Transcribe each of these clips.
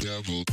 Devil.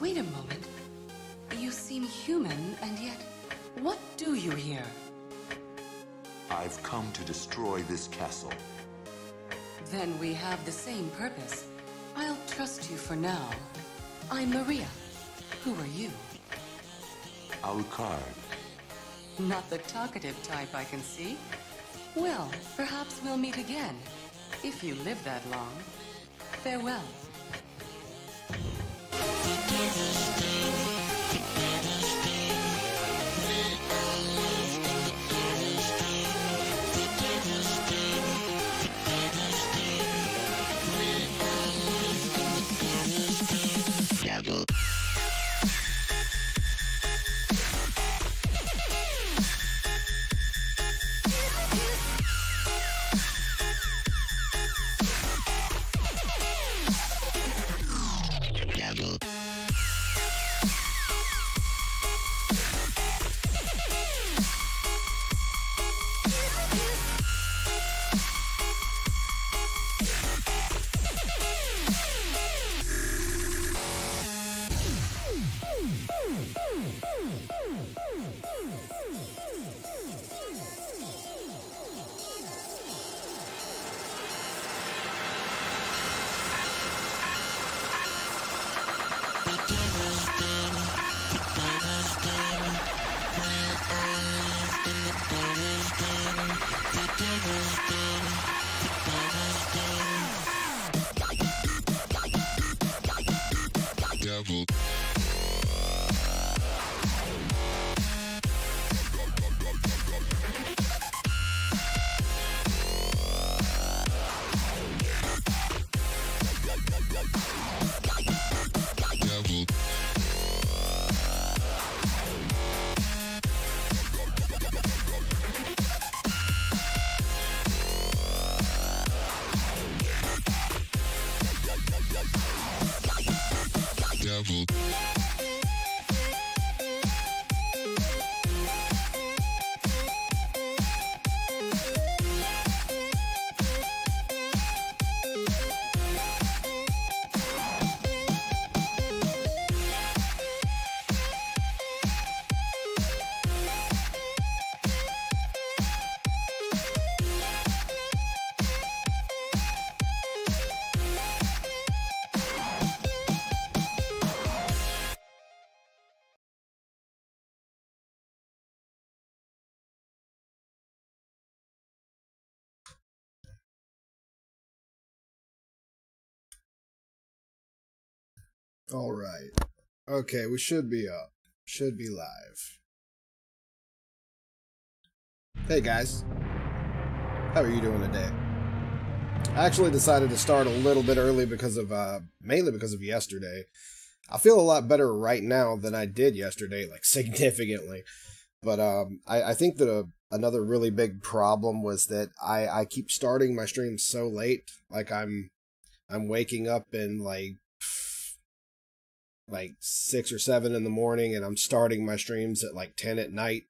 Wait a moment. You seem human, and yet, what do you here? I've come to destroy this castle. Then we have the same purpose. I'll trust you for now. I'm Maria. Who are you? Alucard. Not the talkative type, I can see. Well, perhaps we'll meet again, if you live that long. Farewell. Devil. Devil. All right. Okay, we should be up. Should be live. Hey guys. How are you doing today? I actually decided to start a little bit early because of, mainly because of yesterday. I feel a lot better right now than I did yesterday, like significantly. But I think that another really big problem was that I keep starting my streams so late. Like I'm waking up in like 6 or 7 in the morning, and I'm starting my streams at like 10 at night,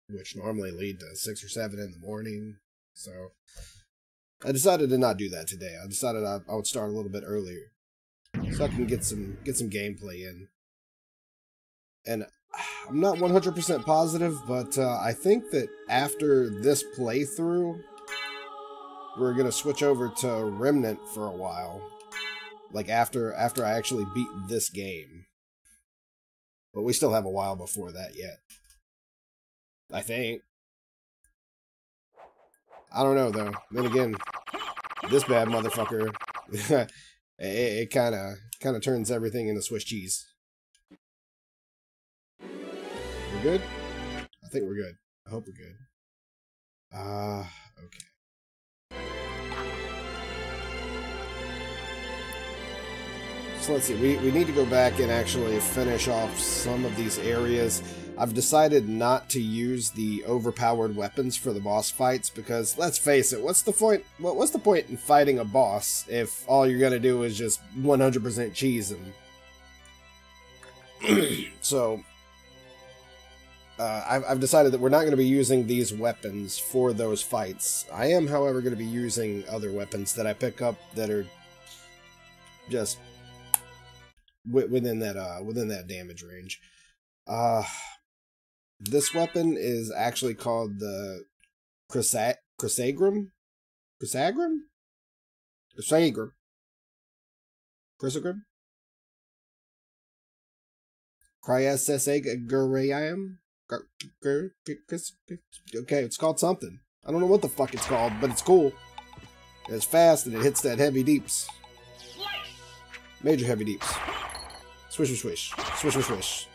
which normally lead to 6 or 7 in the morning. So I decided to not do that today. I decided I would start a little bit earlier. so I can get some gameplay in. And I'm not 100% positive, but I think that after this playthrough, we're gonna switch over to Remnant for a while. Like after I actually beat this game. But we still have a while before that yet. I think. I don't know though. Then again, this bad motherfucker, it kind of turns everything into Swiss cheese. We're good? I think we're good. I hope we're good. Okay. So let's see, we need to go back and actually finish off some of these areas. I've decided not to use the overpowered weapons for the boss fights because, let's face it, what's the point in fighting a boss if all you're gonna do is just 100% cheese him? So, I've decided that we're not going to be using these weapons for those fights. I am, however, going to be using other weapons that I pick up that are just within that damage range. This weapon is actually called the Chrysagrum? Cryasesagarium? Okay, it's called something. I don't know what the fuck it's called, but it's cool. It's fast and it hits that heavy deeps. Major heavy deeps. Swish, swish, swish. Swish, swish, swish.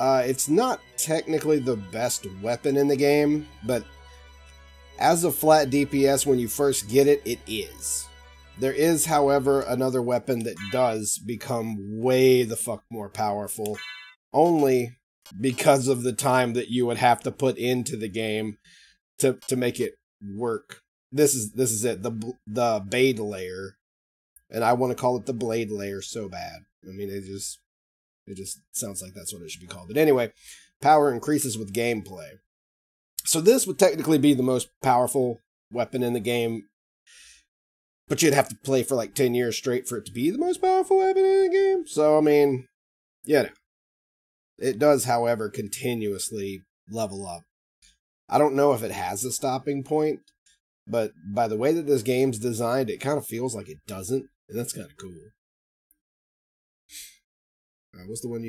It's not technically the best weapon in the game, but as a flat DPS when you first get it, it is. There is, however, another weapon that does become way the fuck more powerful, only because of the time that you would have to put into the game to make it work. This is it, the Blade Layer, and I want to call it the Blade Layer so bad. I mean, it just sounds like that's what it should be called. But anyway, power increases with gameplay. So this would technically be the most powerful weapon in the game, but you'd have to play for like 10 years straight for it to be the most powerful weapon in the game. So, I mean, yeah. It does, however, continuously level up. I don't know if it has a stopping point, but by the way that this game's designed, it kind of feels like it doesn't, and that's kind of cool. What's the one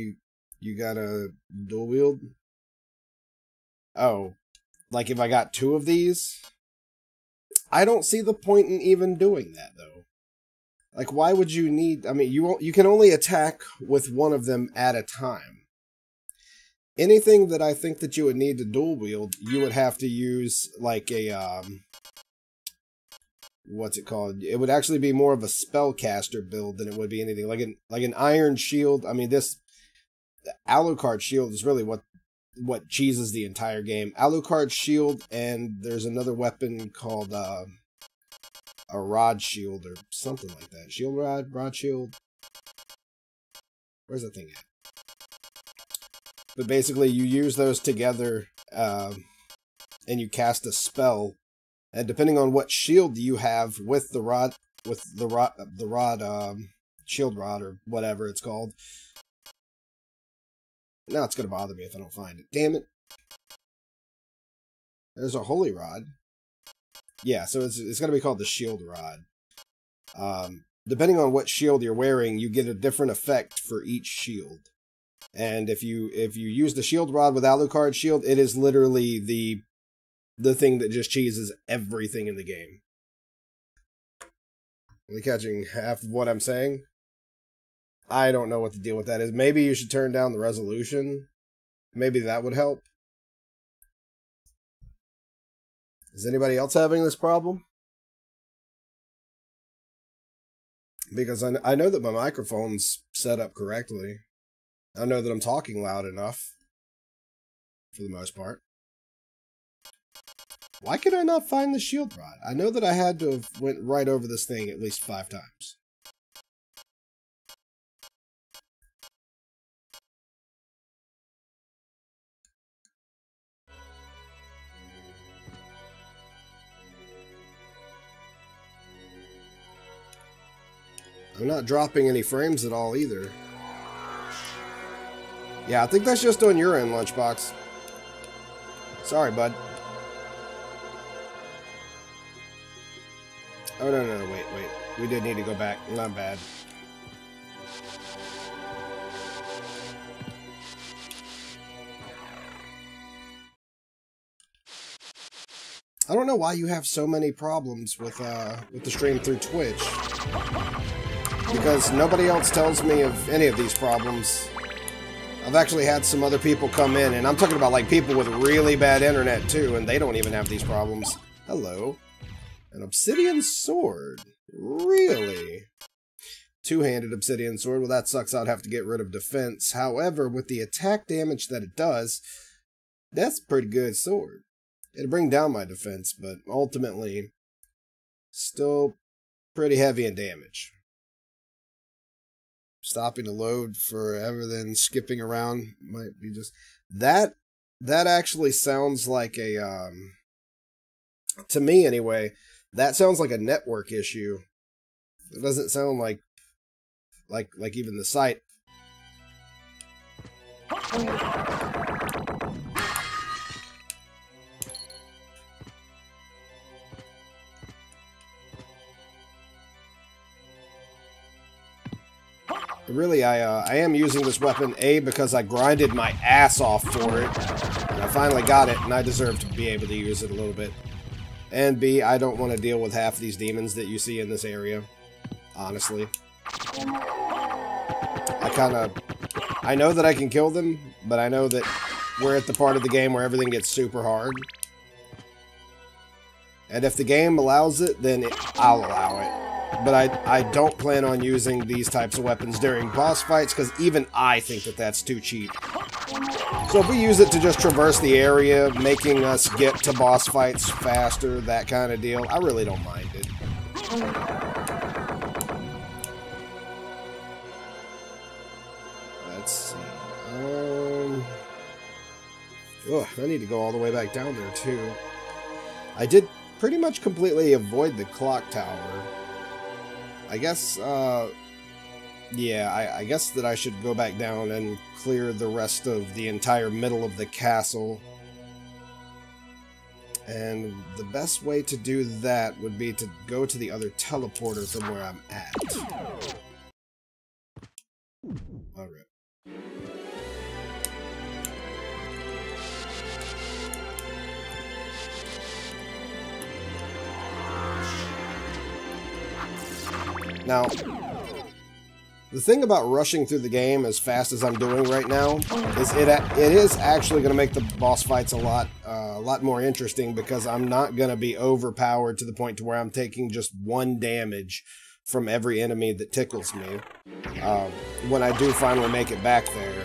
you gotta dual wield? Oh, like if I got 2 of these? I don't see the point in even doing that, though. Like, why would you need... I mean, you can only attack with one of them at a time. Anything that I think that you would need to dual wield, you would have to use, like, a, what's it called? It would actually be more of a spellcaster build than it would be anything. Like an iron shield. I mean, this Alucard shield is really what cheeses the entire game. Alucard shield, and there's another weapon called a rod shield or something like that. Shield rod shield. Where's that thing at? But basically, you use those together, and you cast a spell. And depending on what shield you have with the shield rod or whatever it's called. Now it's gonna bother me if I don't find it. Damn it! There's a holy rod. Yeah, so it's gonna be called the shield rod. Depending on what shield you're wearing, you get a different effect for each shield. And if you use the shield rod with Alucard shield, it is literally the thing that just cheeses everything in the game. Are you catching half of what I'm saying? I don't know what the deal with that is. Maybe you should turn down the resolution. Maybe that would help. Is anybody else having this problem? Because I know that my microphone's set up correctly. I know that I'm talking loud enough, for the most part. Why could I not find the shield rod? I know that I had to have went right over this thing at least 5 times. I'm not dropping any frames at all either. Yeah, I think that's just on your end, Lunchbox. Sorry, bud. Oh, no, wait. We did need to go back. Not bad. I don't know why you have so many problems with the stream through Twitch. Because nobody else tells me of any of these problems. I've actually had some other people come in, and I'm talking about like people with really bad internet too, and they don't even have these problems. Hello. An obsidian sword. Really? Two-handed obsidian sword. Well, that sucks. I'd have to get rid of defense. However, with the attack damage that it does, that's a pretty good sword. It'll bring down my defense, but ultimately, still pretty heavy in damage. Stopping to load forever, then skipping around might be just... That actually sounds like a, to me anyway, that sounds like a network issue. It doesn't sound like even the site. Really, I am using this weapon, A, because I grinded my ass off for it, and I finally got it, and I deserve to be able to use it a little bit. And B, I don't want to deal with half these demons that you see in this area, honestly. I know that I can kill them, but I know that we're at the part of the game where everything gets super hard. And if the game allows it, then I'll allow it. But I don't plan on using these types of weapons during boss fights, because even I think that that's too cheap. So if we use it to just traverse the area, making us get to boss fights faster, that kind of deal, I really don't mind it. Let's see. Ugh, I need to go all the way back down there, too. I did pretty much completely avoid the clock tower. I guess, yeah, I guess that I should go back down and clear the rest of the entire middle of the castle. And the best way to do that would be to go to the other teleporter from where I'm at. Alright. Now, the thing about rushing through the game as fast as I'm doing right now is it is actually going to make the boss fights a lot more interesting, because I'm not going to be overpowered to the point to where I'm taking just one damage from every enemy that tickles me when I do finally make it back there.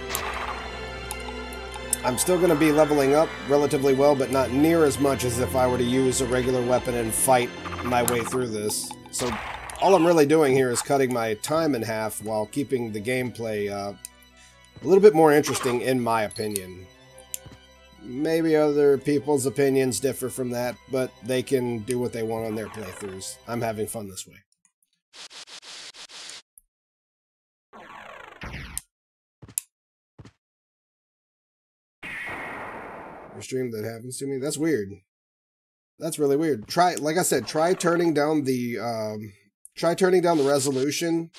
I'm still going to be leveling up relatively well, but not near as much as if I were to use a regular weapon and fight my way through this. So all I'm really doing here is cutting my time in half while keeping the gameplay a little bit more interesting, in my opinion. Maybe other people's opinions differ from that, but they can do what they want on their playthroughs. I'm having fun this way. Your stream that happens to me? That's weird. That's really weird. Like I said, try turning down the resolution,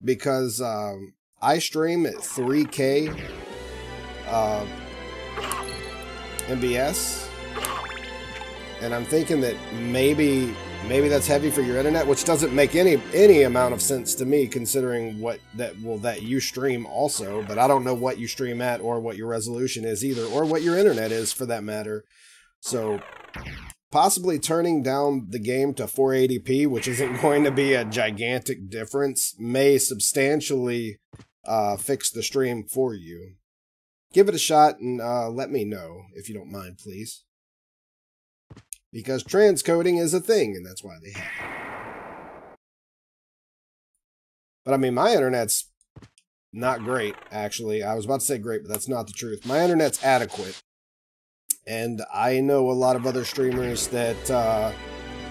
because I stream at 3K MBS, and I'm thinking that maybe that's heavy for your internet, which doesn't make any amount of sense to me, considering that you stream also. But I don't know what you stream at, or what your resolution is either, or what your internet is for that matter. So possibly turning down the game to 480p, which isn't going to be a gigantic difference, may substantially fix the stream for you. Give it a shot and let me know, if you don't mind, please. Because transcoding is a thing, and that's why they have it. But I mean, my internet's not great, actually. I was about to say great, but that's not the truth. My internet's adequate. And I know a lot of other streamers that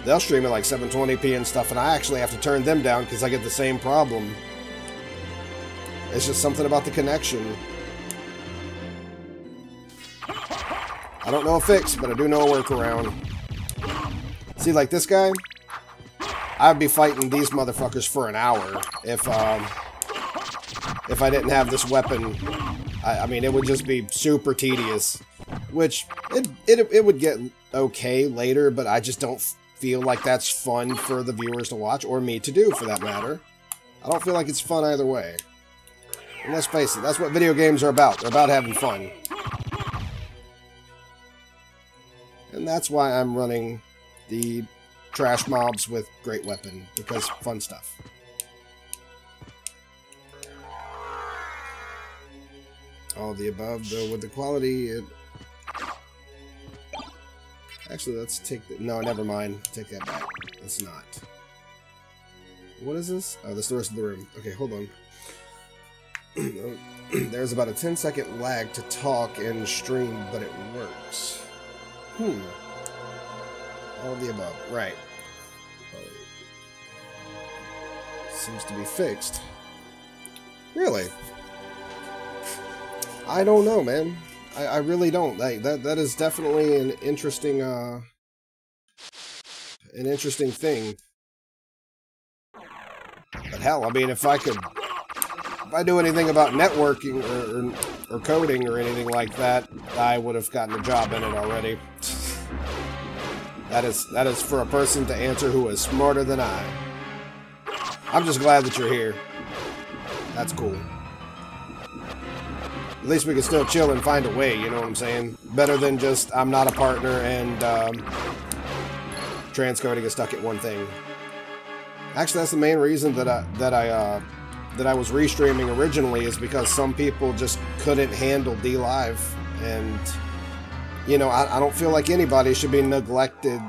they'll stream at like 720p and stuff, and I actually have to turn them down because I get the same problem. It's just something about the connection. I don't know a fix, but I do know a workaround. See, like this guy, I'd be fighting these motherfuckers for an hour if I didn't have this weapon. I mean, it would just be super tedious, which it would get okay later, but I just don't feel like that's fun for the viewers to watch, or me to do, for that matter. I don't feel like it's fun either way. And let's face it, that's what video games are about. They're about having fun. And that's why I'm running the trash mobs with great weapon, because fun stuff. All the above, though, with the quality, actually, let's take the... No, never mind. Take that back. Let's not. What is this? Oh, this is the rest of the room. Okay, hold on. There's about a 10-second lag to talk and stream, but it works. All of the above. Right. Seems to be fixed. Really? I don't know, man. I really don't. That is definitely an interesting thing. But hell, I mean, if I do anything about networking or coding or anything like that, I would have gotten a job in it already. That is for a person to answer who is smarter than I. I'm just glad that you're here. That's cool. At least we can still chill and find a way, you know what I'm saying? Better than just, I'm not a partner and transcoding is stuck at one thing. Actually, that's the main reason that I was restreaming originally, is because some people just couldn't handle DLive. And, you know, I don't feel like anybody should be neglected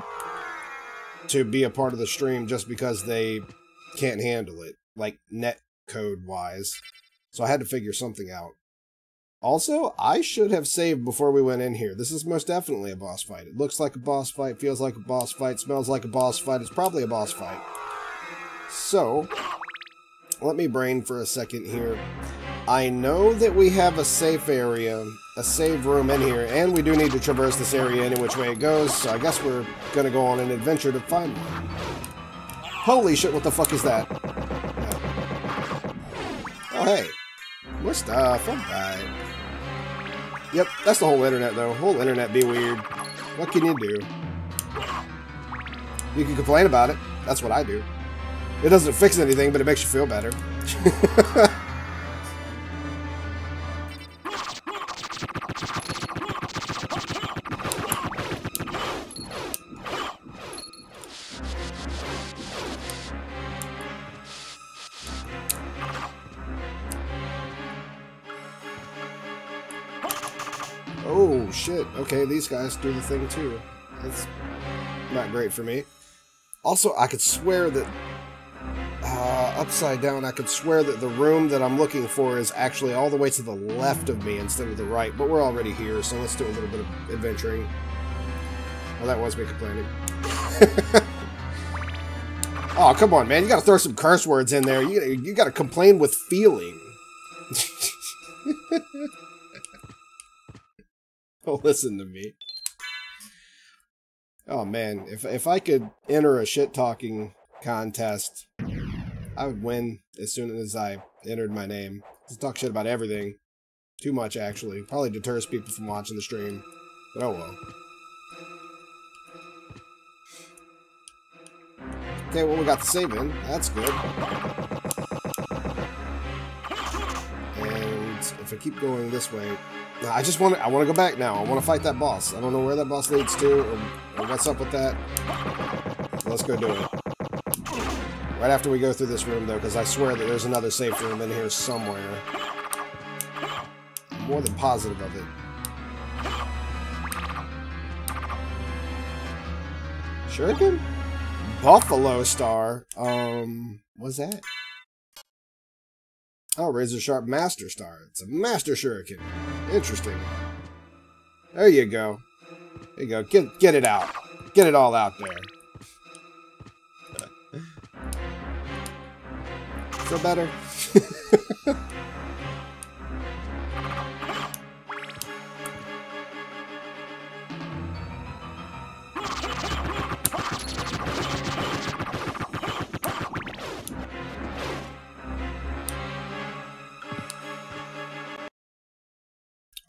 to be a part of the stream just because they can't handle it, like net code wise. So I had to figure something out. Also, I should have saved before we went in here. This is most definitely a boss fight. It looks like a boss fight, feels like a boss fight, smells like a boss fight. It's probably a boss fight. So, let me brain for a second here. I know that we have a safe area, a save room in here, and we do need to traverse this area any which way it goes, so I guess we're gonna go on an adventure to find one. Holy shit, what the fuck is that? Oh, hey. More stuff, alright. Yep, that's the whole internet, though. Whole internet be weird. What can you do? You can complain about it. That's what I do. It doesn't fix anything, but it makes you feel better. Oh, shit. Okay, these guys do the thing, too. That's not great for me. Also, I could swear that... upside down, I could swear that the room that I'm looking for is actually all the way to the left of me instead of the right, but we're already here, so let's do a little bit of adventuring. Well, that was me complaining. Oh, come on, man. You gotta throw some curse words in there. You gotta complain with feeling. Oh, listen to me. Oh, man. If I could enter a shit-talking contest, I would win as soon as I entered my name. Just talk shit about everything. Too much, actually. Probably deters people from watching the stream. But oh well. Okay, well, we got the save in. That's good. And if I keep going this way... I want to go back now. I want to fight that boss. I don't know where that boss leads to or what's up with that. So let's go do it. Right after we go through this room, though, because I swear that there's another safe room in here somewhere. I'm more than positive of it. Shuriken? Buffalo Star? What's that? Oh, Razor Sharp Master Star. It's a Master Shuriken. Interesting. There you go. There you go. Get it out. Get it all out there. Feel better?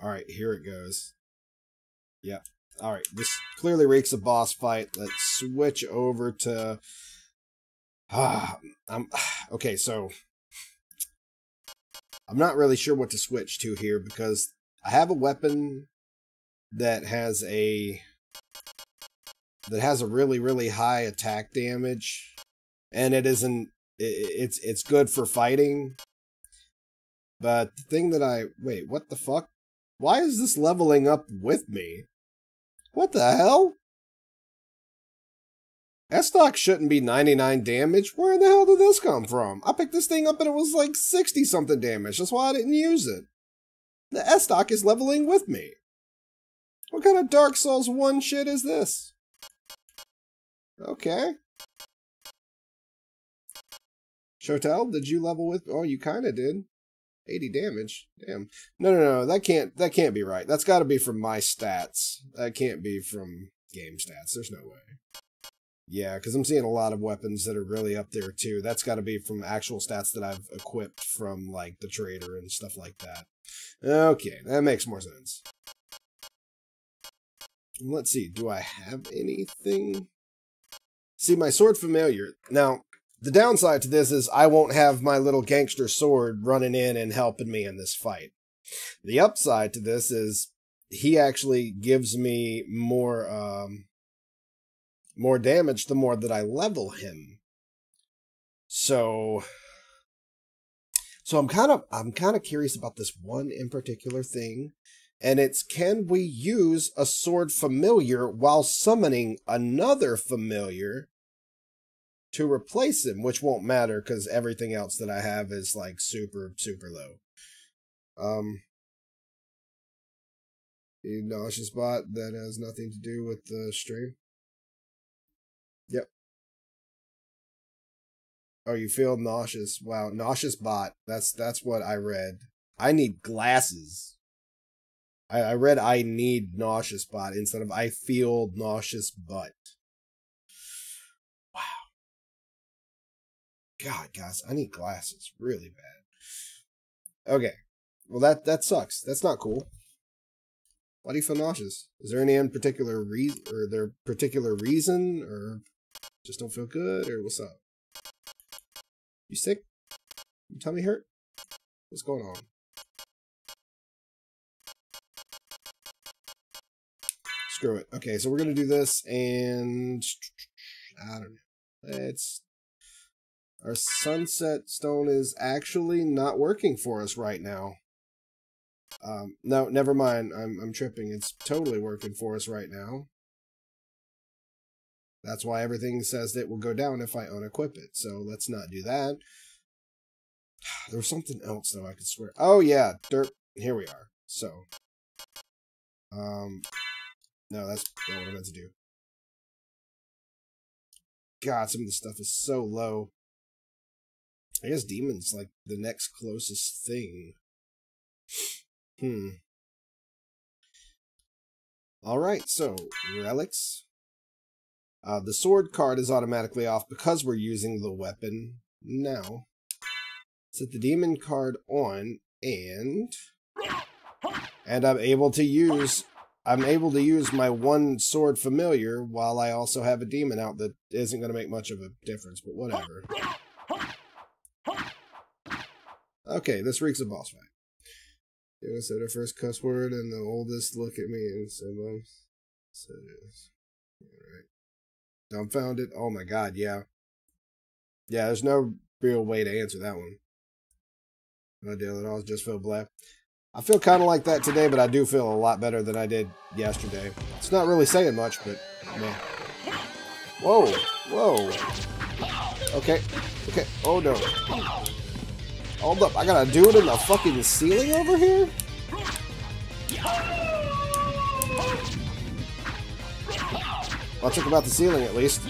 Alright, here it goes. Yep. Alright, this clearly reeks a boss fight. Let's switch over to... okay, so... I'm not really sure what to switch to here, because I have a weapon that has a really, really high attack damage, and it's good for fighting. But the thing that wait, what the fuck? Why is this leveling up with me? What the hell? S-Stock shouldn't be 99 damage. Where the hell did this come from? I picked this thing up and it was like 60-something damage. That's why I didn't use it. The S-Stock is leveling with me. What kind of Dark Souls 1 shit is this? Okay. Shotel, did you level with... Oh, you kinda did. 80 damage. Damn. No. That can't be right. That's gotta be from my stats. That can't be from game stats. There's no way. Yeah, because I'm seeing a lot of weapons that are really up there too. That's gotta be from actual stats that I've equipped from, like, the trader and stuff like that. Okay, that makes more sense. Let's see, do I have anything? See, my sword familiar. Now, the downside to this is I won't have my little gangster sword running in and helping me in this fight. The upside to this is he actually gives me more damage the more that I level him. So I'm kind of curious about this one in particular thing, and it's, can we use a sword familiar while summoning another familiar to replace him, which won't matter because everything else that I have is like super, super low. You nauseous bot, that has nothing to do with the stream. Yep. Oh, you feel nauseous. Wow, nauseous bot. That's what I read. I need glasses. I read I need nauseous bot instead of I feel nauseous butt. Wow. God, guys, I need glasses really bad. Okay. Well, that sucks. That's not cool. Why do you feel nauseous? Is there any in particular reason, or there particular reason, or just don't feel good, or what's up? You sick? Your tummy hurt? What's going on? Screw it. Okay, so we're gonna do this, and I don't know. Our sunset stone is actually not working for us right now. No, never mind. I'm tripping. It's totally working for us right now. That's why everything says that it will go down if I unequip it. So let's not do that. There was something else though I could swear. Oh yeah, dirt. Here we are. So, no, that's not what I meant to do. God, some of this stuff is so low. I guess demon's like the next closest thing. Alright, so, relics. The sword card is automatically off because we're using the weapon now. Set the demon card on, and I'm able to use my one sword familiar while I also have a demon out that isn't going to make much of a difference, but whatever. Okay, this reeks of boss fight. You said her first cuss word, and the oldest look at me and said, "Mom, so it is." Alright. Dumbfounded. Oh my god, yeah. Yeah, there's no real way to answer that one. No deal at all, just feel blah. I feel kind of like that today, but I do feel a lot better than I did yesterday. It's not really saying much, but man. Whoa, whoa. Okay, okay. Oh no. Hold up, I gotta do it in the fucking ceiling over here? I'll check about the ceiling at least.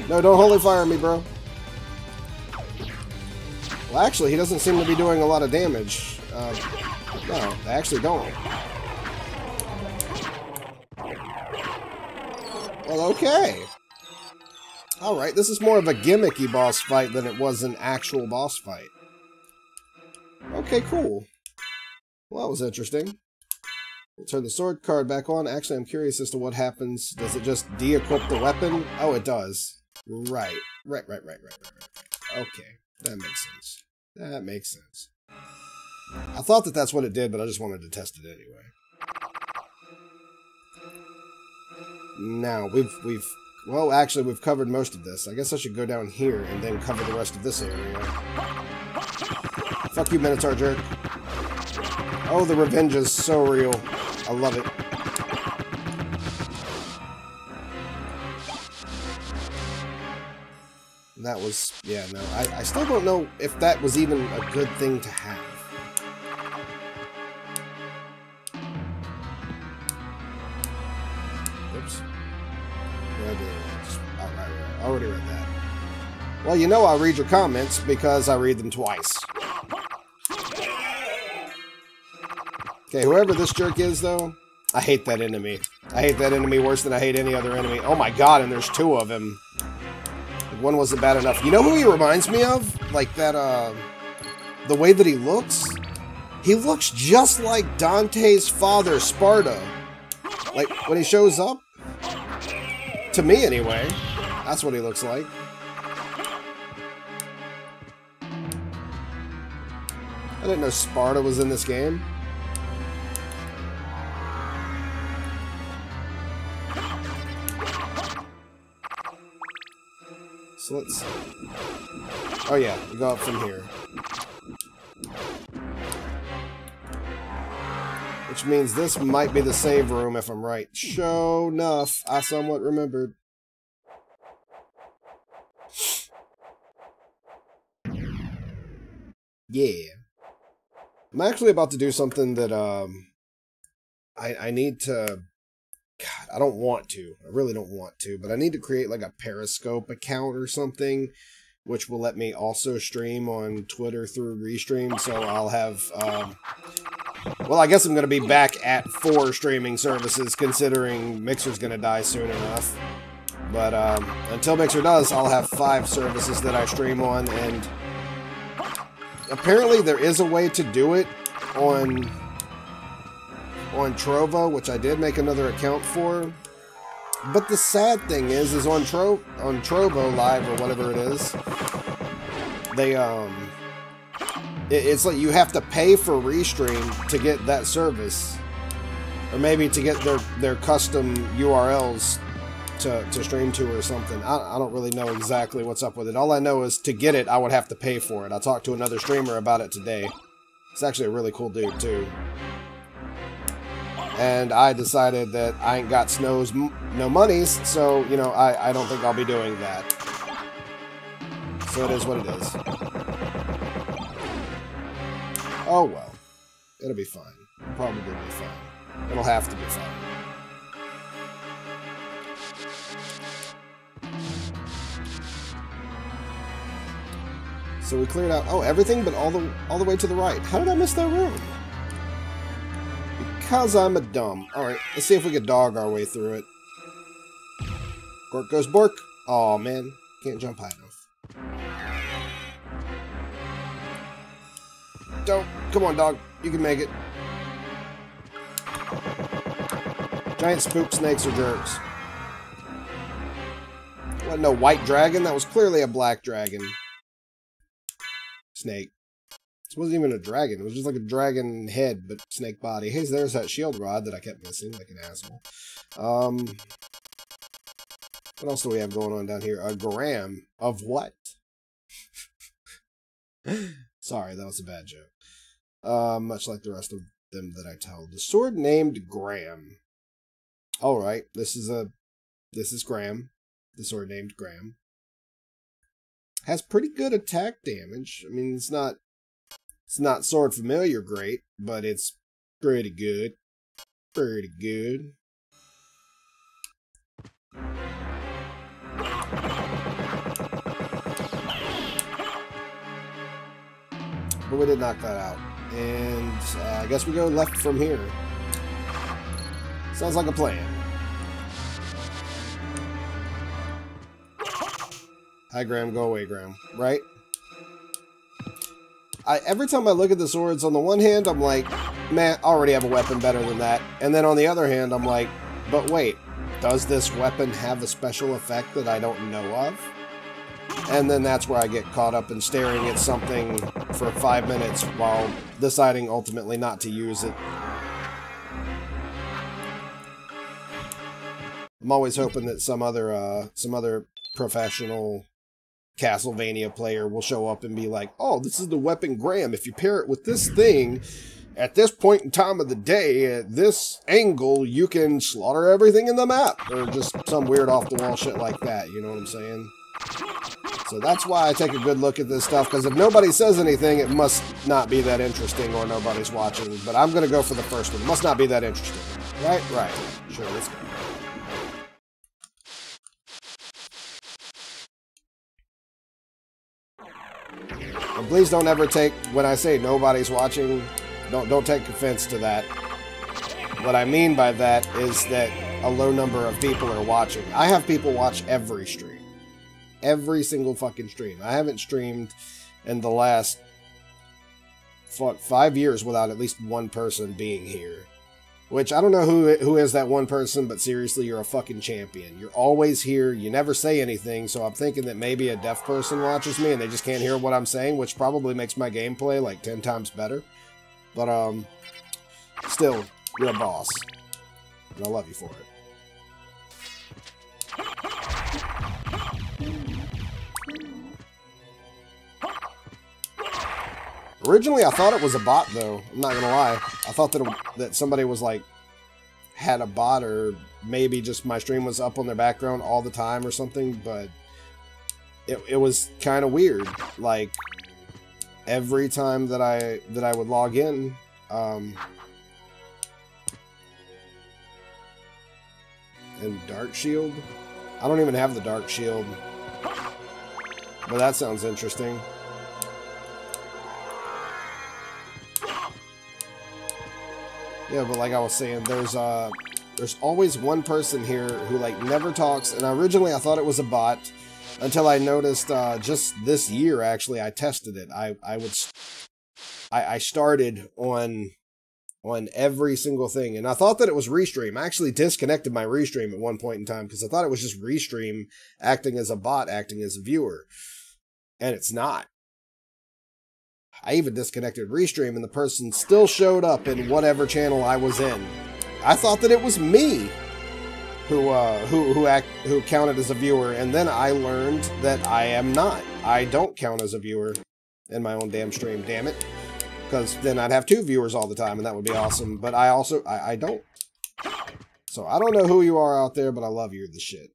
No, don't holy fire me, bro. Well, actually, he doesn't seem to be doing a lot of damage. No, they actually don't. Well, okay. Alright, this is more of a gimmicky boss fight than it was an actual boss fight. Okay, cool. Well, that was interesting. We'll turn the sword card back on. Actually, I'm curious as to what happens. Does it just de-equip the weapon? Oh, it does. Right. Right. Okay, that makes sense. That makes sense. I thought that that's what it did, but I just wanted to test it anyway. Now, well, actually, we've covered most of this. I guess I should go down here and then cover the rest of this area. Fuck you, Minotaur jerk. Oh, the revenge is so real. I love it. That was, yeah, no, I still don't know if that was even a good thing to have. Oops. Yeah, I did. Alright, I already read that. Well, you know I read your comments because I read them twice. Okay, whoever this jerk is, though, I hate that enemy. I hate that enemy worse than I hate any other enemy. Oh my god, and there's two of him. One wasn't bad enough. You know who he reminds me of? Like that, the way that he looks? He looks just like Dante's father, Sparta. Like, when he shows up? To me, anyway. That's what he looks like. I didn't know Sparta was in this game. So let's see. Oh yeah, we go up from here. Which means this might be the save room if I'm right. Sure enough, I somewhat remembered. Yeah. I'm actually about to do something that I need to... God, I don't want to. I really don't want to, but I need to create like a Periscope account or something, which will let me also stream on Twitter through Restream, so I'll have, well, I guess I'm going to be back at 4 streaming services, considering Mixer's going to die soon enough. But until Mixer does, I'll have 5 services that I stream on, and apparently there is a way to do it on Trovo, which I did make another account for. But the sad thing is on Trovo Live or whatever it is, they it's like you have to pay for Restream to get that service, or maybe to get their custom URLs to stream to or something. I don't really know exactly what's up with it. All I know is to get it, I would have to pay for it. I talked to another streamer about it today. It's actually a really cool dude too. And I decided that I ain't got no monies, so, you know, I don't think I'll be doing that. So it is what it is. Oh well. It'll be fine. It'll probably be fine. It'll have to be fine. So we cleared out, oh, everything but all the way to the right. How did I miss that room? Because I'm a dumb. Alright, let's see if we can dog our way through it. Gork goes bork. Aw, man. Can't jump high enough. Don't. Come on, dog. You can make it. Giant spook snakes are jerks. What, no white dragon? That was clearly a black dragon. Snake. This wasn't even a dragon. It was just like a dragon head, but snake body. Hey, there's that shield rod that I kept missing, like an asshole. What else do we have going on down here? A gram of what? Sorry, that was a bad joke. Much like the rest of them that I told. The sword named Graham. Alright, this is Graham. The sword named Graham. Has pretty good attack damage. I mean, it's not sword familiar great, but it's pretty good. Pretty good. but we did knock that out. And I guess we go left from here. Sounds like a plan. Hi, Graham. Go away, Graham. Right? Every time I look at the swords, on the one hand, I'm like, man, I already have a weapon better than that. And then on the other hand, I'm like, but wait, does this weapon have a special effect that I don't know of? And then that's where I get caught up in staring at something for 5 minutes while deciding ultimately not to use it. I'm always hoping that some other professional Castlevania player will show up and be like, oh, this is the weapon Graham. If you pair it with this thing, at this point in time of the day, at this angle, you can slaughter everything in the map. Or just some weird off-the-wall shit like that, you know what I'm saying? So that's why I take a good look at this stuff, because if nobody says anything, it must not be that interesting or nobody's watching. But I'm going to go for the first one. It must not be that interesting. Right? Right. Sure, let's go. And please don't ever take, when I say nobody's watching, don't take offense to that. What I mean by that is that a low number of people are watching. I have people watch every stream. Every single fucking stream. I haven't streamed in the last 5 years without at least one person being here. Which, I don't know who is that one person, but seriously, you're a fucking champion. You're always here, you never say anything, so I'm thinking that maybe a deaf person watches me and they just can't hear what I'm saying, which probably makes my gameplay like 10 times better. But, still, you're a boss. And I love you for it. Originally, I thought it was a bot, though. I'm not gonna lie. I thought that somebody was, like, had a bot, or maybe just my stream was up on their background all the time or something, but it was kind of weird. Like, every time that I would log in, and Dark Shield? I don't even have the Dark Shield. But that sounds interesting. Yeah, but like I was saying, there's always one person here who like never talks, and originally I thought it was a bot until I noticed just this year actually I tested it. I started on every single thing, and I thought that it was Restream. I actually disconnected my Restream at one point in time because I thought it was just Restream acting as a bot, acting as a viewer, and it's not. I even disconnected Restream, and the person still showed up in whatever channel I was in. I thought that it was me who counted as a viewer, and then I learned that I am not. I don't count as a viewer in my own damn stream. Damn it, because then I'd have 2 viewers all the time, and that would be awesome. But I don't. So I don't know who you are out there, but I love you. The shit.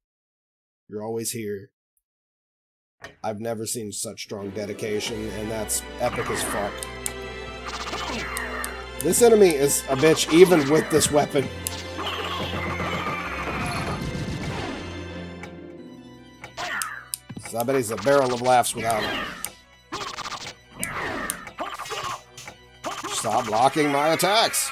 You're always here. I've never seen such strong dedication, and that's epic as fuck. This enemy is a bitch even with this weapon. So I bet he's a barrel of laughs without it. Stop blocking my attacks!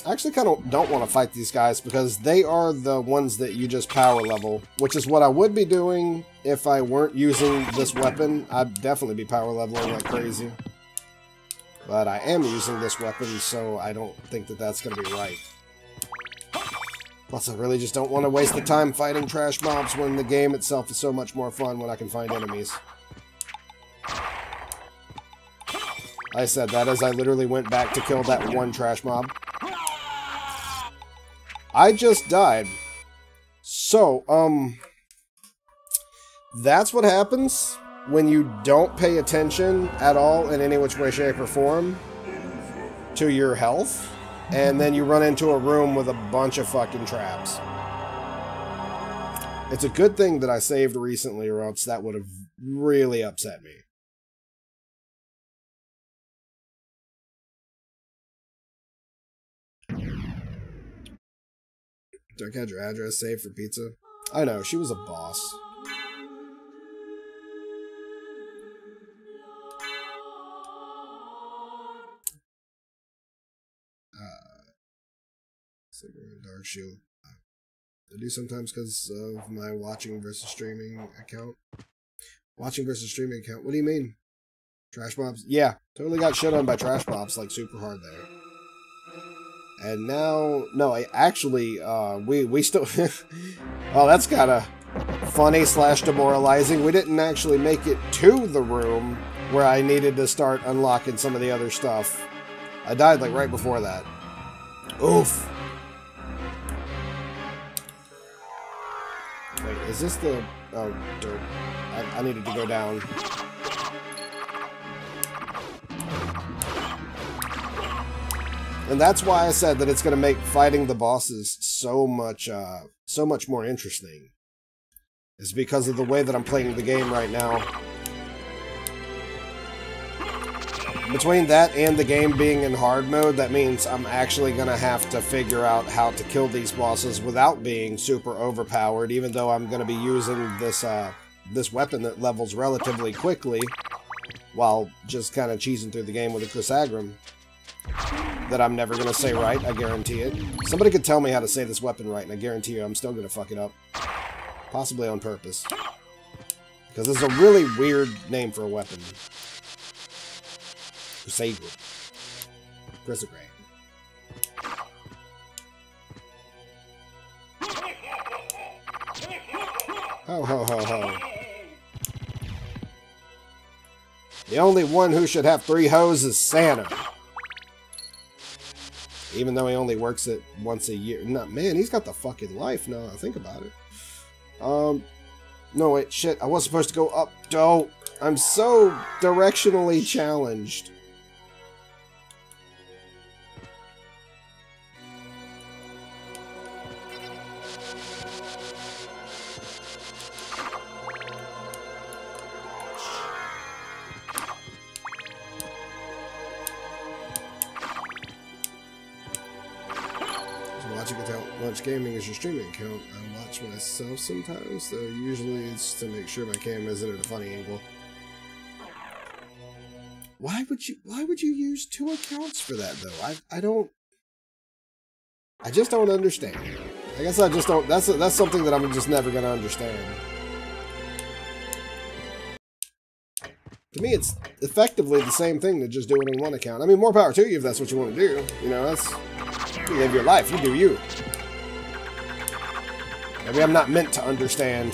I actually kind of don't want to fight these guys because they are the ones that you just power level, which is what I would be doing if I weren't using this weapon. I'd definitely be power leveling like crazy. But I am using this weapon, so I don't think that that's going to be right. Plus, I really just don't want to waste the time fighting trash mobs when the game itself is so much more fun when I can find enemies. I said that as I literally went back to kill that one trash mob. I just died. So, that's what happens when you don't pay attention at all in any which way, shape, or form to your health, and then you run into a room with a bunch of fucking traps. It's a good thing that I saved recently, or else that would have really upset me. Dark had your address saved for pizza? I know, she was a boss. Dark Shield. I do sometimes because of my watching versus streaming account. Watching versus streaming account? What do you mean? Trash mobs? Yeah, totally got shit on by trash mobs, like, super hard there. And now, no, I actually, we still, oh, that's kind of funny / demoralizing. We didn't actually make it to the room where I needed to start unlocking some of the other stuff. I died, like, right before that. Oof. Wait, is this the, oh, dirt. I needed to go down. And that's why I said that it's going to make fighting the bosses so much more interesting. It's because of the way that I'm playing the game right now. Between that and the game being in hard mode, that means I'm actually going to have to figure out how to kill these bosses without being super overpowered, even though I'm going to be using this, this weapon that levels relatively quickly, while just kind of cheesing through the game with a Chrysagram. That I'm never going to say right, I guarantee it. Somebody could tell me how to say this weapon right, and I guarantee you I'm still going to fuck it up. Possibly on purpose. Because it's a really weird name for a weapon. Chrysagram. Chrysagram. Ho ho ho ho. The only one who should have 3 hoes is Santa. Even though he only works it once a year. No, man, he's got the fucking life now I think about it. No, wait, shit. I was supposed to go up. Don't. I'm so directionally challenged. Watch gaming is your streaming account. I watch myself sometimes, though usually it's to make sure my cam isn't at a funny angle. Why would you use 2 accounts for that though? I just don't understand. I guess I just don't. That's something that I'm just never gonna understand. To me, it's effectively the same thing to just do it on 1 account. I mean, more power to you if that's what you want to do. You know, you live your life. You do you. Maybe I'm not meant to understand.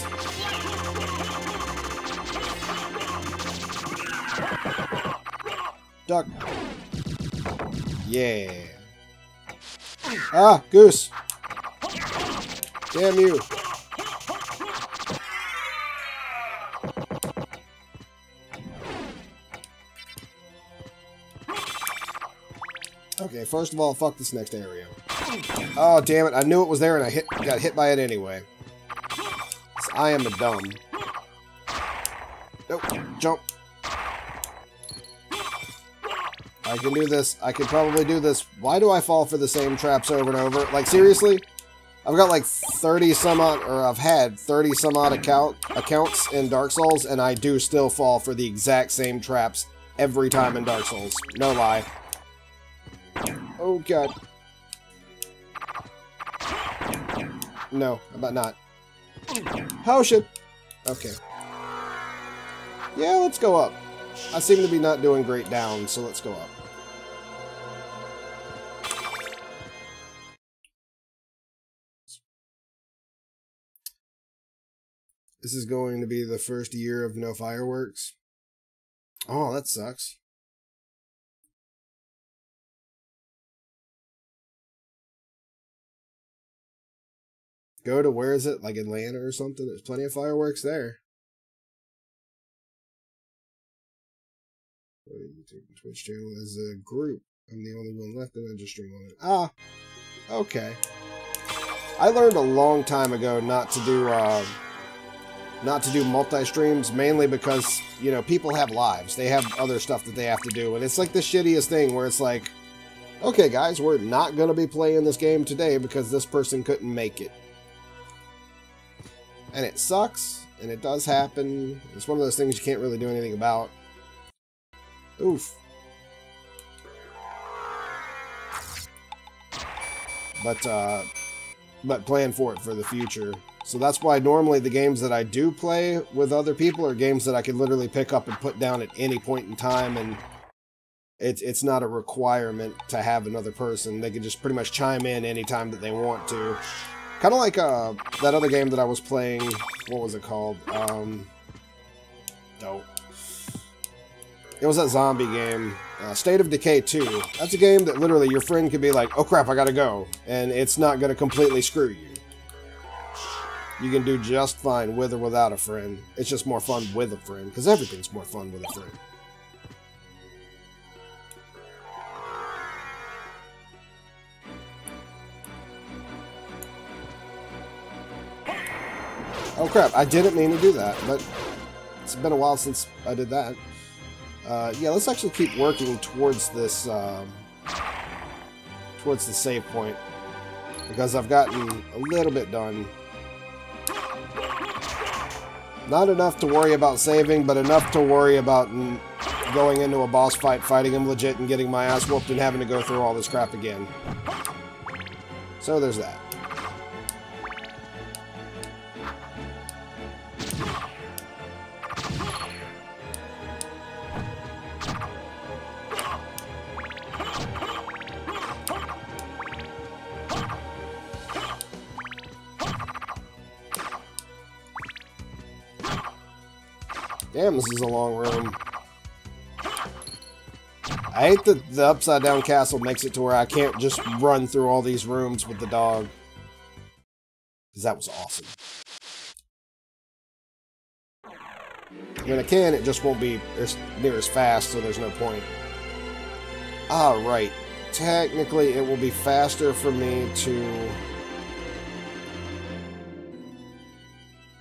Duck. Yeah. Ah, goose. Damn you. Okay, first of all, fuck this next area. Oh, damn it. I knew it was there and I got hit by it anyway. So I am a dumb. Nope. Jump. I can do this. I can probably do this. Why do I fall for the same traps over and over? Like, seriously? I've got like 30 some odd, or I've had 30 some odd accounts in Dark Souls, and I do still fall for the exact same traps every time in Dark Souls. No lie. Oh, God. No, how about not? Oh, shit. Okay. Yeah, let's go up. I seem to be not doing great down, so let's go up. This is going to be the first year of no fireworks. Oh, that sucks. Go to, where is it? Like Atlanta or something? There's plenty of fireworks there. Twitch channel as a group. I'm the only one left and I just stream on it. Ah, okay. I learned a long time ago not to do multi-streams, mainly because, you know, people have lives. They have other stuff that they have to do, and it's like the shittiest thing where it's like, okay guys, we're not going to be playing this game today because this person couldn't make it. And it sucks, and it does happen. It's one of those things you can't really do anything about. Oof. but plan for it for the future. So that's why normally the games that I do play with other people are games that I can literally pick up and put down at any point in time, and it's not a requirement to have another person. They can just pretty much chime in anytime that they want to. Kind of like that other game that I was playing. What was it called? No. It was that zombie game. State of Decay 2. That's a game that literally your friend could be like, oh crap, I gotta go. And it's not gonna completely screw you. You can do just fine with or without a friend. It's just more fun with a friend, because everything's more fun with a friend. Oh crap, I didn't mean to do that, but it's been a while since I did that. Yeah, let's actually keep working towards this, towards the save point, because I've gotten a little bit done. Not enough to worry about saving, but enough to worry about going into a boss fight, fighting him legit, and getting my ass whooped and having to go through all this crap again. So there's that. Damn, this is a long room. I hate that the upside down castle makes it to where I can't just run through all these rooms with the dog. Because that was awesome. I mean, I can, it just won't be near as fast, so there's no point. Ah, right. Technically, it will be faster for me to...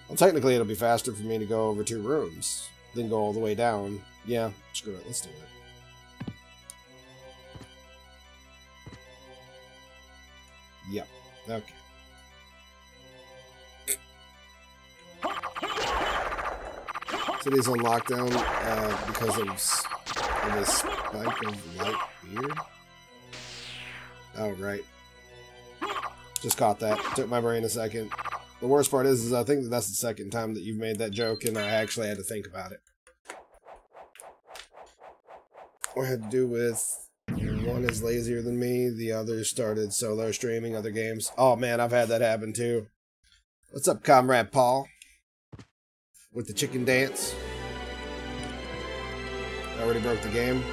Well, technically, it'll be faster for me to go over 2 rooms than go all the way down. Yeah, screw it. Let's do it. Yep. Okay. City's on lockdown because of a spike of light beer. Oh, right. Just caught that. Took my brain a second. The worst part is I think that's the second time that you've made that joke, and I actually had to think about it. What had to do with one is lazier than me, the other started solo streaming other games. Oh man, I've had that happen too. What's up, Comrade Paul? With the chicken dance. I already broke the game.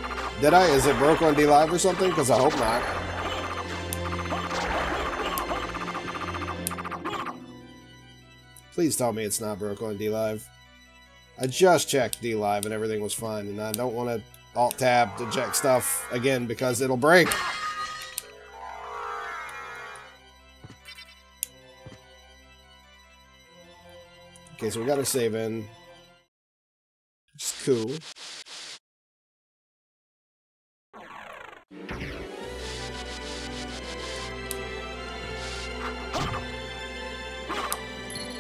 Did I? Is it broke on D-Live or something? Because I hope not. Please tell me it's not broke on D-Live. I just checked D-Live and everything was fine, and I don't want to Alt-Tab to check stuff again because it'll break. Okay, so we got our save in. Which is cool.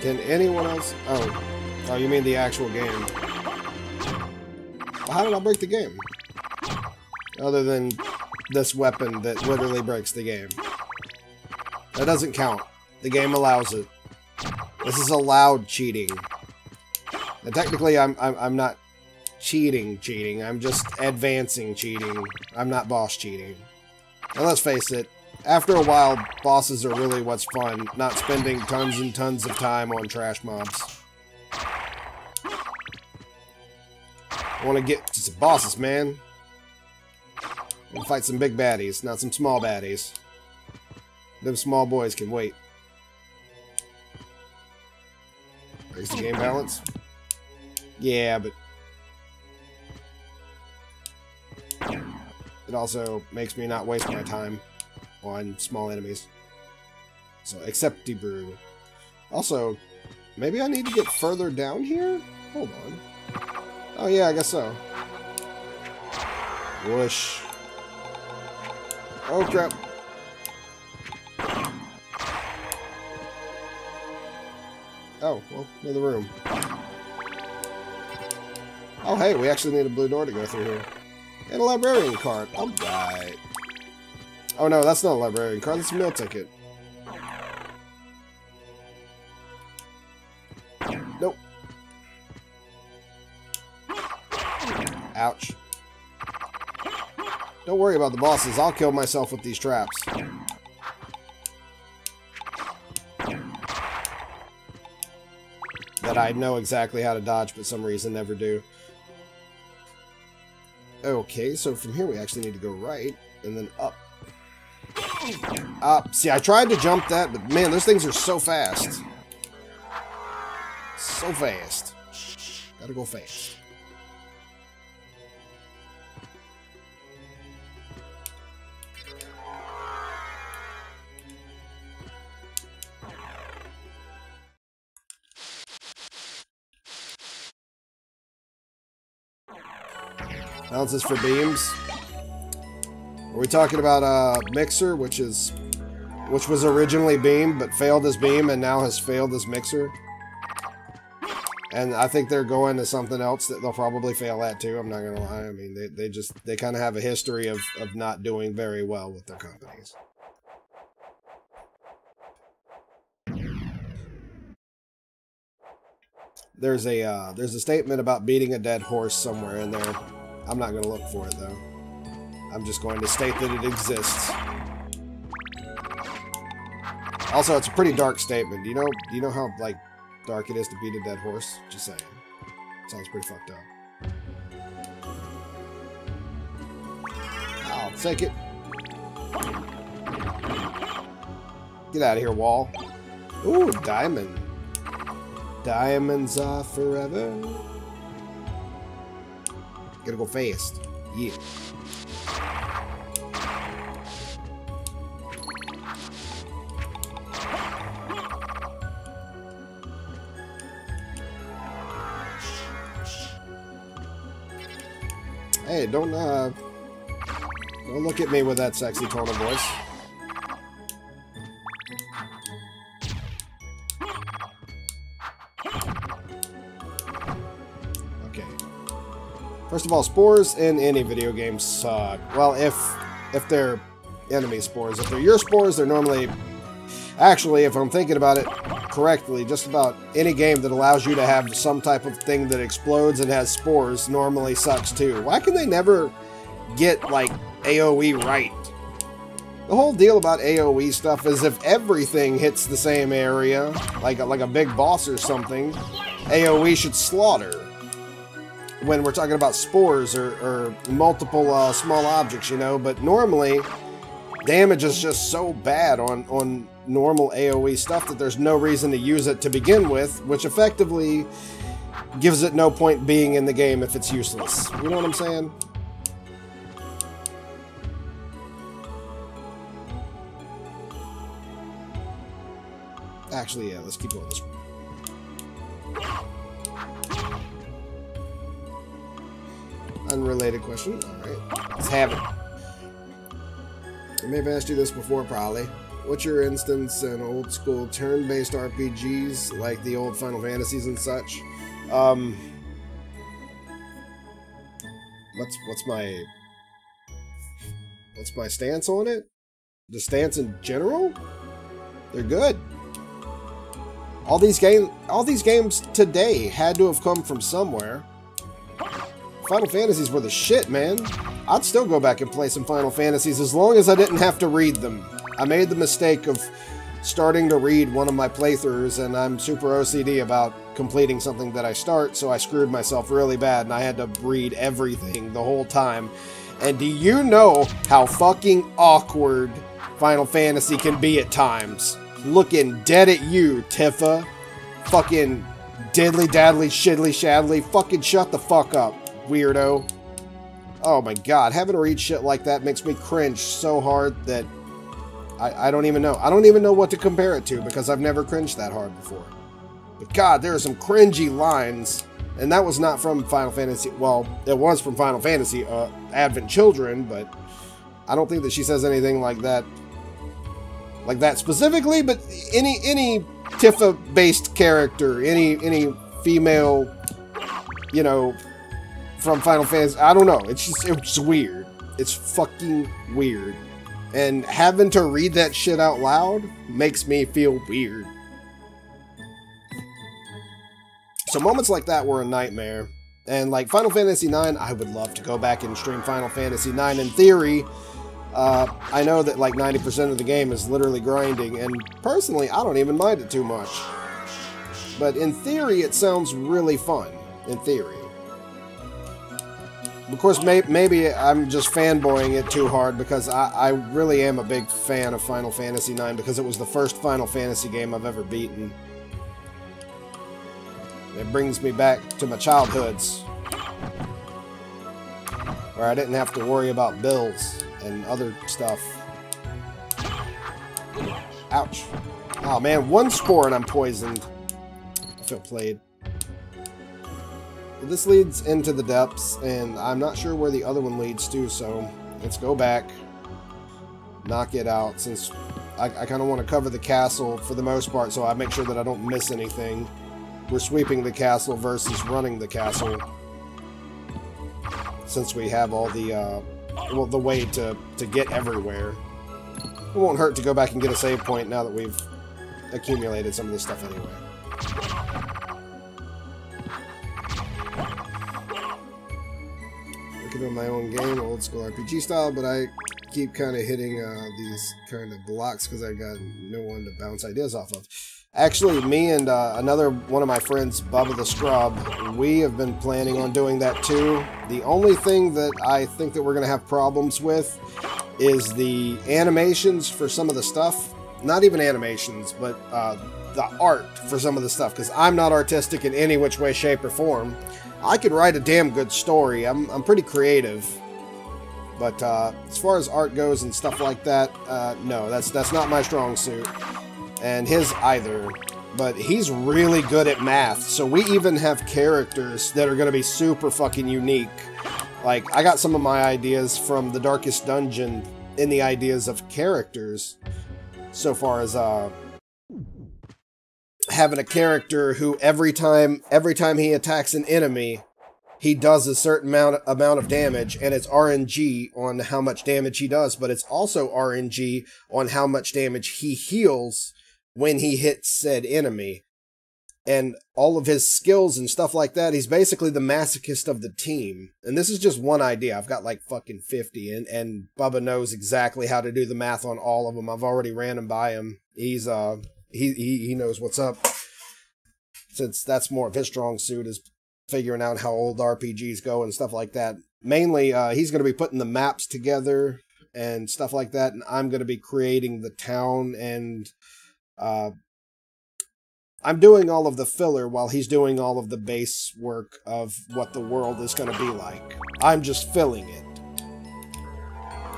Can anyone else... Oh, you mean the actual game. Well, how did I break the game? Other than this weapon that literally breaks the game. That doesn't count. The game allows it. This is allowed cheating. And technically, I'm not cheating. I'm just advancing cheating. I'm not boss cheating. And let's face it, after a while, bosses are really what's fun, not spending tons and tons of time on trash mobs. I want to get to some bosses, man. I want to fight some big baddies, not some small baddies. Them small boys can wait. Raise the game balance? Yeah, but... it also makes me not waste my time on small enemies. So, except Debrew. Also, maybe I need to get further down here? Hold on. Oh yeah, I guess so. Whoosh. Oh crap. Oh, well, another room. Oh hey, we actually need a blue door to go through here. And a librarian card. Alright. Oh no, that's not a librarian card, that's a meal ticket. Don't worry about the bosses. I'll kill myself with these traps. That I know exactly how to dodge, but some reason never do. Okay, so from here we actually need to go right, and then up. Up. See, I tried to jump that, but man, those things are so fast. So fast. Gotta go fast. Balances for beams. Are we talking about Mixer, which was originally Beam but failed as Beam and now has failed as Mixer? And I think they're going to something else that they'll probably fail at too. I'm not gonna lie. I mean, they kind of have a history of not doing very well with their companies. There's a statement about beating a dead horse somewhere in there. I'm not going to look for it, though. I'm just going to state that it exists. Also, it's a pretty dark statement. Do you know how, like, dark it is to beat a dead horse? Just saying. Sounds pretty fucked up. I'll take it. Get out of here, wall. Ooh, diamond. Diamonds are forever. Gotta go fast. Yeah. Hey, don't look at me with that sexy tone of voice. First of all, spores in any video game suck. Well, if they're enemy spores. If they're your spores, they're normally... Actually, if I'm thinking about it correctly, just about any game that allows you to have some type of thing that explodes and has spores normally sucks too. Why can they never get, like, AoE right? The whole deal about AoE stuff is if everything hits the same area, like a big boss or something, AoE should slaughter. When we're talking about spores or multiple small objects, you know, but normally damage is just so bad on normal AoE stuff that there's no reason to use it to begin with, which effectively gives it no point being in the game if it's useless. You know what I'm saying? Actually, yeah, let's keep going this way. Unrelated question. Alright, let's have it. I may have asked you this before, probably. What's your instance in old school turn-based RPGs like the old Final Fantasies and such? What's my stance on it? The stance in general? They're good. All these games today had to have come from somewhere. Final Fantasies were the shit, man. I'd still go back and play some Final Fantasies as long as I didn't have to read them. I made the mistake of starting to read one of my playthroughs, and I'm super OCD about completing something that I start, so I screwed myself really bad, and I had to read everything the whole time. And do you know how fucking awkward Final Fantasy can be at times? Looking dead at you, Tifa. Fucking diddly daddly shiddly shadly. Fucking shut the fuck up, weirdo. Oh my god, having to read shit like that makes me cringe so hard that I don't even know. I don't even know what to compare it to because I've never cringed that hard before. But god, there are some cringy lines. And that was not from Final Fantasy. Well, it was from Final Fantasy, Advent Children, but I don't think that she says anything like that specifically, but any Tifa-based character, any female, you know, from Final Fantasy, I don't know. It's weird. It's fucking weird. And having to read that shit out loud makes me feel weird. So moments like that were a nightmare. And like Final Fantasy IX, I would love to go back and stream Final Fantasy IX in theory. I know that like 90% of the game is literally grinding, and personally, I don't even mind it too much. But in theory, it sounds really fun. In theory. Of course, maybe I'm just fanboying it too hard, because I really am a big fan of Final Fantasy IX, because it was the first Final Fantasy game I've ever beaten. It brings me back to my childhoods, where I didn't have to worry about bills and other stuff. Ouch. Oh man, one spore and I'm poisoned. I feel played. This leads into the depths, and I'm not sure where the other one leads to, so let's go back, knock it out, since I kind of want to cover the castle for the most part, so I make sure that I don't miss anything. We're sweeping the castle versus running the castle, since we have all the well, the way to get everywhere. It won't hurt to go back and get a save point now that we've accumulated some of this stuff anyway. Working on my own game, old school RPG style, but I keep kind of hitting these kind of blocks because I got no one to bounce ideas off of. Actually, me and another one of my friends, Bubba the Scrub, we have been planning on doing that too. The only thing that I think that we're going to have problems with is the animations for some of the stuff. Not even animations, but the art for some of the stuff, because I'm not artistic in any which way, shape, or form. I could write a damn good story. I'm pretty creative. But as far as art goes and stuff like that, no, that's not my strong suit. And his either, but he's really good at math, so we even have characters that are going to be super fucking unique. Like, I got some of my ideas from the Darkest Dungeon in the ideas of characters, so far as having a character who every time he attacks an enemy, he does a certain amount of damage, and it's RNG on how much damage he does, but it's also RNG on how much damage he heals when he hits said enemy. And all of his skills and stuff like that, he's basically the masochist of the team. And this is just one idea. I've got like fucking 50, and Bubba knows exactly how to do the math on all of them. I've already ran them by him. He's he knows what's up, since that's more of his strong suit, is figuring out how old RPGs go and stuff like that. Mainly, he's going to be putting the maps together and stuff like that, and I'm going to be creating the town, and I'm doing all of the filler while he's doing all of the base work of what the world is going to be like. I'm just filling it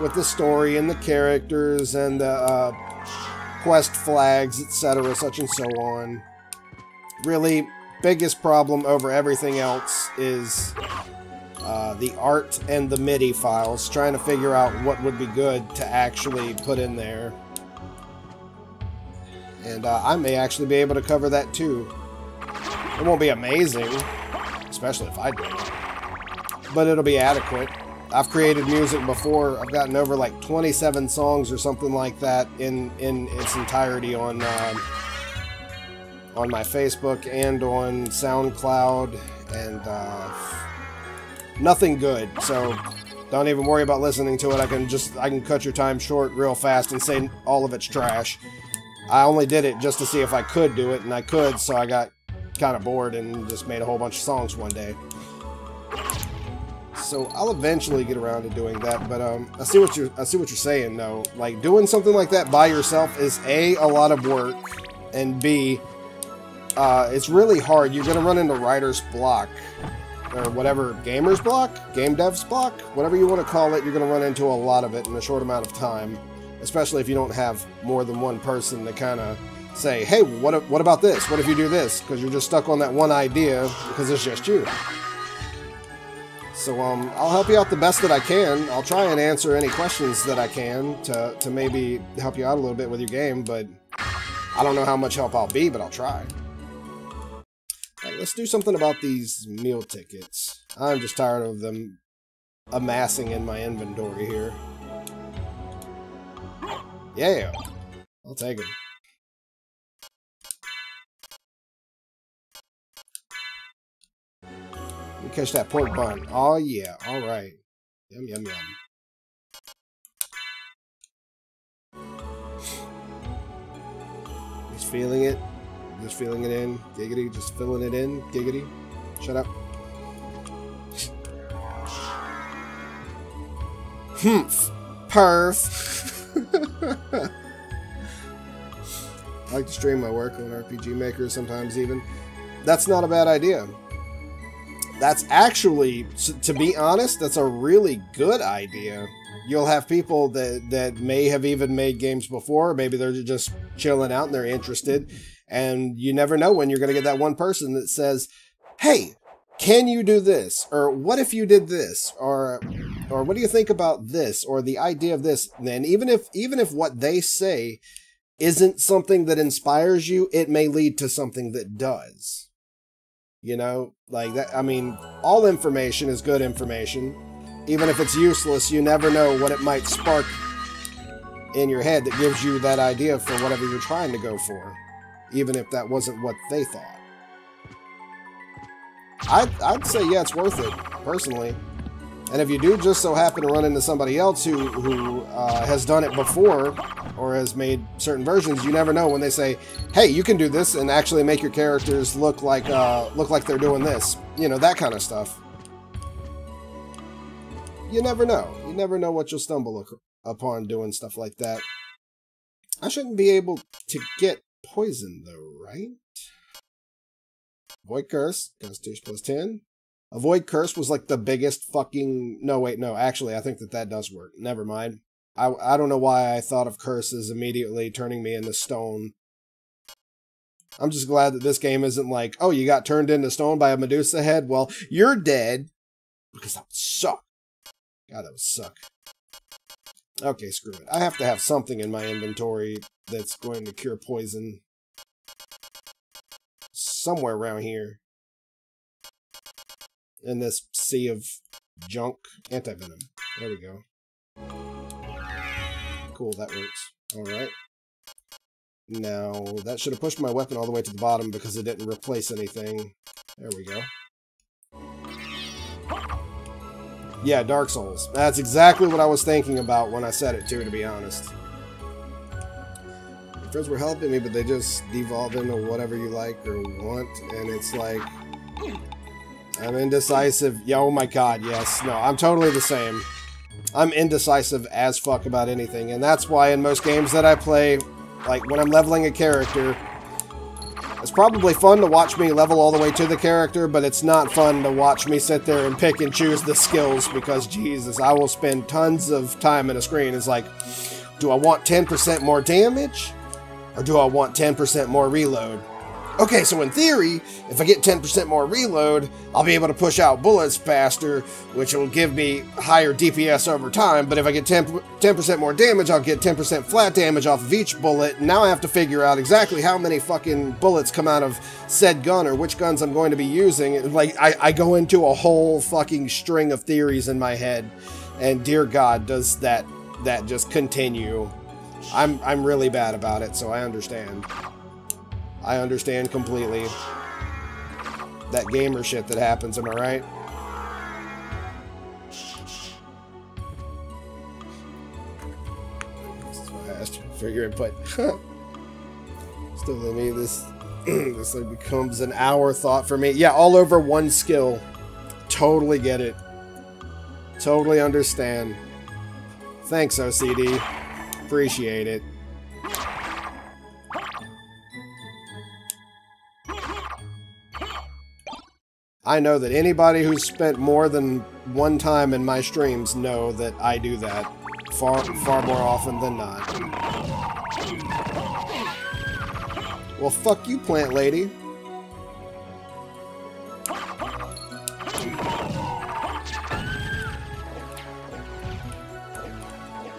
with the story and the characters and the quest flags, etc., such and so on. Really, biggest problem over everything else is the art and the MIDI files, trying to figure out what would be good to actually put in there. And I may actually be able to cover that too. It won't be amazing, especially if I do it, but it'll be adequate. I've created music before. I've gotten over like 27 songs or something like that in its entirety on my Facebook and on SoundCloud, and nothing good. So don't even worry about listening to it. I can cut your time short real fast and say all of it's trash. I only did it just to see if I could do it, and I could, so I got kind of bored and just made a whole bunch of songs one day. So I'll eventually get around to doing that, but I see what you're saying though. Like, doing something like that by yourself is A, a lot of work, and B, it's really hard. You're gonna run into writer's block, or whatever, gamer's block, game dev's block, whatever you want to call it. You're gonna run into a lot of it in a short amount of time. Especially if you don't have more than one person to kind of say, hey, what about this? What if you do this? Because you're just stuck on that one idea because it's just you. So I'll help you out the best that I can. I'll try and answer any questions that I can to maybe help you out a little bit with your game, but I don't know how much help I'll be, but I'll try. Alright, let's do something about these meal tickets. I'm just tired of them amassing in my inventory here. Yeah, I'll take it. catch that pork bun. Oh, yeah. All right. Yum, yum, yum. Just feeling it. Just feeling it in. Giggity. Just filling it in. Giggity. Shut up. Humph. Perf. I like to stream my work on RPG Maker sometimes even. That's not a bad idea. That's actually, to be honest, that's a really good idea. You'll have people that may have even made games before. Maybe they're just chilling out and they're interested. And you never know when you're going to get that one person that says, hey, can you do this? Or what if you did this? Or what do you think about this? Or the idea of this? And even if what they say isn't something that inspires you, it may lead to something that does. You know, like that. I mean, all information is good information. Even if it's useless, you never know what it might spark in your head that gives you that idea for whatever you're trying to go for. Even if that wasn't what they thought. I'd say, yeah, it's worth it, personally. And if you do just so happen to run into somebody else who has done it before, or has made certain versions, you never know when they say, hey, you can do this and actually make your characters look like they're doing this. You know, that kind of stuff. You never know. You never know what you'll stumble upon doing stuff like that. I shouldn't be able to get poison, though, right? Avoid Curse. Constitution plus 10. Avoid Curse was like the biggest fucking... No, wait, no. Actually, I think that does work. Never mind. I don't know why I thought of Curse as immediately turning me into stone. I'm just glad that this game isn't like, oh, you got turned into stone by a Medusa head? Well, you're dead. Because that would suck. God, that would suck. Okay, screw it. I have to have something in my inventory that's going to cure poison. Somewhere around here. In this sea of junk. Anti-venom. There we go. Cool, that works. Alright. Now, that should have pushed my weapon all the way to the bottom because it didn't replace anything. There we go. Yeah, Dark Souls. That's exactly what I was thinking about when I said it too, to be honest. My friends were helping me, but they just devolve into whatever you like or want, and it's like... I'm indecisive. Yeah, oh my god, yes. No, I'm totally the same. I'm indecisive as fuck about anything, and that's why in most games that I play, like when I'm leveling a character, it's probably fun to watch me level all the way to the character, but it's not fun to watch me sit there and pick and choose the skills because, Jesus, I will spend tons of time in a screen. It's like, do I want 10% more damage? Or do I want 10% more reload? Okay, so in theory, if I get 10% more reload, I'll be able to push out bullets faster, which will give me higher DPS over time, but if I get 10% more damage, I'll get 10% flat damage off of each bullet. Now I have to figure out exactly how many fucking bullets come out of said gun, or which guns I'm going to be using. Like, I go into a whole fucking string of theories in my head, and dear God, does that just continue. I'm really bad about it, so I understand. I understand completely. That gamer shit that happens, am I right? This is why I asked you for your input. Still to me, this like becomes an hour thought for me. Yeah, all over one skill. Totally get it. Totally understand. Thanks, OCD. Appreciate it. I know that anybody who's spent more than one time in my streams know that I do that far more often than not. Well, fuck you, plant lady.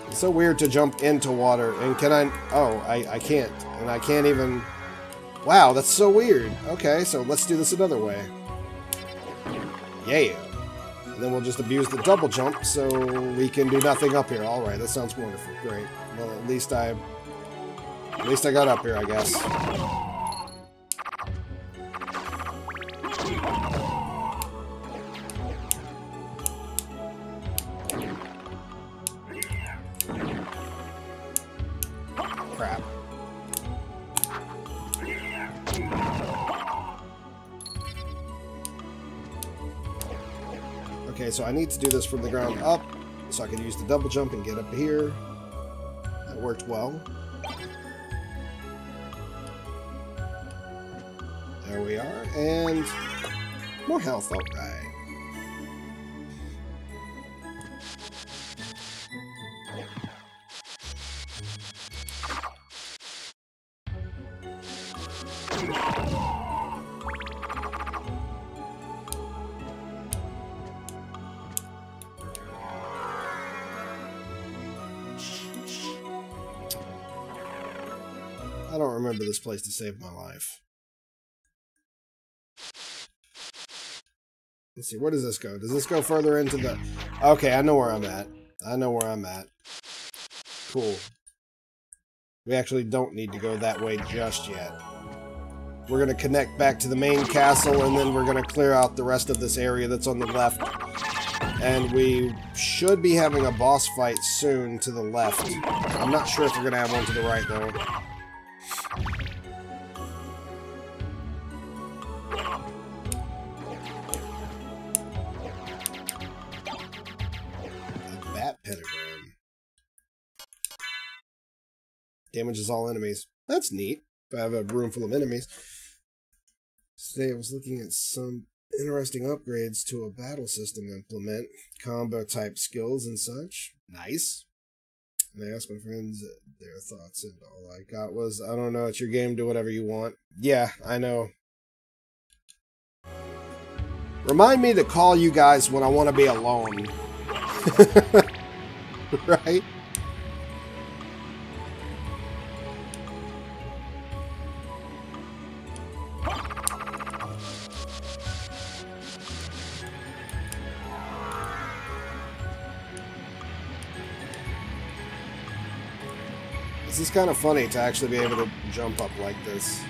It's so weird to jump into water, and can I... Oh, I can't. And I can't even... Wow, that's so weird. Okay, so let's do this another way. Yeah. And then we'll just abuse the double jump so we can do nothing up here. Alright, that sounds wonderful. Great. Well, at least I got up here, I guess. crap. Okay, so I need to do this from the ground up, so I can use the double jump and get up here. That worked well. There we are, and more health, alright. I don't remember this place to save my life. Let's see, where does this go? Does this go further into the... Okay, I know where I'm at. I know where I'm at. Cool. We actually don't need to go that way just yet. We're going to connect back to the main castle, and then we're going to clear out the rest of this area that's on the left. And we should be having a boss fight soon to the left. I'm not sure if we're going to have one to the right, though. Pentagram. Damages all enemies. That's neat. If I have a room full of enemies. Today I was looking at some interesting upgrades to a battle system implement. Combo type skills and such. Nice. And I asked my friends their thoughts, and all I got was, I don't know, it's your game, do whatever you want. Yeah, I know. Remind me to call you guys when I want to be alone. Right? This is kind of funny to actually be able to jump up like this.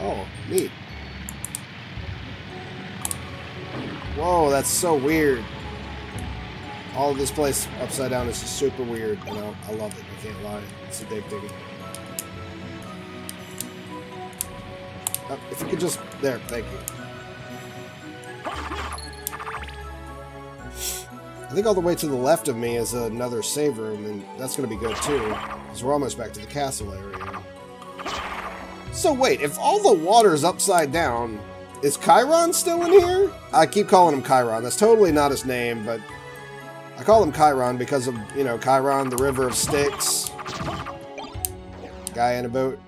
Oh, neat. Whoa, that's so weird. All of this place upside down is just super weird, and I love it. I can't lie. It's addicting. If you could just... There, thank you. I think all the way to the left of me is another save room, and that's going to be good too, because we're almost back to the castle area. So wait, if all the water's upside down, is Chiron still in here? I keep calling him Chiron. That's totally not his name, but I call him Chiron because of, you know, Chiron, the River of Styx. Guy in a boat.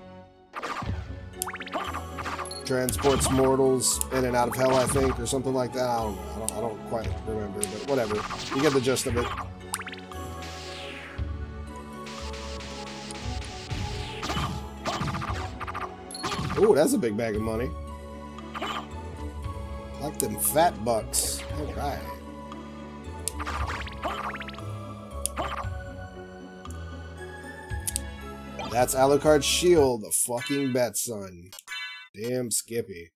Transports mortals in and out of hell, I think, or something like that. I don't know. I don't quite remember, but whatever. You get the gist of it. Ooh, that's a big bag of money. I like them fat bucks. All right. That's Alucard's shield, the fucking bet, son. Damn Skippy.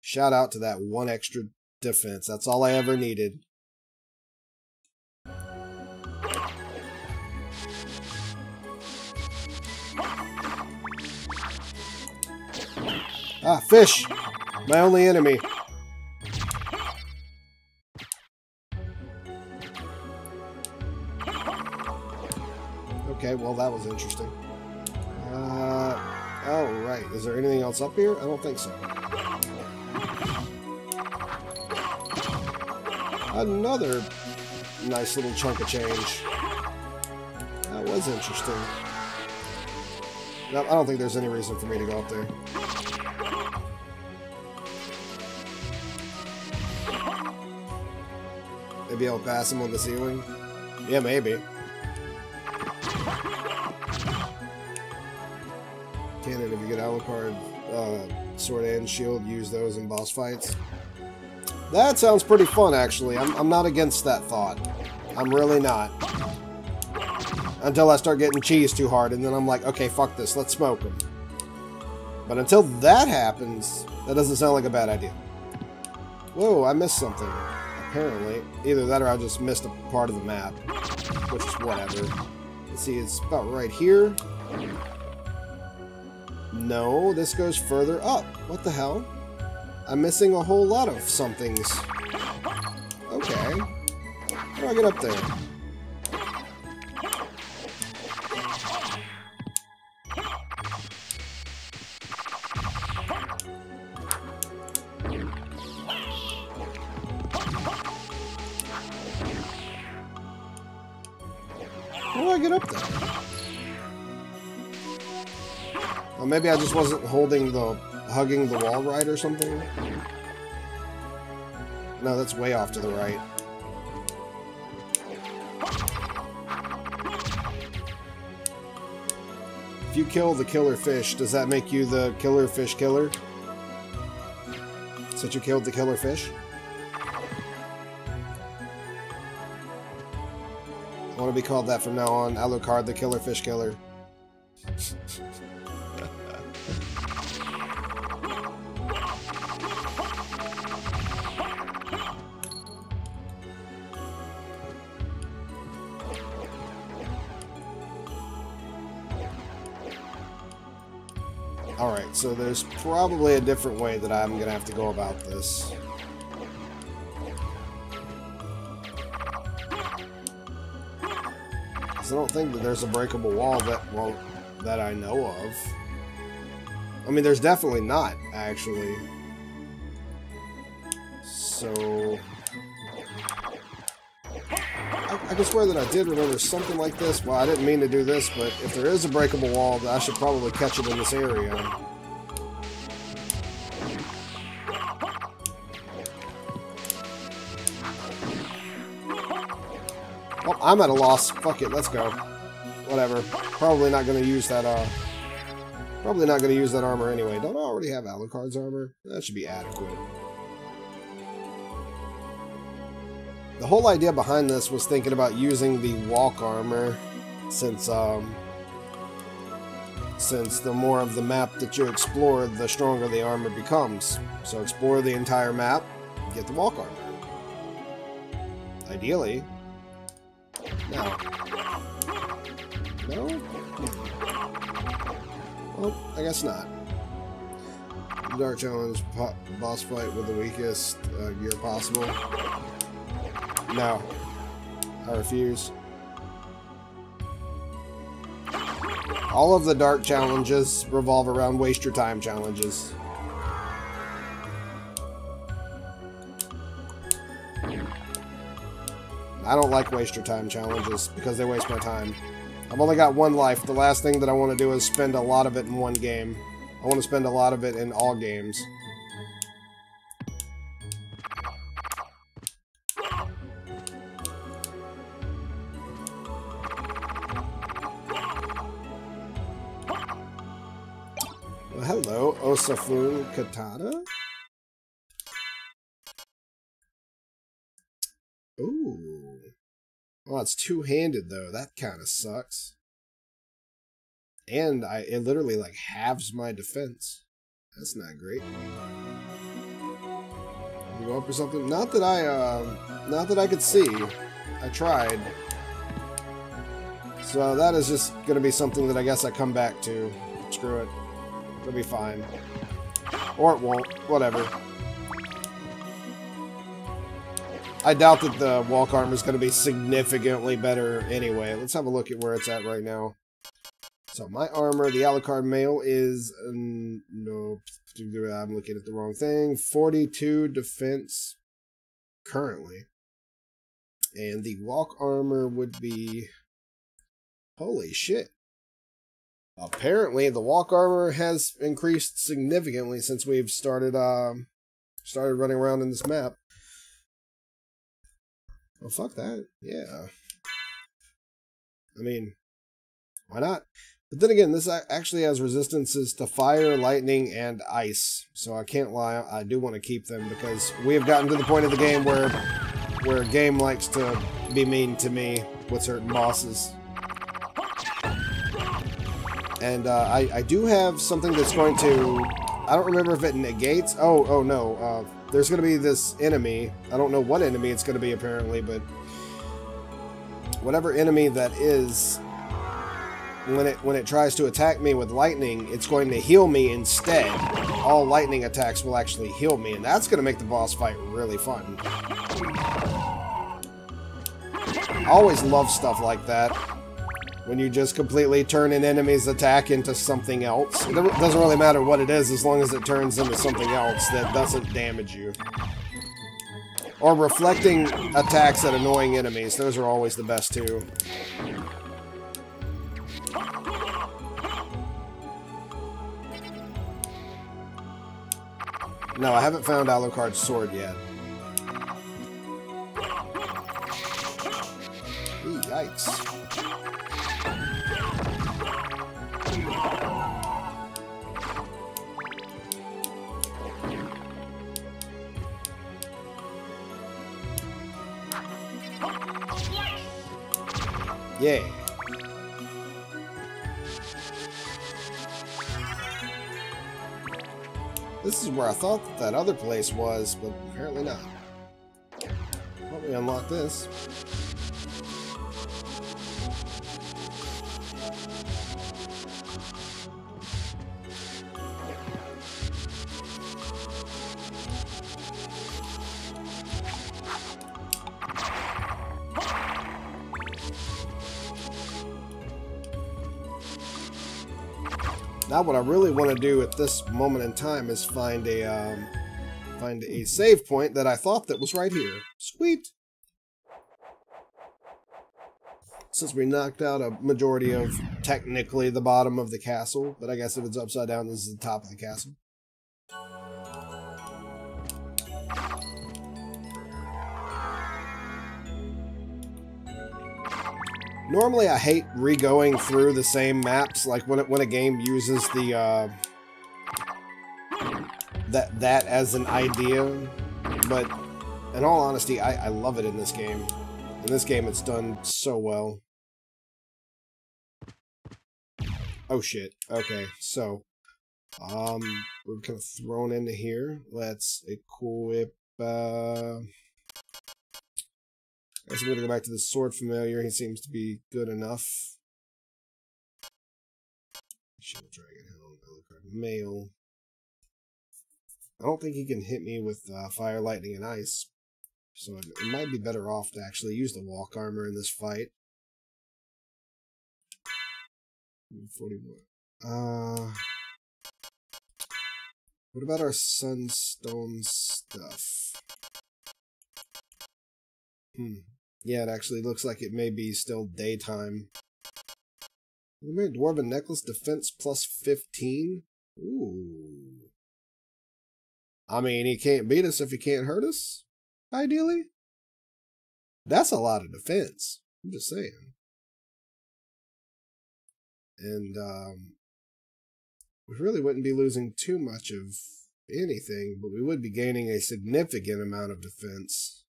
Shout out to that one extra defense. That's all I ever needed. Ah, fish! My only enemy. Okay, well that was interesting. Oh, right. Is there anything else up here? I don't think so. Another nice little chunk of change. That was interesting. No, I don't think there's any reason for me to go up there. Maybe I'll pass him on the ceiling? Yeah, maybe. Cannon, if you get Alucard, sword and shield, use those in boss fights. That sounds pretty fun, actually. I'm not against that thought. I'm really not. Until I start getting cheesed too hard, and then I'm like, okay, fuck this, let's smoke them. But until that happens, that doesn't sound like a bad idea. Whoa, I missed something. Apparently. Either that or I just missed a part of the map. which is whatever. Let's see, it's about right here. No, this goes further up. What the hell? I'm missing a whole lot of somethings. Okay. How do I get up there? How do I get up there? Well, maybe I just wasn't hugging the wall right or something? No, that's way off to the right. If you kill the killer fish, does that make you the killer fish killer? Since you killed the killer fish? I want to be called that from now on. Alucard, the killer fish killer. Alright, so there's probably a different way that I'm going to have to go about this. I don't think that there's a breakable wall that I know of. I mean, there's definitely not, actually. So... I can swear that I did remember something like this. Well, I didn't mean to do this, but if there is a breakable wall, I should probably catch it in this area. Well, I'm at a loss. Fuck it, let's go. Whatever. Probably not going to use that, Probably not going to use that armor anyway. Don't I already have Alucard's armor? That should be adequate. The whole idea behind this was thinking about using the walk armor, since the more of the map that you explore, the stronger the armor becomes. So explore the entire map, get the walk armor. Ideally. No. No? Well, I guess not. Dark Challenge boss fight with the weakest gear possible. No. I refuse. All of the dark challenges revolve around waste your time challenges. I don't like waste your time challenges because they waste my time. I've only got one life. The last thing that I want to do is spend a lot of it in one game. I want to spend a lot of it in all games. Well, hello, Osafun Katana? Ooh. Oh, it's two-handed, though. That kind of sucks. And it literally, like, halves my defense. That's not great. You go up or something? Not that I could see. I tried. So that is just gonna be something that I guess I come back to. Screw it. It'll be fine. Or it won't. Whatever. I doubt that the walk armor is going to be significantly better anyway. Let's have a look at where it's at right now. So my armor, the Alucard mail is... no, I'm looking at the wrong thing. 42 defense currently. And the walk armor would be... Holy shit. Apparently the walk armor has increased significantly since we've started running around in this map. Well, fuck that. Yeah. I mean, why not? But then again, this actually has resistances to fire, lightning, and ice. So I can't lie, I do want to keep them because we have gotten to the point of the game where a game likes to be mean to me with certain bosses. And I do have something that's going to... I don't remember if it negates... Oh no. There's going to be this enemy. I don't know what enemy it's going to be, apparently, but... whatever enemy that is, when it tries to attack me with lightning, it's going to heal me instead. All lightning attacks will actually heal me, and that's going to make the boss fight really fun. I always love stuff like that. When you just completely turn an enemy's attack into something else. It doesn't really matter what it is, as long as it turns into something else that doesn't damage you. Or reflecting attacks at annoying enemies. Those are always the best, too. No, I haven't found Alucard's sword yet. Ooh, yikes. Yeah. This is where I thought that other place was, but apparently not. Well, we unlock this. Now what I really want to do at this moment in time is find a save point that I thought that was right here. Sweet! Since we knocked out a majority of, technically, the bottom of the castle, but I guess if it's upside down, this is the top of the castle. Normally, I hate re-going through the same maps, like when a game uses the that as an idea. But in all honesty, I love it in this game. In this game, it's done so well. Oh shit! Okay, so we're kind of thrown into here. Let's equip. I guess I'm going to go back to the sword familiar. He seems to be good enough. Shield Dragon Helm, Alucard Mail. I don't think he can hit me with fire, lightning, and ice. So it might be better off to actually use the walk armor in this fight. 41. What about our sunstone stuff? Yeah, it actually looks like it may be still daytime. We made Dwarven Necklace defense plus 15? Ooh. I mean, he can't beat us if he can't hurt us, ideally. That's a lot of defense. I'm just saying. And, we really wouldn't be losing too much of anything, but we would be gaining a significant amount of defense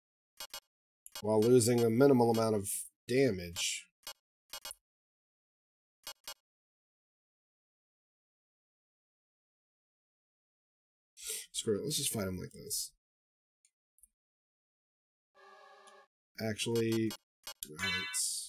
while losing a minimal amount of damage. Screw it, let's just fight him like this. Actually, relics.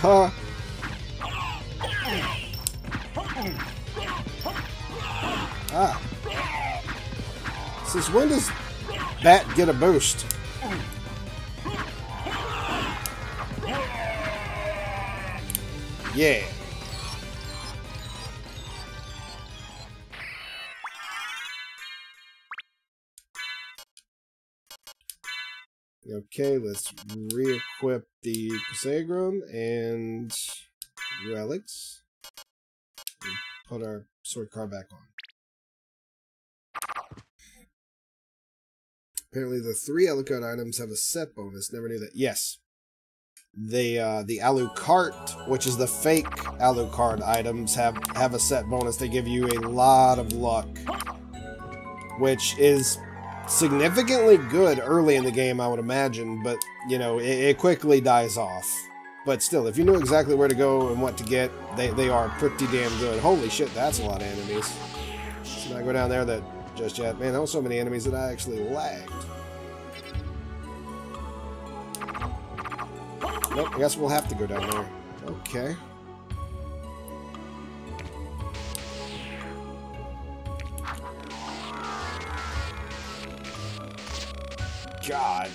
Huh? Ah. Since when does Bat get a boost? Yeah. Okay, let's re-equip the Crusaegron and relics. And put our sword card back on. Apparently the 3 Alucard items have a set bonus. Never knew that. Yes. The Alucard, which is the fake Alucard items, have a set bonus. They give you a lot of luck. Which is significantly good early in the game, I would imagine, but, you know, it quickly dies off. But still, if you knew exactly where to go and what to get, they are pretty damn good. Holy shit, that's a lot of enemies. Let's not go down there just yet. Man, there were so many enemies that I actually lagged. Nope, I guess we'll have to go down there. Okay. God.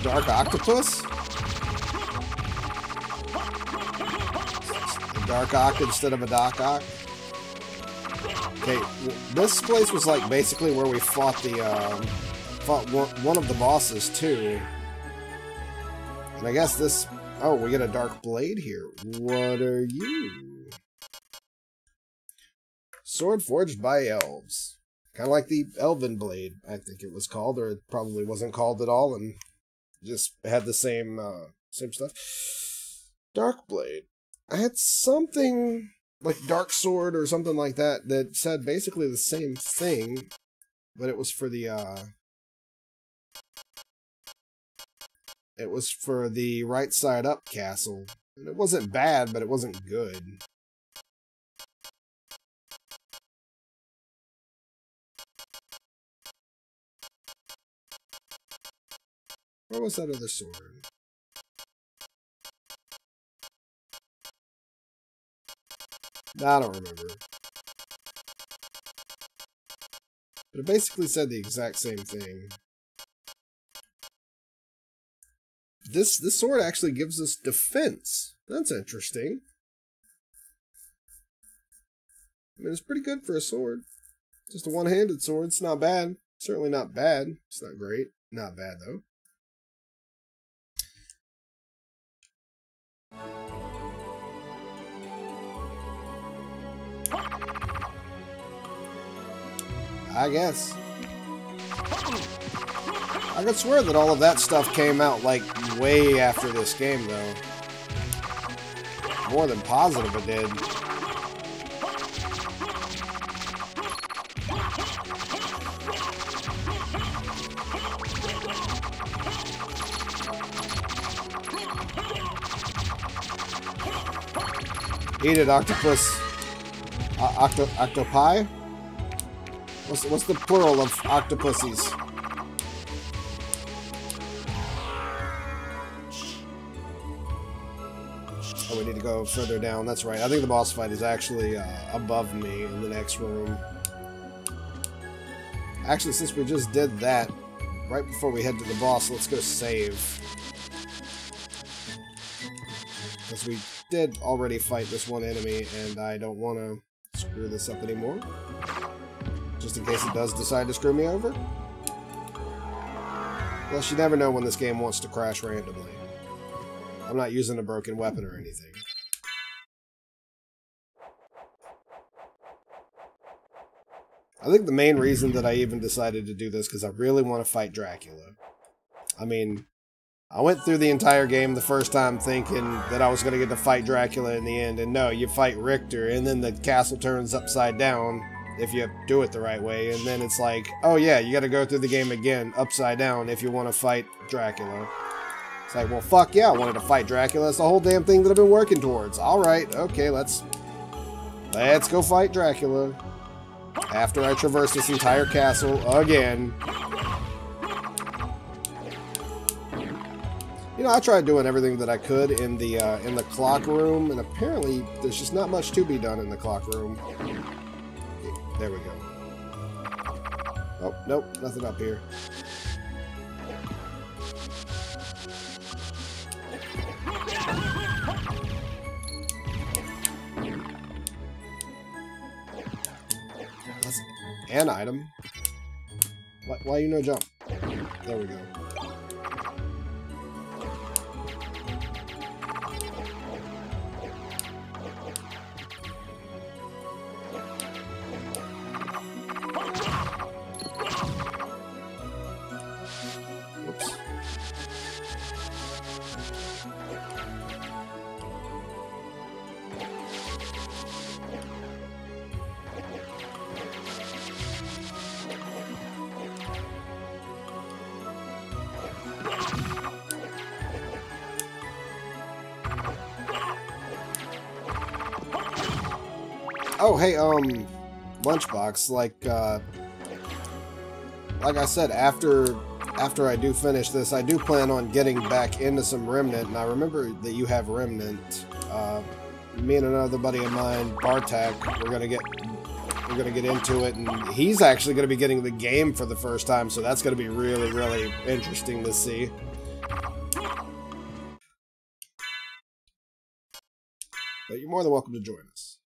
Dark octopus? A dark ock instead of a dark ock? Okay, this place was like basically where we fought one of the bosses too. And I guess this... Oh, we get a dark blade here. What are you? Sword forged by elves. Kind of like the elven blade, I think it was called, or it probably wasn't called at all, and just had the same stuff. Dark blade. I had something like dark sword or something like that that said basically the same thing, but it was for the right side up castle. And it wasn't bad, but it wasn't good. Where was that other sword? I don't remember. But it basically said the exact same thing. This sword actually gives us defense. That's interesting. I mean, it's pretty good for a sword. Just a one-handed sword. It's not bad. Certainly not bad. It's not great. Not bad, though. I guess. I could swear that all of that stuff came out, like, way after this game, though. More than positive it did. Eat it, octopus. Octopi? What's the plural of octopuses? Oh, we need to go further down. That's right. I think the boss fight is actually above me in the next room. Actually, since we just did that, right before we head to the boss, let's go save. Because we did already fight this one enemy, and I don't want to screw this up anymore. Just in case it does decide to screw me over. Plus, you never know when this game wants to crash randomly. I'm not using a broken weapon or anything. I think the main reason that I even decided to do this because I really want to fight Dracula. I mean, I went through the entire game the first time thinking that I was going to get to fight Dracula in the end, and no, you fight Richter, and then the castle turns upside down if you do it the right way, and then it's like, oh yeah, you got to go through the game again upside down if you want to fight Dracula. It's like, well, fuck yeah, I wanted to fight Dracula. That's the whole damn thing that I've been working towards. Alright, okay, let's go fight Dracula. After I traverse this entire castle again. You know, I tried doing everything that I could in the clock room, and apparently there's just not much to be done in the clock room. There we go. Oh, nope, nothing up here. That's an item. Why you no jump? There we go. Oh, hey, Lunchbox, like I said, after I do finish this, I do plan on getting back into some Remnant, and I remember that you have Remnant. Me and another buddy of mine, Bartak, we're gonna get into it, and he's actually gonna be getting the game for the first time, so that's gonna be really, really interesting to see. But you're more than welcome to join us.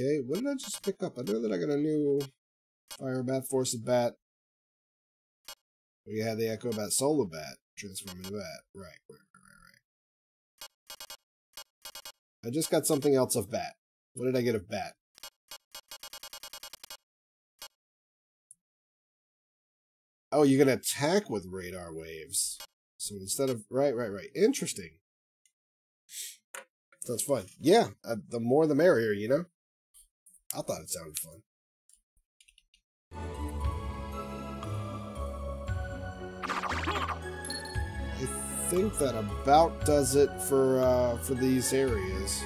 Okay, what did I just pick up? I know that I got a new Fire Bat, Force of Bat. We had the Echo Bat, Solar Bat, transform into Bat. Right. I just got something else of Bat. What did I get of Bat? Oh, you can attack with radar waves. So instead of... Right. Interesting. That's fun. Yeah, the more the merrier, you know? I thought it sounded fun. I think that about does it for these areas.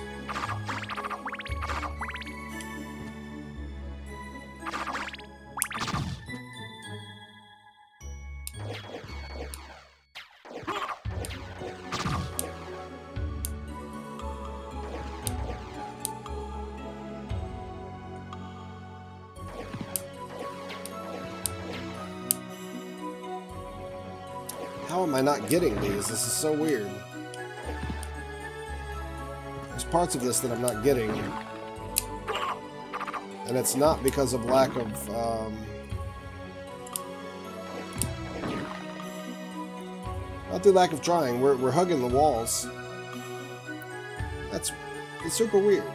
How am I not getting these? This is so weird. There's parts of this that I'm not getting. And it's not because of lack of, not through lack of trying. We're hugging the walls. It's super weird.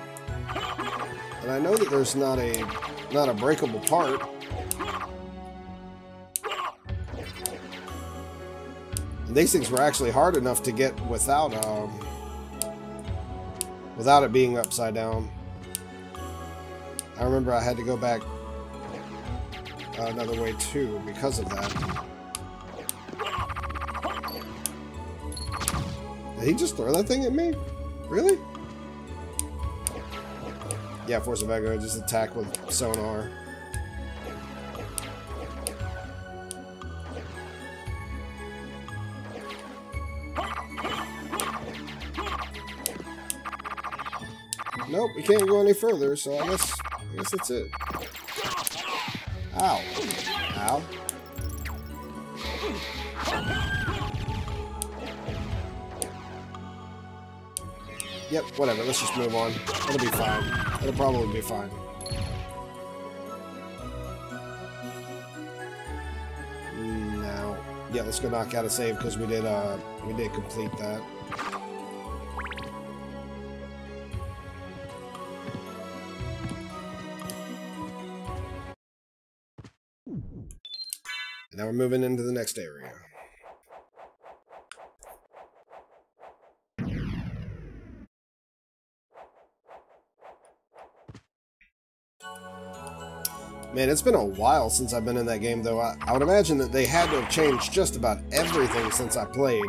And I know that there's not a breakable part. These things were actually hard enough to get without it being upside down. I remember I had to go back another way too because of that. Did he just throw that thing at me? Really? Yeah, Force of Echo, just attack with sonar. Nope, we can't go any further, so I guess that's it. Ow. Ow. Yep, whatever, let's just move on. It'll be fine. It'll probably be fine. Now, yeah, let's go knock out a save because we did complete that. Now we're moving into the next area. Man, it's been a while since I've been in that game, though. I would imagine that they had to have changed just about everything since I played.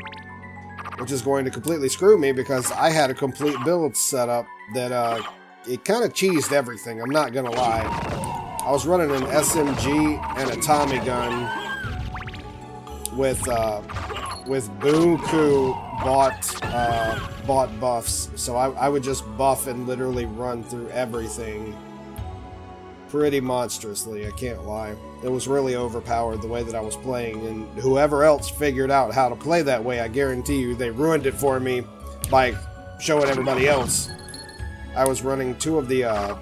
Which is going to completely screw me because I had a complete build set up that, it kind of cheesed everything, I'm not gonna lie. I was running an SMG and a Tommy gun with Buku bought buffs, so I would just buff and literally run through everything pretty monstrously, I can't lie. It was really overpowered the way that I was playing, and whoever else figured out how to play that way, I guarantee you they ruined it for me by showing everybody else. I was running two of the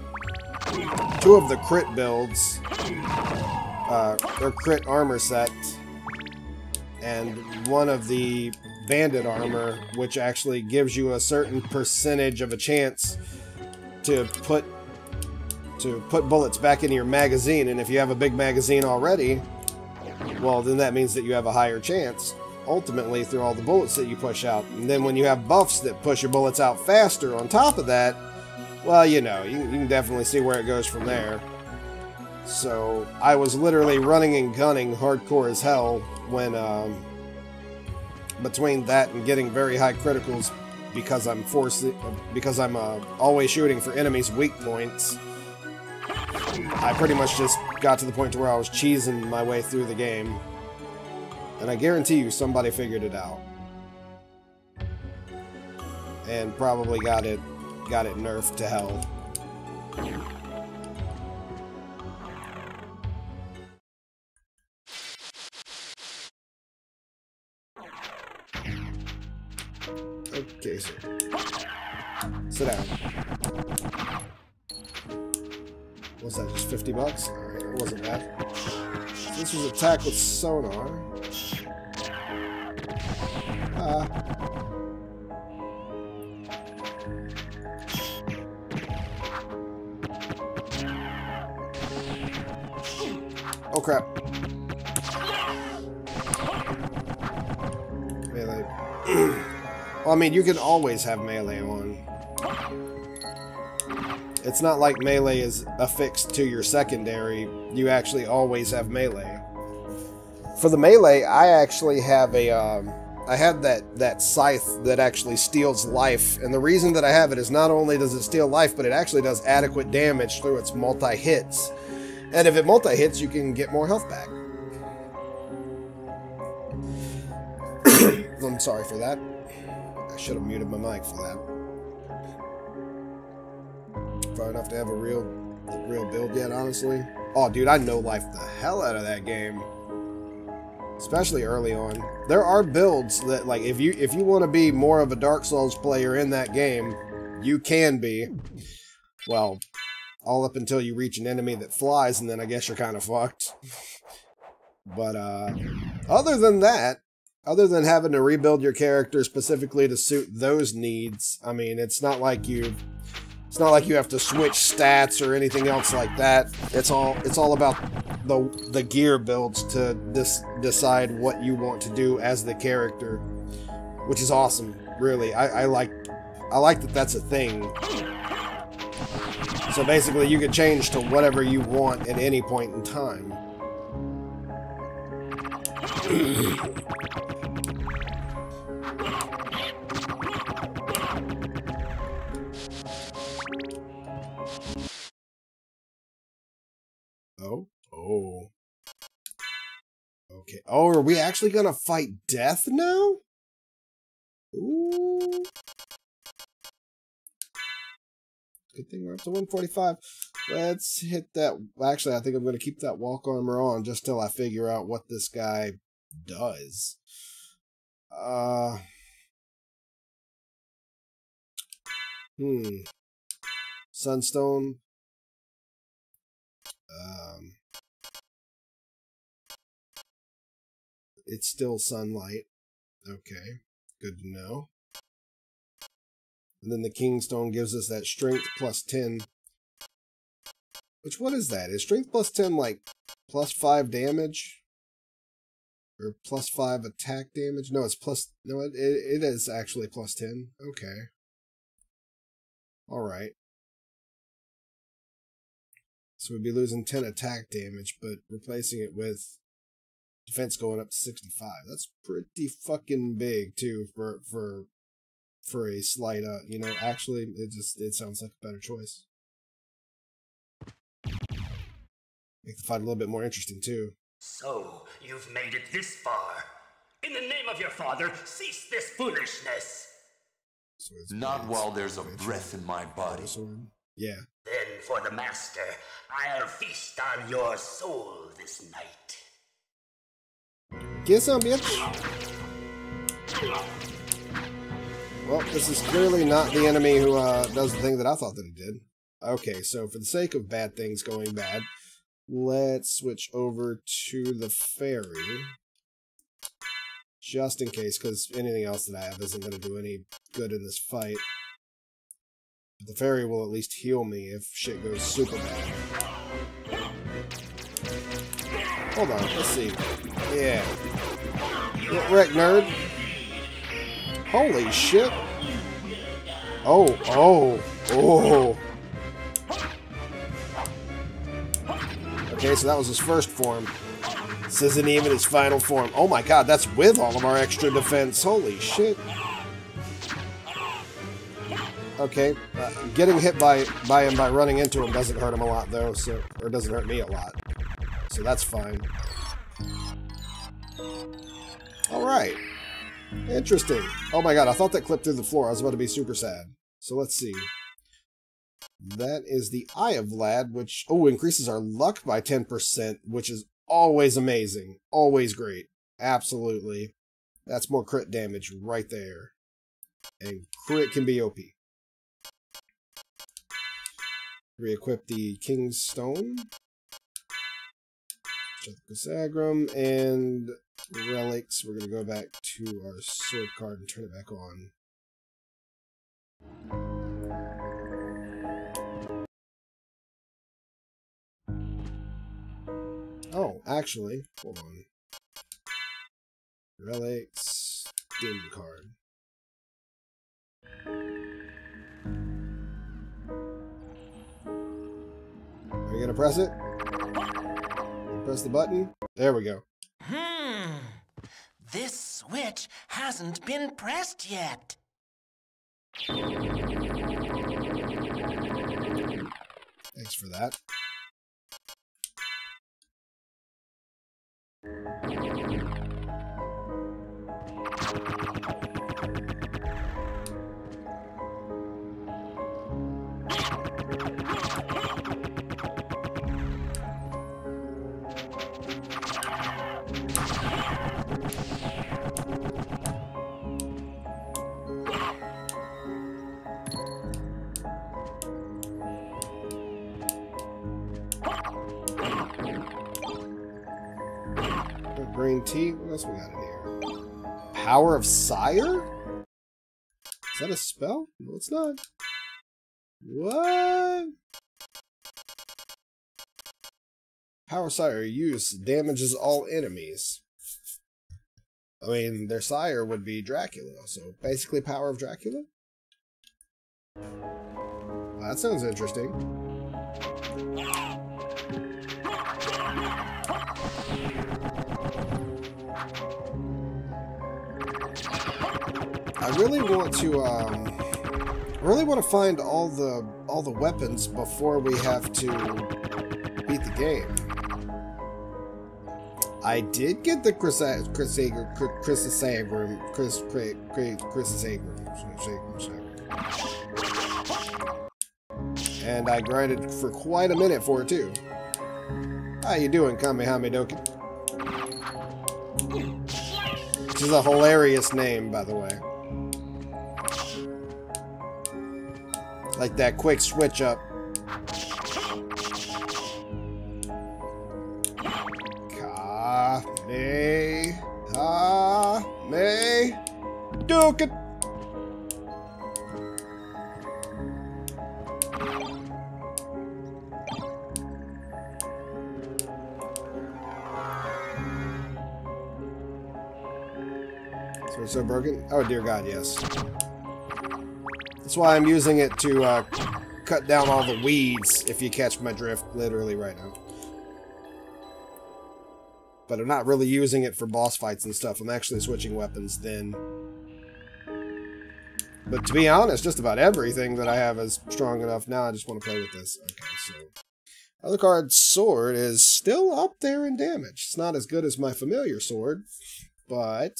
crit builds, or crit armor set, and one of the bandit armor, which actually gives you a certain percentage of a chance to put bullets back into your magazine, and if you have a big magazine already, well, then that means that you have a higher chance, ultimately, through all the bullets that you push out. And then when you have buffs that push your bullets out faster on top of that, well, you know, you can definitely see where it goes from there. So, I was literally running and gunning hardcore as hell between that and getting very high criticals because I'm always shooting for enemies' weak points, I pretty much just got to the point to where I was cheesing my way through the game. And I guarantee you somebody figured it out. And probably got it nerfed to hell. Okay, sir. Sit down. What's that, just 50 bucks? Alright, it wasn't bad. So this was attack with sonar. Oh crap. Melee. Well, I mean, you can always have melee on. It's not like melee is affixed to your secondary. You actually always have melee. For the melee, I actually have a, I have that scythe that actually steals life. And the reason that I have it is not only does it steal life, but it actually does adequate damage through its multi-hits. And if it multi-hits, you can get more health back. I'm sorry for that. I should have muted my mic for that. Far enough to have a real build yet, honestly. Oh, dude, I no-life the hell out of that game. Especially early on. There are builds that, like, if you want to be more of a Dark Souls player in that game, you can be. Well, all up until you reach an enemy that flies, and then I guess you're kind of fucked. But, other than that, other than having to rebuild your character specifically to suit those needs, I mean, it's not like you have to switch stats or anything else like that. It's all about the gear builds to decide what you want to do as the character, which is awesome. Really, I like that that's a thing. So basically, you can change to whatever you want at any point in time. Oh. Okay. Oh, are we actually gonna fight death now? Ooh. Good thing we're up to 145. Let's hit that. Actually, I think I'm gonna keep that walk armor on just till I figure out what this guy does. Sunstone. It's still sunlight. Okay, good to know. And then the Kingstone gives us that strength plus 10. Which, what is that? Is strength plus 10 like plus 5 damage? Or plus 5 attack damage? No, it's plus... No, it is actually plus 10. Okay. Alright. So we'd be losing 10 attack damage, but replacing it with defense going up to 65. That's pretty fucking big, too, for a slight, you know, actually, it sounds like a better choice. Make the fight a little bit more interesting, too. So, you've made it this far. In the name of your father, cease this foolishness! So Not while there's a breath in my body. Yeah. Then for the master, I'll feast on your soul this night. Get some, bitch! Well, this is clearly not the enemy who does the thing that I thought that it did. Okay, so for the sake of bad things going bad, let's switch over to the fairy. Just in case, because anything else that I have isn't going to do any good in this fight. But the fairy will at least heal me if shit goes super bad. Hold on, let's see. Yeah. Get wrecked, nerd. Holy shit. Oh. Okay, so that was his first form. This isn't even his final form. Oh my god, that's with all of our extra defense. Holy shit. Okay, getting hit by him by running into him doesn't hurt him a lot, though, so, or doesn't hurt me a lot. So that's fine. Alright. Interesting. Oh my god, I thought that clipped through the floor. I was about to be super sad. So let's see. That is the Eye of Vlad, which, increases our luck by 10%, which is always amazing. Always great. Absolutely. That's more crit damage right there. And crit can be OP. Re-equip the King's Stone. Check the Chrysagram and relics. We're going to go back to our sword card and turn it back on. Oh, actually, hold on. Relics, demon card. Are you gonna press it? Press the button. There we go. This switch hasn't been pressed yet. Thanks for that. Green tea. What else we got in here? Power of Sire? Is that a spell? No, it's not. What? Power of Sire use damages all enemies. I mean, their sire would be Dracula, so basically Power of Dracula? That sounds interesting. I really want to find all the weapons before we have to beat the game. I did get the Chrysagram, and I grinded for quite a minute for it too. How you doing, Kamehamedoki? Which is a hilarious name, by the way. Like that quick switch up. Kamehamedoki. So it's so broken? Oh dear God, yes. That's why I'm using it to cut down all the weeds, if you catch my drift, literally right now. But I'm not really using it for boss fights and stuff. I'm actually switching weapons then. But to be honest, just about everything that I have is strong enough now. I just want to play with this. Okay, so Alucard's sword is still up there in damage. It's not as good as my familiar sword, but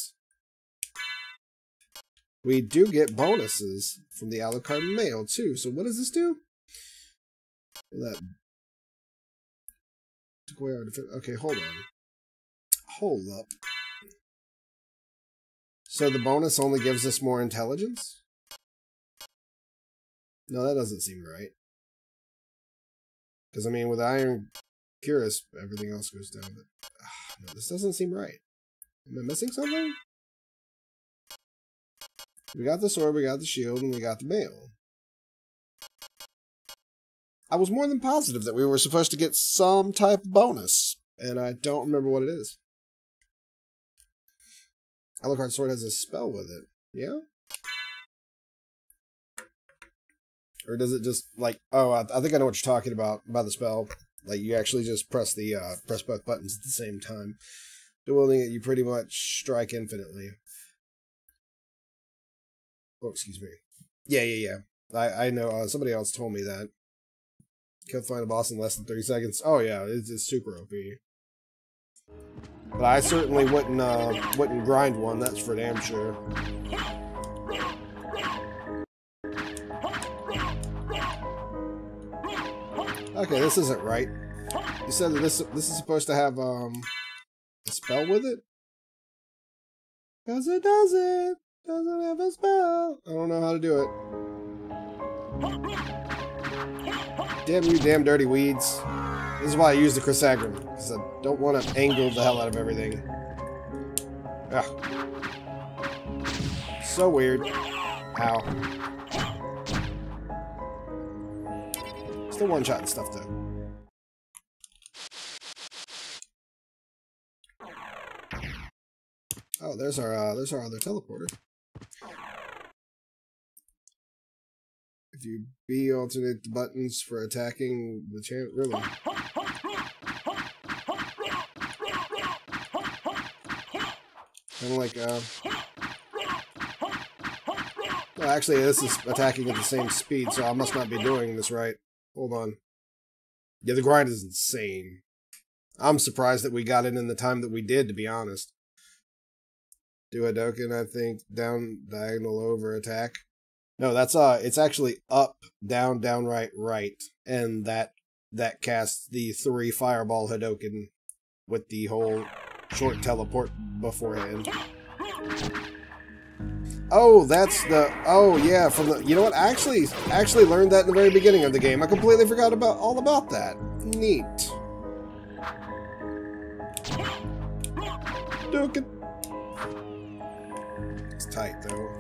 we do get bonuses from the Alucard mail too. So what does this do? That took away our defense. Okay, hold on. Hold up. So the bonus only gives us more intelligence? No, that doesn't seem right. Because, I mean, with Iron Cuirass, everything else goes down. But no, this doesn't seem right. Am I missing something? We got the sword, we got the shield, and we got the mail. I was more than positive that we were supposed to get some type of bonus, and I don't remember what it is. Alucard's sword has a spell with it. Yeah? Or does it just, like... Oh, I think I know what you're talking about, by the spell. Like, you actually just press both buttons at the same time. Dueling it, you pretty much strike infinitely. Oh, excuse me. Yeah. I know, somebody else told me that. Kill find a boss in less than 30 seconds. Oh yeah, it's super OP. But I certainly wouldn't grind one, that's for damn sure. Okay, this isn't right. You said that this is supposed to have a spell with it? Cause it doesn't have a spell. I don't know how to do it. Damn you, damn dirty weeds. This is why I use the Chrysagrim, because I don't want to angle the hell out of everything. Ugh. So weird. Ow. Still one-shotting stuff, though. Oh, there's our other teleporter. If you B alternate the buttons for attacking the champ, really. Kind of like, well, actually, this is attacking at the same speed, so I must not be doing this right. Hold on. Yeah, the grind is insane. I'm surprised that we got it in the time that we did, to be honest. Do Hadoken, I think, down, diagonal, over, attack. No, that's it's actually up, down, right, right, and that casts the 3 fireball Hadoken with the whole short teleport beforehand. Oh, that's the yeah, from the, you know what? I actually learned that in the very beginning of the game. I completely forgot all about that. Neat. Hadoken. It's tight though.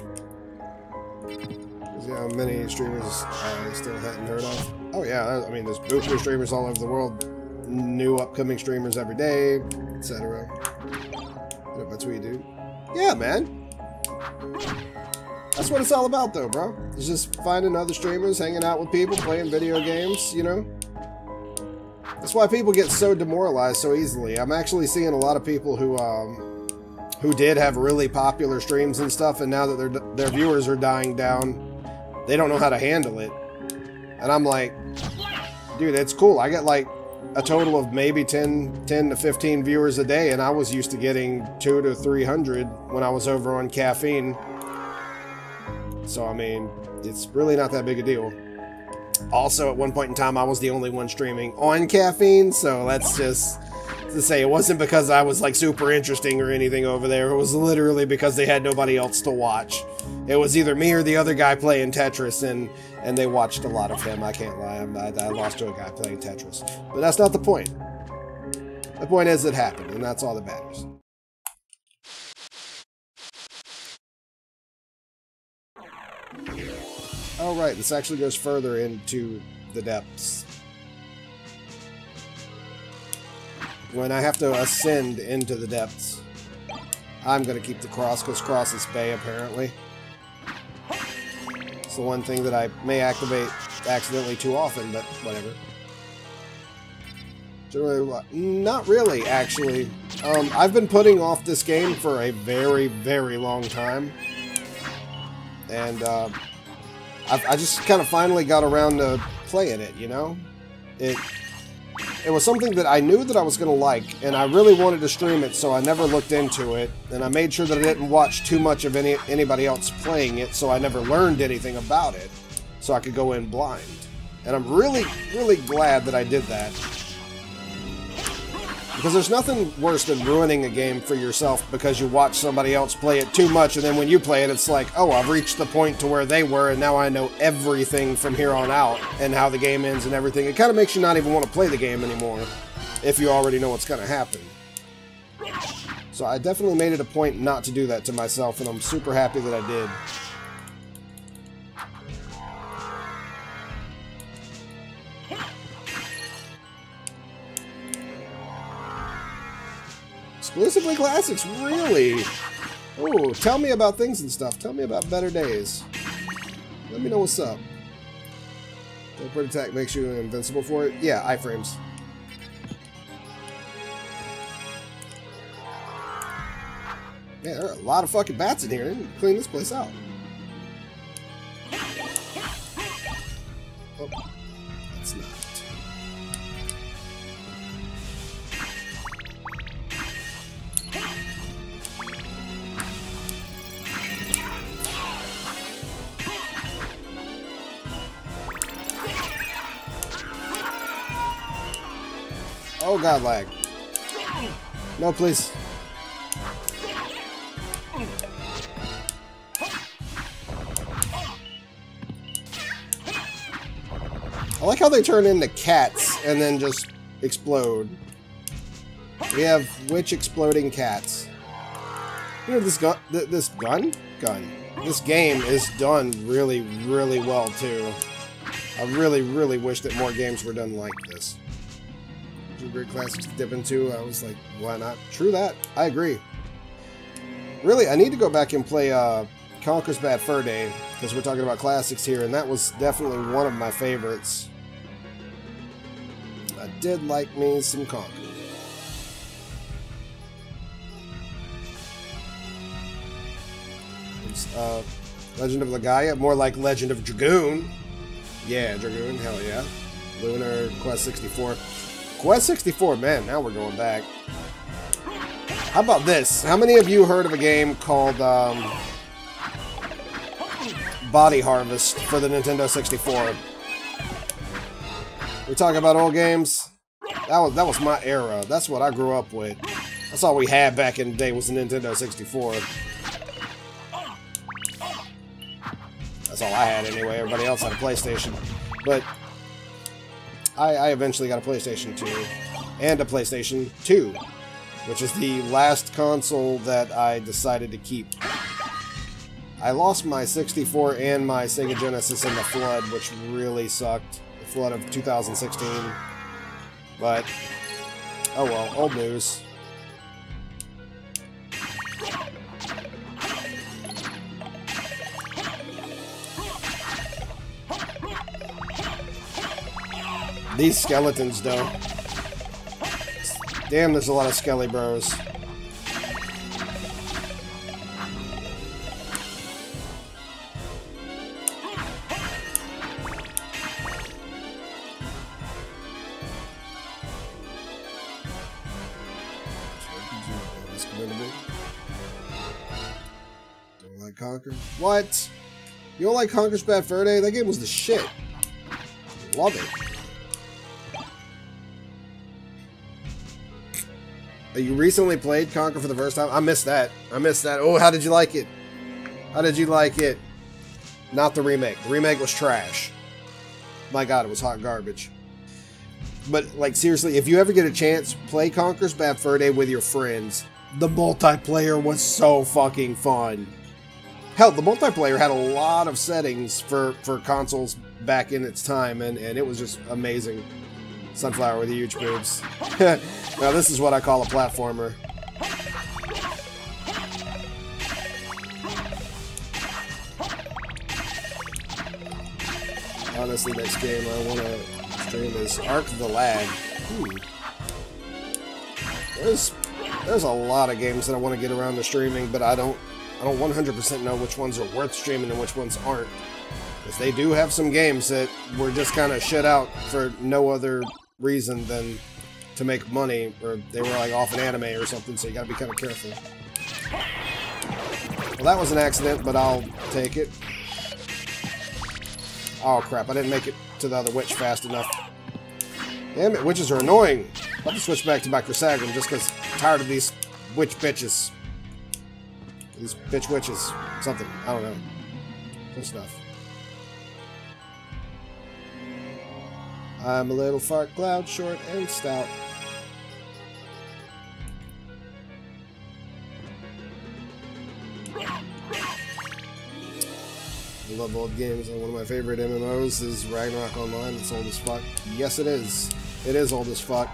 See how many streamers I still hadn't heard of? Oh yeah, I mean, there's bootleg streamers all over the world, new upcoming streamers every day, etc. That's what you do. Yeah, man. That's what it's all about, though, bro. It's just finding other streamers, hanging out with people, playing video games, you know? That's why people get so demoralized so easily. I'm actually seeing a lot of people who did have really popular streams and stuff, and now that their viewers are dying down, they don't know how to handle it. And I'm like, dude, it's cool. I get like a total of maybe 10 to 15 viewers a day, and I was used to getting 200 to 300 when I was over on Caffeine. So, I mean, it's really not that big a deal. Also, at one point in time, I was the only one streaming on Caffeine, so that's just to say, it wasn't because I was like super interesting or anything over there. It was literally because they had nobody else to watch. It was either me or the other guy playing Tetris, and they watched a lot of him. I can't lie. I lost to a guy playing Tetris. But that's not the point. The point is it happened, and that's all that matters. Oh, right. This actually goes further into the depths. When I have to ascend into the depths, I'm going to keep the cross, because cross is Bay, apparently. It's the one thing that I may activate accidentally too often, but whatever. Generally, not really, actually. I've been putting off this game for a very, very long time. And I just kind of finally got around to playing it, you know? It was something that I knew that I was going to like, and I really wanted to stream it, so I never looked into it, and I made sure that I didn't watch too much of anybody else playing it, so I never learned anything about it, so I could go in blind. And I'm really, really glad that I did that. Because there's nothing worse than ruining a game for yourself because you watch somebody else play it too much, and then when you play it, it's like, oh, I've reached the point to where they were, and now I know everything from here on out, and how the game ends and everything. It kind of makes you not even want to play the game anymore, if you already know what's going to happen. So I definitely made it a point not to do that to myself, and I'm super happy that I did. Exclusively classics, really? Oh, tell me about things and stuff. Tell me about better days. Let me know what's up. Teleport attack makes you invincible for it? Yeah, iframes. Man, there are a lot of fucking bats in here. They need to clean this place out. Oh, that's not. Oh god, lag. No, please. I like how they turn into cats and then just explode. We have witch exploding cats. You know, this gun, this game is done really, really well too. I really, really wish that more games were done like this. Great classics to dip into. I was like, why not? True that. I agree. Really, I need to go back and play Conker's Bad Fur Day, because we're talking about classics here, and that was definitely one of my favorites. I did like me some Conker. Legend of Legaia, more like Legend of Dragoon. Yeah, Dragoon, hell yeah. Lunar, Quest 64. Quest 64, man, now we're going back. How about this? How many of you heard of a game called Body Harvest for the Nintendo 64? We're talking about old games? That was my era. That's what I grew up with. That's all we had back in the day was the Nintendo 64. That's all I had anyway. Everybody else had a PlayStation. But I eventually got a PlayStation 2 and a PlayStation 2, which is the last console that I decided to keep. I lost my 64 and my Sega Genesis in the flood, which really sucked. The flood of 2016. But, oh well, old news. These skeletons, though. Damn, there's a lot of skelly bros. Don't like Conker? What? You don't like Conker's Bad Fur Day? That game was the shit. Love it. You recently played Conker for the first time? I missed that. I missed that. Oh, how did you like it? How did you like it? Not the remake. The remake was trash. My god, it was hot garbage. But, like, seriously, if you ever get a chance, play Conker's Bad Fur Day with your friends. The multiplayer was so fucking fun. Hell, the multiplayer had a lot of settings for consoles back in its time, and it was just amazing. Sunflower with huge boobs. Now this is what I call a platformer. Honestly, next game I want to stream is Ark the Lag. There's a lot of games that I want to get around to streaming, but I don't 100% know which ones are worth streaming and which ones aren't. Because they do have some games that were just kind of shit out for no other reason than to make money, or they were like off an anime or something, so you gotta be kind of careful. Well, that was an accident, but I'll take it. Oh crap, I didn't make it to the other witch fast enough. Damn it, witches are annoying. I'll have to switch back to Microsagrum just because I'm tired of these witch bitches. These bitch witches. Something. I don't know. Good stuff. I'm a little fart cloud, short and stout. I love old games, and one of my favorite MMOs is Ragnarok Online. It's old as fuck. Yes, it is. It is old as fuck.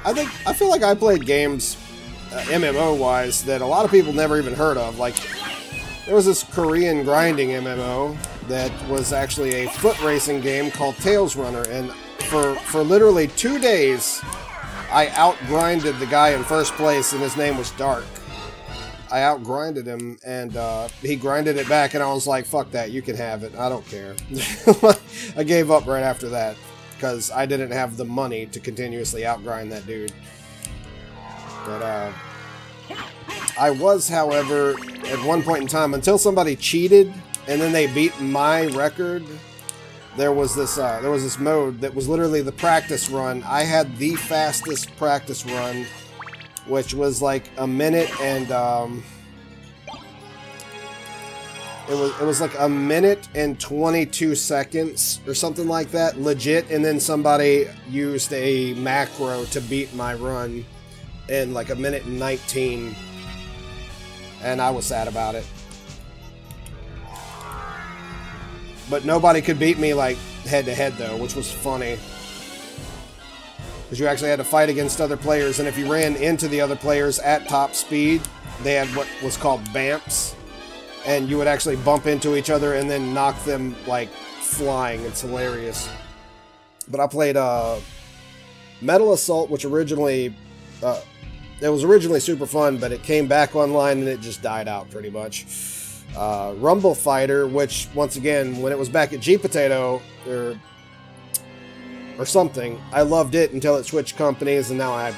I feel like I played games, MMO-wise, that a lot of people never even heard of. Like, there was this Korean grinding MMO that was actually a foot racing game called Tails Runner, and for literally 2 days, I outgrinded the guy in first place, and his name was Dark. I outgrinded him, and he grinded it back, and I was like, fuck that, you can have it, I don't care. I gave up right after that, because I didn't have the money to continuously outgrind that dude. But, I was, however, at one point in time, until somebody cheated, and then they beat my record, there was this mode that was literally the practice run. I had the fastest practice run, which was like a minute and it was like a minute and 22 seconds or something like that, legit. And then somebody used a macro to beat my run in like a minute and 19, and I was sad about it. But nobody could beat me, like, head-to-head, though, which was funny. Because you actually had to fight against other players, and if you ran into the other players at top speed, they had what was called bamps, and you would actually bump into each other and then knock them, like, flying. It's hilarious. But I played Metal Assault, which originally... it was originally super fun, but it came back online and it just died out, pretty much. Rumble Fighter, which, once again, when it was back at G-Potato, or something, I loved it until it switched companies, and now I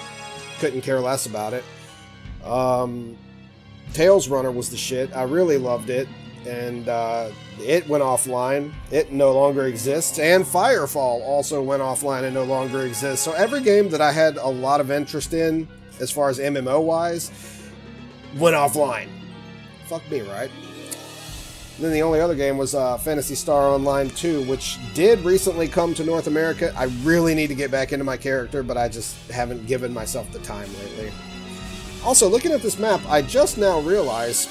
couldn't care less about it. Tails Runner was the shit. I really loved it, and it went offline. It no longer exists, and Firefall also went offline and no longer exists. So every game that I had a lot of interest in, as far as MMO-wise, went offline. Fuck me, right? Then the only other game was Phantasy Star Online 2, which did recently come to North America. I really need to get back into my character, but I just haven't given myself the time lately. Also, looking at this map, I just now realized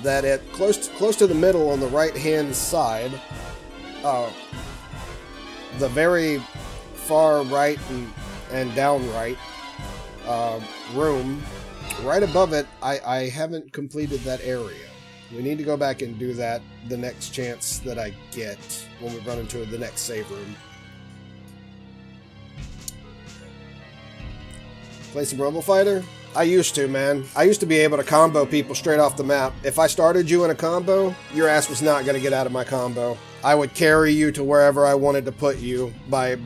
that at close to the middle on the right-hand side, the very far right and down right room, right above it, I haven't completed that area. We need to go back and do that the next chance that I get when we run into the next save room. Play some Rumble Fighter? I used to, man. I used to be able to combo people straight off the map. If I started you in a combo, your ass was not going to get out of my combo. I would carry you to wherever I wanted to put you by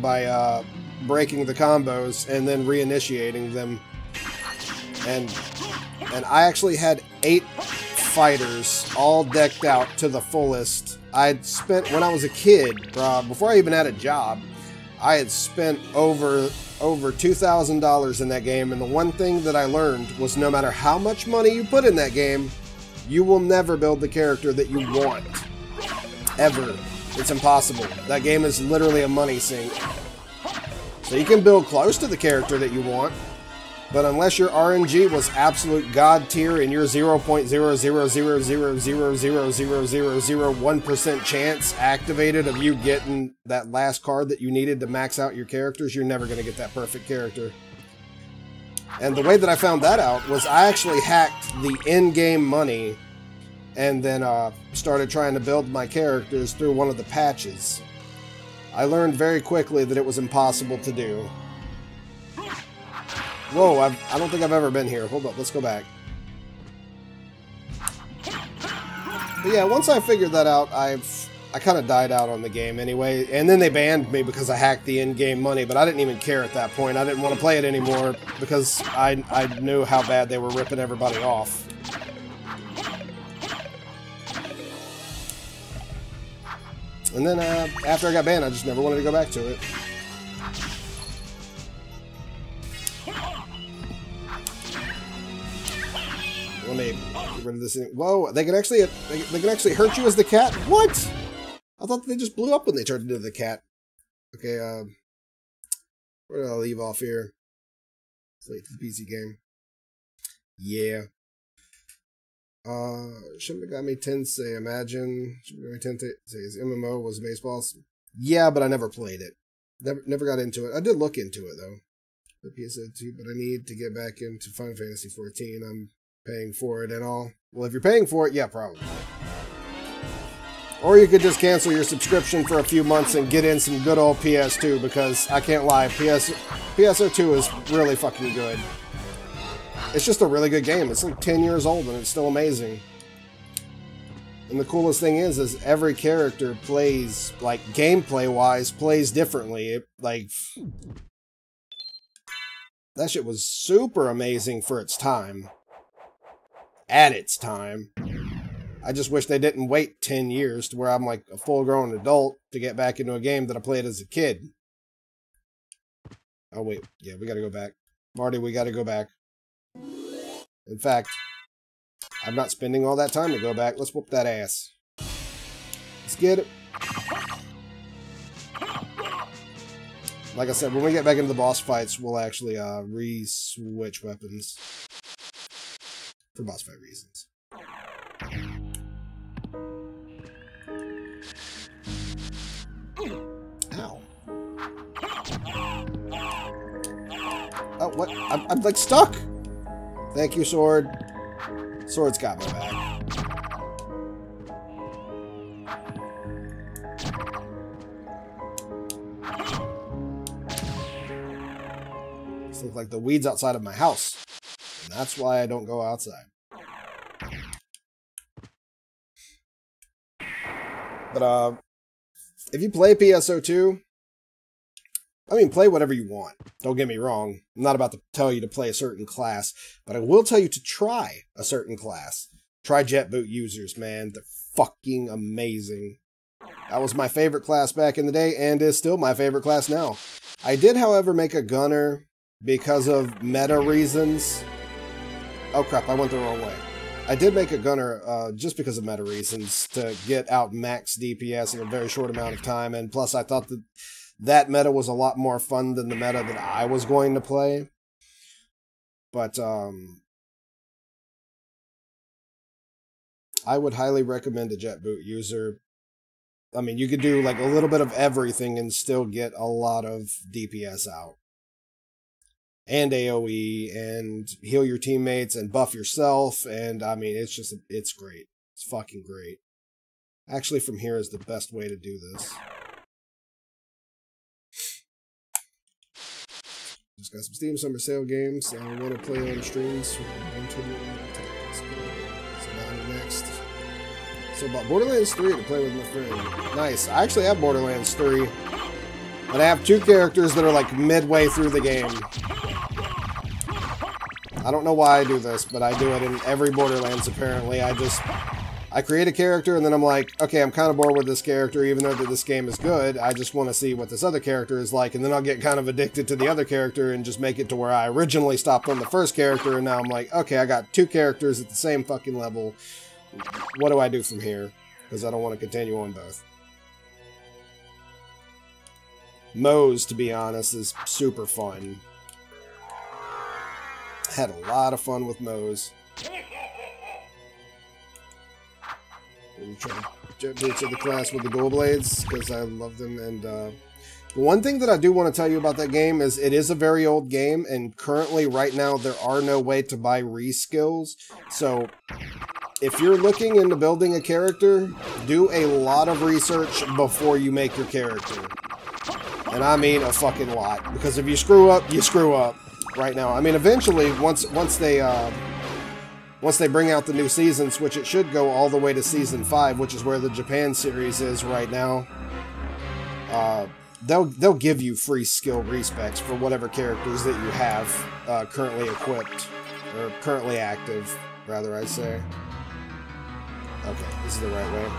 breaking the combos and then reinitiating them. And I actually had 8 fighters all decked out to the fullest. I'd spent, when I was a kid, before I even had a job, I had spent over $2,000 in that game, and the one thing that I learned was no matter how much money you put in that game, you will never build the character that you want. Ever. It's impossible. That game is literally a money sink. So you can build close to the character that you want, but unless your RNG was absolute god tier and your 0.00000000001% chance activated of you getting that last card that you needed to max out your characters, you're never going to get that perfect character. And the way that I found that out was I actually hacked the in-game money and then started trying to build my characters through one of the patches. I learned very quickly that it was impossible to do. Whoa, I don't think I've ever been here. Hold up, let's go back. But yeah, once I figured that out, I kind of died out on the game anyway. And then they banned me because I hacked the in-game money, but I didn't even care at that point. I didn't want to play it anymore because I knew how bad they were ripping everybody off. And then after I got banned, I just never wanted to go back to it. Let me get rid of this. Whoa! They can actually hurt you as the cat. What? I thought they just blew up when they turned into the cat. Okay. Where did I leave off here? It's late to the PC game. Yeah. Shouldn't have got me Tensei. Imagine. Shouldn't have got me Tensei. His MMO was baseball. Yeah, but I never played it. Never got into it. I did look into it though. The PS2, but I need to get back into Final Fantasy 14. I'm paying for it and all. Well, if you're paying for it, yeah, probably. Or you could just cancel your subscription for a few months and get in some good old PS2, because I can't lie, PSO2 is really fucking good. it's just a really good game. It's like 10 years old and it's still amazing. And the coolest thing is every character plays, like, gameplay-wise, plays differently. It, like, that shit was super amazing for its time. At its time. I just wish they didn't wait 10 years to where I'm, like, a full-grown adult to get back into a game that I played as a kid. Oh, wait. Yeah, we gotta go back. Marty, we gotta go back. In fact, I'm not spending all that time to go back. Let's whoop that ass. Let's get it. Like I said, when we get back into the boss fights, we'll actually re-switch weapons. For boss fight reasons. Ow. Oh, what? I'm like stuck! Thank you, sword. Sword's got my back. These look like the weeds outside of my house. And that's why I don't go outside. But, if you play PSO2, I mean, play whatever you want. Don't get me wrong. I'm not about to tell you to play a certain class, but I will tell you to try a certain class. Try jet boot users, man. They're fucking amazing. That was my favorite class back in the day, and is still my favorite class now. I did, however, make a gunner because of meta reasons. Oh crap, I went the wrong way. I did make a gunner just because of meta reasons, to get out max DPS in a very short amount of time, and plus I thought that meta was a lot more fun than the meta that I was going to play. But, I would highly recommend a jet boot user. I mean, you could do like a little bit of everything and still get a lot of DPS out. And AoE, and heal your teammates, and buff yourself, and I mean, it's just, it's great. It's fucking great. Actually, from here is the best way to do this. Just got some Steam Summer Sale games I want to play on streams. Next. So about Borderlands 3 to play with my friend. Nice. I actually have Borderlands 3. But I have 2 characters that are like midway through the game. I don't know why I do this, but I do it in every Borderlands apparently. I create a character and then I'm like, okay, I'm kind of bored with this character even though that this game is good. I just want to see what this other character is like, and then I'll get kind of addicted to the other character and just make it to where I originally stopped on the first character, and now I'm like, okay, I got 2 characters at the same fucking level. What do I do from here? Because I don't want to continue on both. Moe's, to be honest, is super fun. Had a lot of fun with Moe's. Jet boots of the class with the dual blades, because I love them. And one thing that I do want to tell you about that game is it is a very old game, and currently, right now, there are no way to buy reskills. So, if you're looking into building a character, do a lot of research before you make your character. And I mean a fucking lot. Because if you screw up, you screw up. Right now. I mean, eventually, once they bring out the new seasons, which it should go all the way to Season 5, which is where the Japan series is right now, they'll give you free skill respecs for whatever characters that you have currently equipped, or currently active, rather, I say. Okay, this is the right way.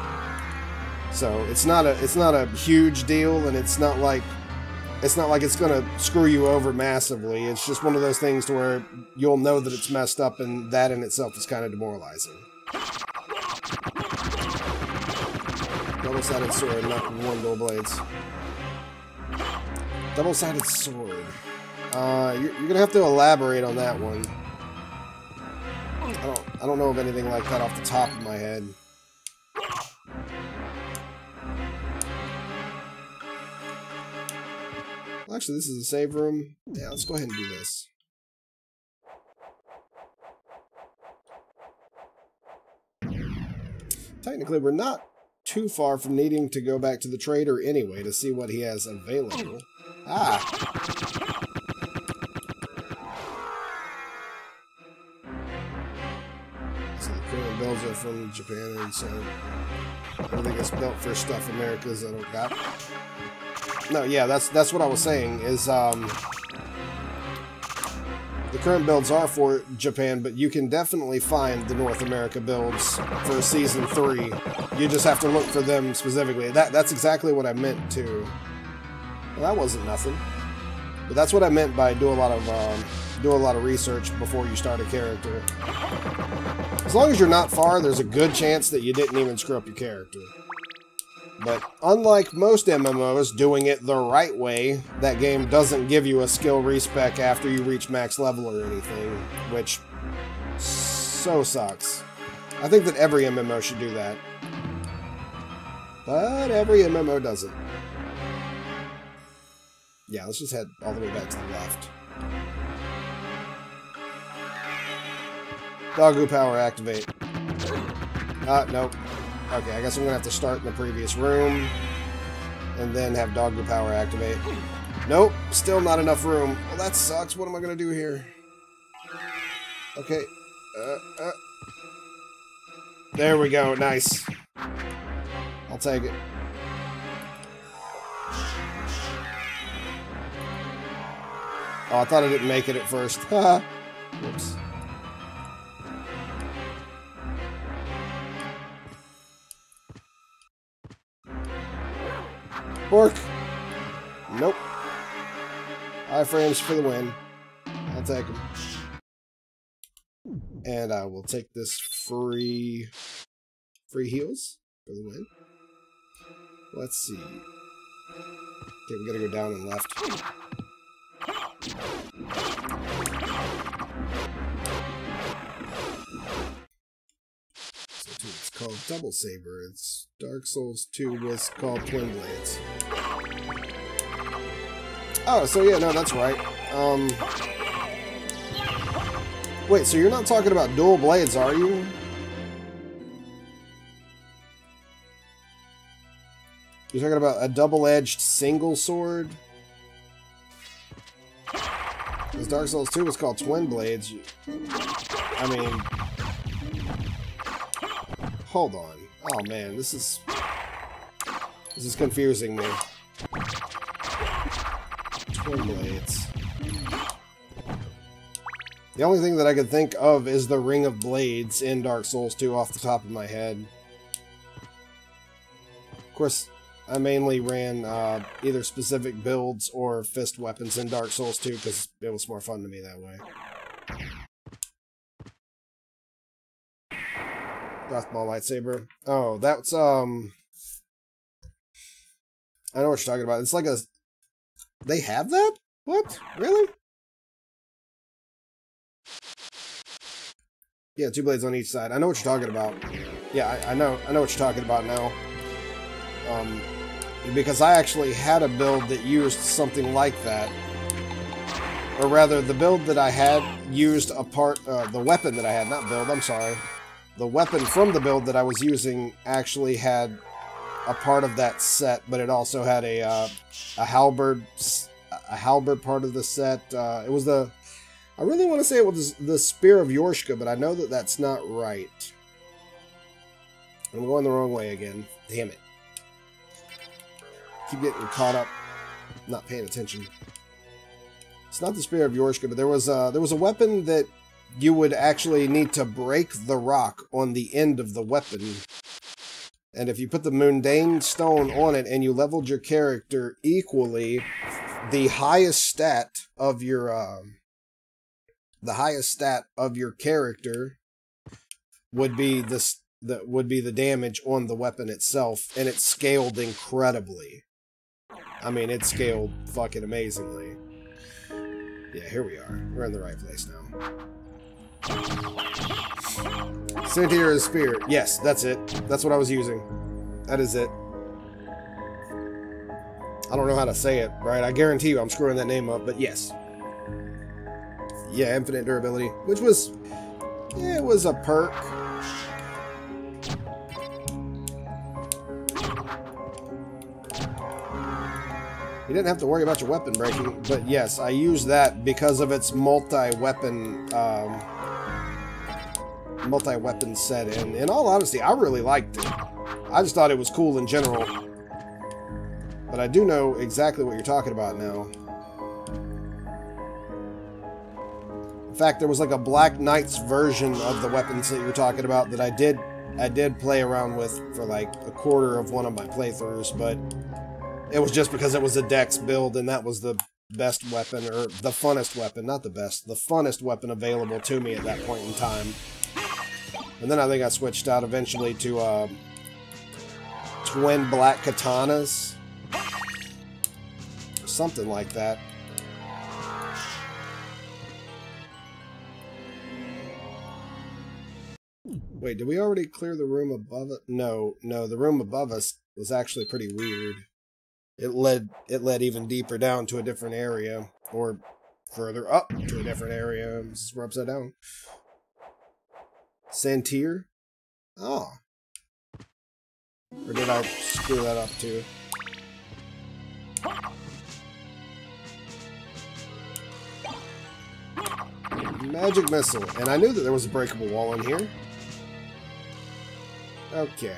So it's not a huge deal, and it's not like it's gonna screw you over massively. It's just one of those things to where you'll know that it's messed up, and that in itself is kind of demoralizing. Double-sided sword, not one dual blades. Double-sided sword. You're gonna have to elaborate on that one. I don't know of anything like that off the top of my head. Actually, this is a save room. Yeah, let's go ahead and do this. Technically, we're not too far from needing to go back to the trader anyway to see what he has available. Ah! builds are from Japan, and so everything gets built for stuff America's that don't got. No, yeah, that's what I was saying, is the current builds are for Japan, but you can definitely find the North America builds for Season 3. You just have to look for them specifically. That's exactly what I meant too. Well, that wasn't nothing. But that's what I meant by do a lot of research before you start a character. As long as you're not far, there's a good chance that you didn't even screw up your character. But unlike most MMOs doing it the right way, that game doesn't give you a skill respec after you reach max level or anything, which so sucks. I think that every MMO should do that. But every MMO doesn't. Yeah, let's just head all the way back to the left. Doggo power activate. Nope. Okay, I guess I'm gonna have to start in the previous room and then have Doggo power activate. Nope, still not enough room. Well, that sucks. What am I gonna do here? Okay. There we go. Nice. I'll take it. Oh, I thought I didn't make it at first. Haha. Whoops. Pork. Nope. High frames for the win. I'll take them. And I will take this free heals for the win. Let's see. Okay, we gotta go down and left. So it's called Double Saber. It's Dark Souls 2 was called Twin Blades. Oh, so yeah, no, that's right. Wait, so you're not talking about dual blades, are you? You're talking about a double-edged single sword? Because Dark Souls 2 was called Twin Blades. I mean... Hold on. Oh man, this is confusing me. Twin Blades. The only thing that I could think of is the Ring of Blades in Dark Souls 2 off the top of my head. Of course, I mainly ran either specific builds or fist weapons in Dark Souls 2 because it was more fun to me that way. Gothball lightsaber. Oh, that's, I know what you're talking about. It's like a... They have that? What? Really? Yeah, 2 blades on each side. I know what you're talking about. Yeah, I know what you're talking about now. Because I actually had a build that used something like that. Or rather, the build that I had used a part... the weapon that I had, not build, I'm sorry. The weapon from the build that I was using actually had a part of that set, but it also had a halberd part of the set. It was the... I really want to say it was the Spear of Yorshka, but I know that that's not right. I'm going the wrong way again. Damn it. Keep getting caught up, not paying attention. It's not the Spear of Yorshka, but there was a weapon that you would actually need to break the rock on the end of the weapon. And if you put the mundane stone on it and you leveled your character equally, the highest stat of your character would be the damage on the weapon itself, and it scaled incredibly. I mean, it scaled fucking amazingly. Yeah, here we are. We're in the right place now. Centier Spear. Yes, that's it. That's what I was using. That is it. I don't know how to say it, right? I guarantee you I'm screwing that name up, but yes. Yeah, infinite durability, which was... yeah, it was a perk. You didn't have to worry about your weapon breaking, but yes, I use that because of its multi-weapon multi-weapon set, and in all honesty, I really liked it. I just thought it was cool in general. But I do know exactly what you're talking about now. In fact, there was like a Black Knight's version of the weapons that you're talking about that I did play around with for like a quarter of one of my playthroughs, but it was just because it was a dex build and that was the best weapon, or the funnest weapon, not the best, the funnest weapon available to me at that point in time. And then I think I switched out eventually to twin black katanas. Something like that. Wait, did we already clear the room above it? No, the room above us was actually pretty weird. It led even deeper down to a different area, or further up to a different area. We're upside down. Santir? Oh. Or did I screw that up too? Magic missile. And I knew that there was a breakable wall in here. Okay.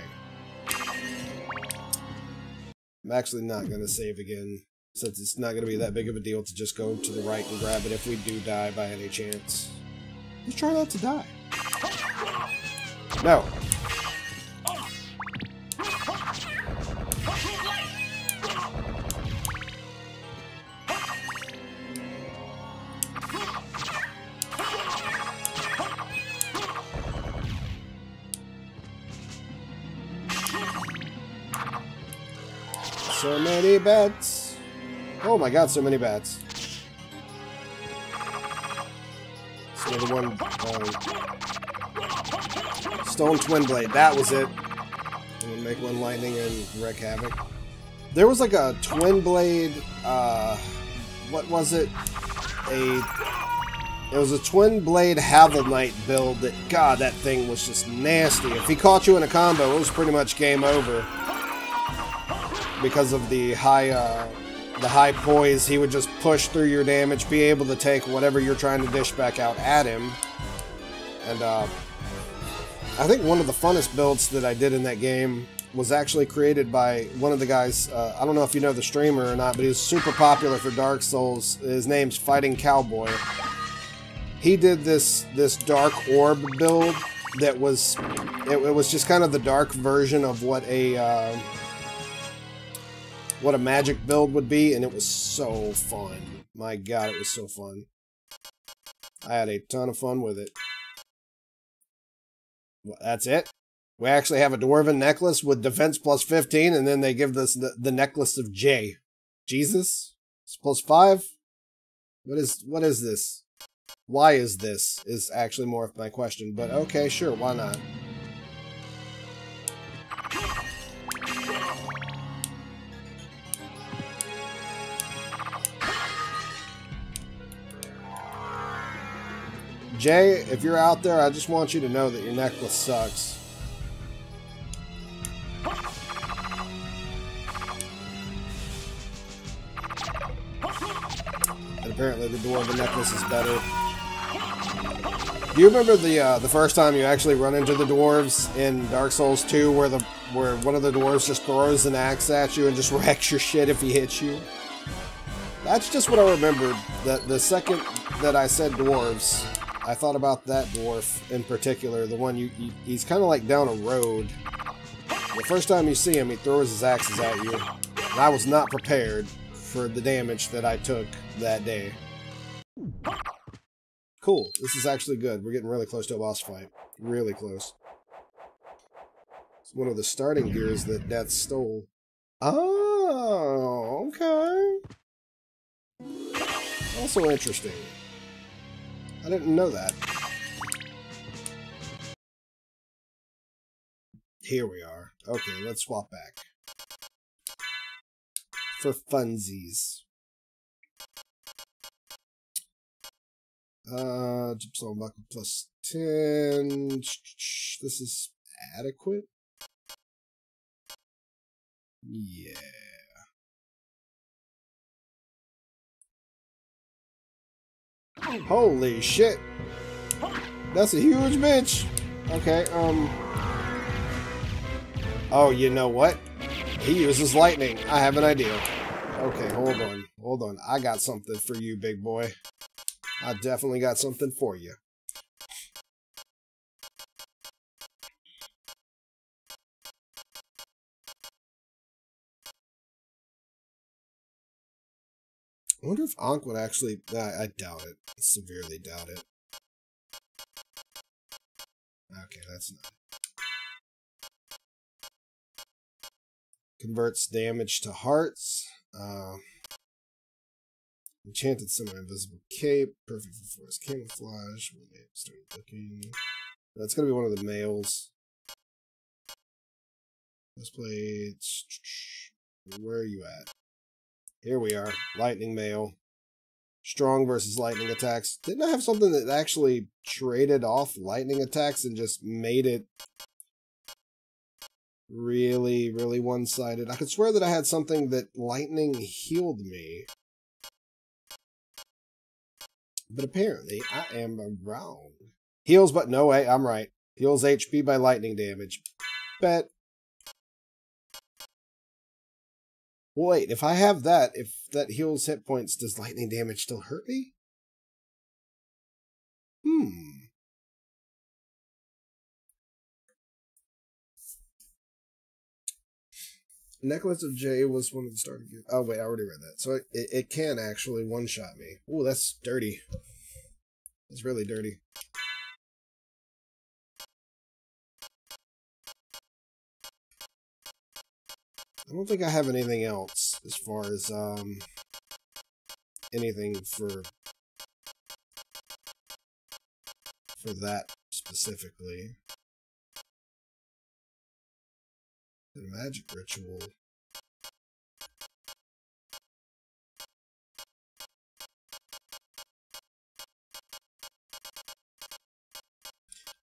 I'm actually not going to save again, since it's not going to be that big of a deal to just go to the right and grab it if we do die by any chance. Let's try not to die. No. So many bats. Oh my god, so many bats. So the one Stone Twin Blade, that was it. I'm gonna make one lightning and wreak havoc. There was like a Twin Blade, what was it? It was a Twin Blade Havel Knight build that, god, that thing was just nasty. If he caught you in a combo, it was pretty much game over. Because of the high poise, he would just push through your damage, be able to take whatever you're trying to dish back out at him. And I think one of the funnest builds that I did in that game was actually created by one of the guys, I don't know if you know the streamer or not, but he's super popular for Dark Souls. His name's Fighting Cowboy. He did this dark orb build that was, it was just kind of the dark version of what a magic build would be, and it was so fun. My god, it was so fun. I had a ton of fun with it. Well, that's it? We actually have a Dwarven necklace with defense plus 15, and then they give us the necklace of J. Jesus? It's plus 5? What is this? Why is this? Is actually more of my question, but okay, sure, why not? Jay, if you're out there, I just want you to know that your necklace sucks. And apparently the Dwarven necklace is better. Do you remember the first time you actually run into the dwarves in Dark Souls 2 where one of the dwarves just throws an axe at you and just wrecks your shit if he hits you? That's just what I remembered. The second that I said dwarves, I thought about that dwarf in particular, the one he's kind of like down a road. The first time you see him, he throws his axes at you. And I was not prepared for the damage that I took that day. Cool. This is actually good. We're getting really close to a boss fight. Really close. It's one of the starting gears that Death stole. Oh, okay. Also interesting. I didn't know that. Here we are. Okay, let's swap back. For funsies. Gypsum buckle plus 10. This is adequate. Yeah. Holy shit. That's a huge bitch. Okay, oh, you know what? He uses lightning. I have an idea. Okay, hold on. Hold on. I got something for you, big boy. I definitely got something for you. I wonder if Ankh would actually... I doubt it. I severely doubt it. Okay, that's not... Converts damage to hearts. Enchanted semi-invisible cape. Perfect for forest camouflage. When they start looking... That's going to be one of the males. Let's play... Where are you at? Here we are. Lightning male. Strong versus lightning attacks. Didn't I have something that actually traded off lightning attacks and just made it really, really one-sided? I could swear that I had something that lightning healed me. But apparently, I am wrong. Heals, but no way, I'm right. Heals HP by lightning damage. Bet. Wait, if I have that, if that heals hit points, does lightning damage still hurt me? Necklace of J was one of the starting... Oh, wait, I already read that. So it can actually one-shot me. Ooh, that's dirty. That's really dirty. I don't think I have anything else as far as anything for that specifically. The magic ritual.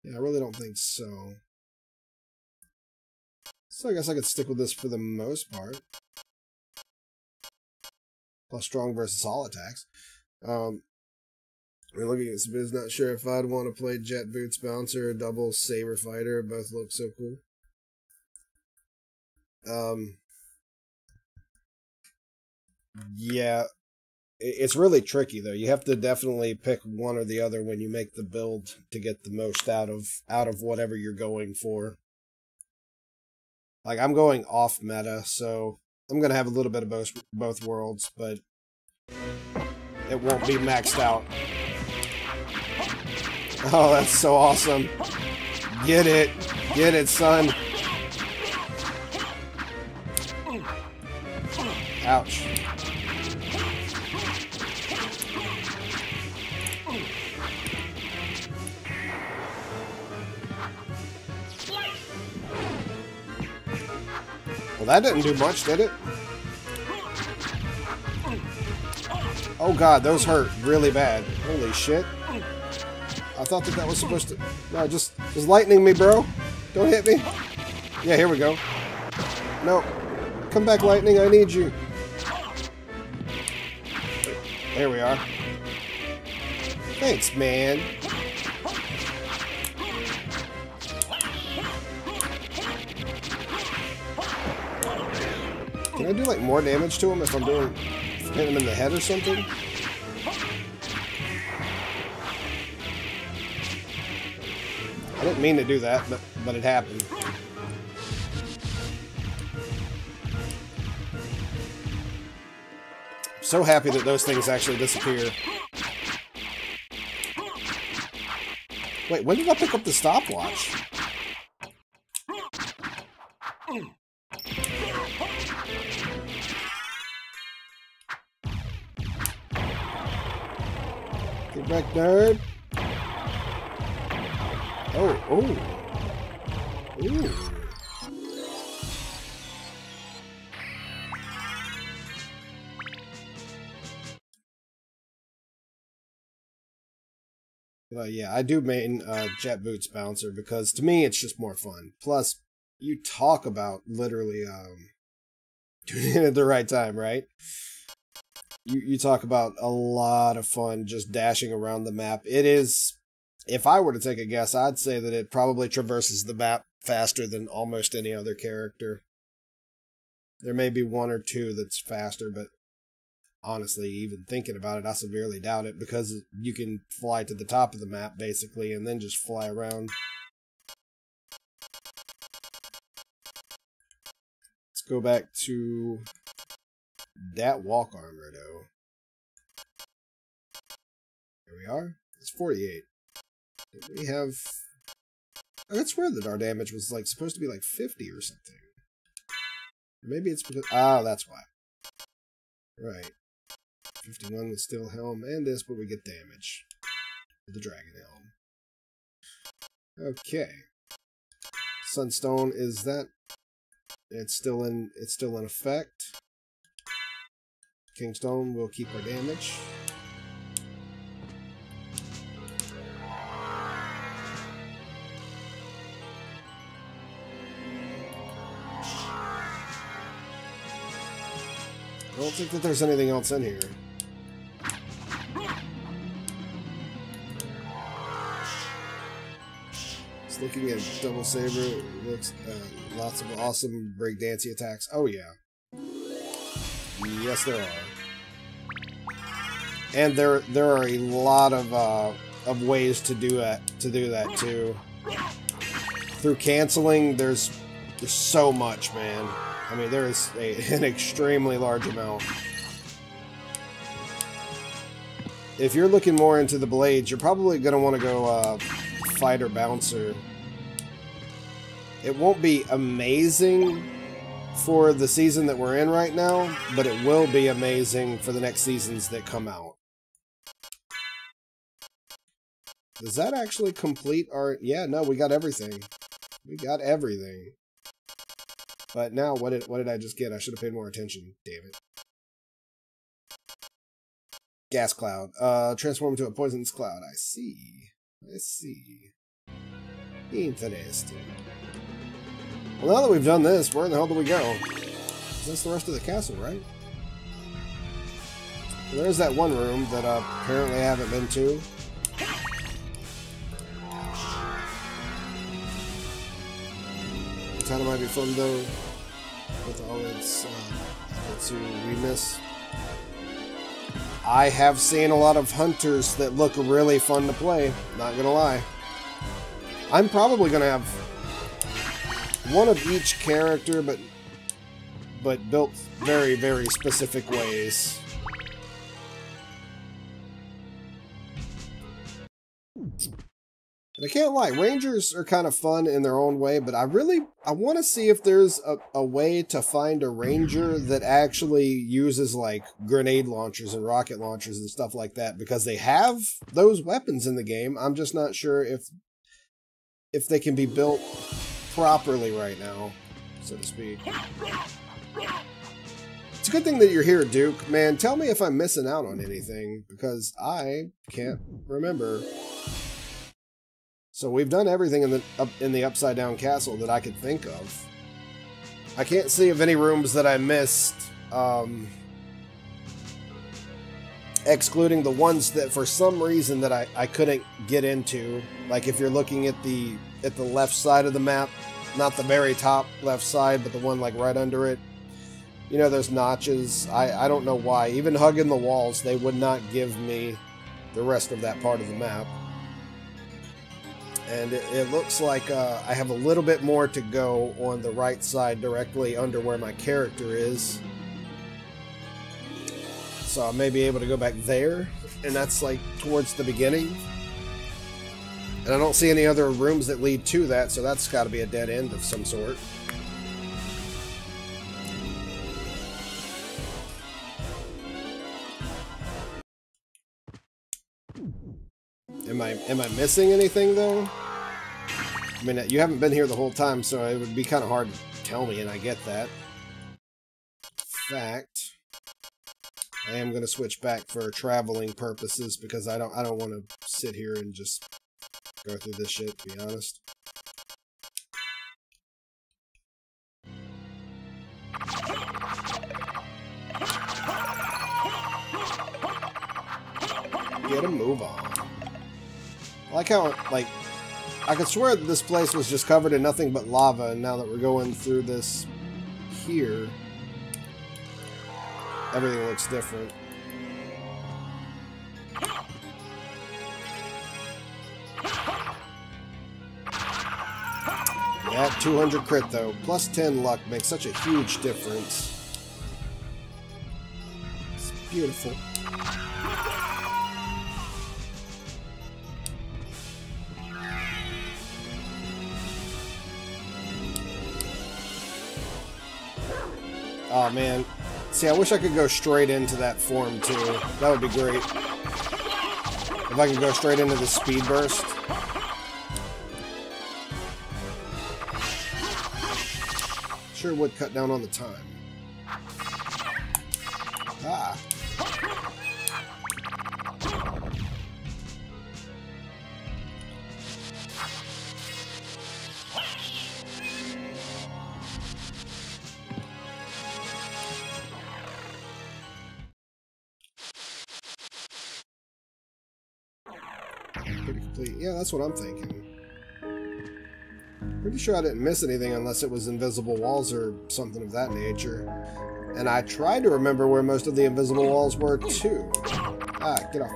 Yeah, I really don't think so. So I guess I could stick with this for the most part. Plus strong versus all attacks. I'm looking at this biz, not sure if I'd want to play Jet Boots Bouncer or double Saber Fighter. Both look so cool. Yeah, it's really tricky though. You have to definitely pick one or the other when you make the build to get the most out of whatever you're going for. Like, I'm going off meta, so I'm gonna have a little bit of both worlds, but it won't be maxed out. Oh, that's so awesome! Get it, son! Ouch. Well, that didn't do much, did it? Oh god, those hurt really bad. Holy shit. I thought that was supposed to... No, just lightning me, bro. Don't hit me. Yeah, here we go. No. Come back, lightning. I need you. There we are. Thanks, man. Can I do, like, more damage to him if I'm hitting him in the head or something? I didn't mean to do that, but it happened. I'm so happy that those things actually disappear. Wait, when did I pick up the stopwatch? Get back, nerd. Oh. Ooh. Yeah, I do main Jet Boots Bouncer because to me it's just more fun. Plus, you talk about literally doing it at the right time, right? You talk about a lot of fun just dashing around the map. It is if I were to take a guess, I'd say that it probably traverses the map faster than almost any other character. There may be one or two that's faster, but honestly, even thinking about it, I severely doubt it, because you can fly to the top of the map, basically, and then just fly around. Let's go back to that walk armor, though. Here we are. It's 48. Did we have... I swear that our damage was like supposed to be like 50 or something. Maybe it's because... Ah, that's why. Right. 51 with steel helm and this, but we get damage with the dragon helm. Okay. Sunstone, is that... It's still in effect. Kingstone will keep our damage. I don't think that there's anything else in here. Just looking at Double Saber, it looks lots of awesome breakdancey attacks. Oh yeah. Yes, there are. And there are a lot of ways to do that too. Through canceling, there's so much, man. I mean, there is an extremely large amount. If you're looking more into the blades, you're probably going to want to go fighter bouncer. It won't be amazing for the season that we're in right now, but it will be amazing for the next seasons that come out. Does that actually complete our... Yeah, no, we got everything. We got everything. But now, what did I just get? I should have paid more attention. Damn it. Gas cloud. Transform into a poisonous cloud. I see. I see. Interesting. Well, now that we've done this, where in the hell do we go? That's the rest of the castle, right? Well, there's that one room that apparently I haven't been to. Kind of might be fun though, with all its remix. I have seen a lot of hunters that look really fun to play, not gonna lie. I'm probably gonna have one of each character, but built very, very specific ways. And I can't lie, Rangers are kind of fun in their own way, but I want to see if there's a way to find a Ranger that actually uses like grenade launchers and rocket launchers and stuff like that, because they have those weapons in the game. I'm just not sure if they can be built properly right now, so to speak. It's a good thing that you're here, Duke. Man, tell me if I'm missing out on anything, because I can't remember. So we've done everything in the upside down castle that I could think of. I can't see of any rooms that I missed, excluding the ones that for some reason that I couldn't get into. Like if you're looking at the left side of the map, not the very top left side, but the one like right under it. You know, there's notches. I don't know why. Even hugging the walls, they would not give me the rest of that part of the map. And it looks like I have a little bit more to go on the right side, directly under where my character is. So I may be able to go back there, and that's like towards the beginning. And I don't see any other rooms that lead to that, so that's got to be a dead end of some sort. Am I missing anything though? I mean, you haven't been here the whole time, so it would be kind of hard to tell me, and I get that. In fact, I am going to switch back for traveling purposes, because I don't want to sit here and just go through this shit, to be honest. Get a move on. I like how, like, I could swear that this place was just covered in nothing but lava, and now that we're going through this here, everything looks different. Yeah, 200 crit though. Plus 10 luck makes such a huge difference. It's beautiful. Oh man. See, I wish I could go straight into that form too. That would be great. If I could go straight into the speed burst. Sure would cut down on the time. Ah. Pretty complete. Yeah, that's what I'm thinking. Pretty sure I didn't miss anything unless it was invisible walls or something of that nature. And I tried to remember where most of the invisible walls were too. Ah, get off.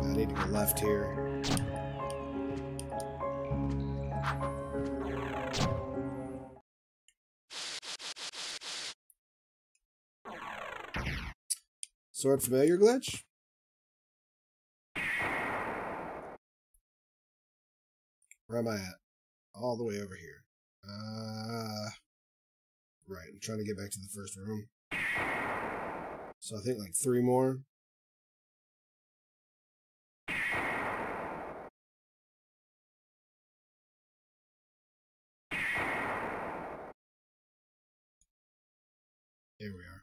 I need to go left here. Sword familiar glitch? Where am I at? All the way over here. Right, I'm trying to get back to the first room. So I think like 3 more. Here we are.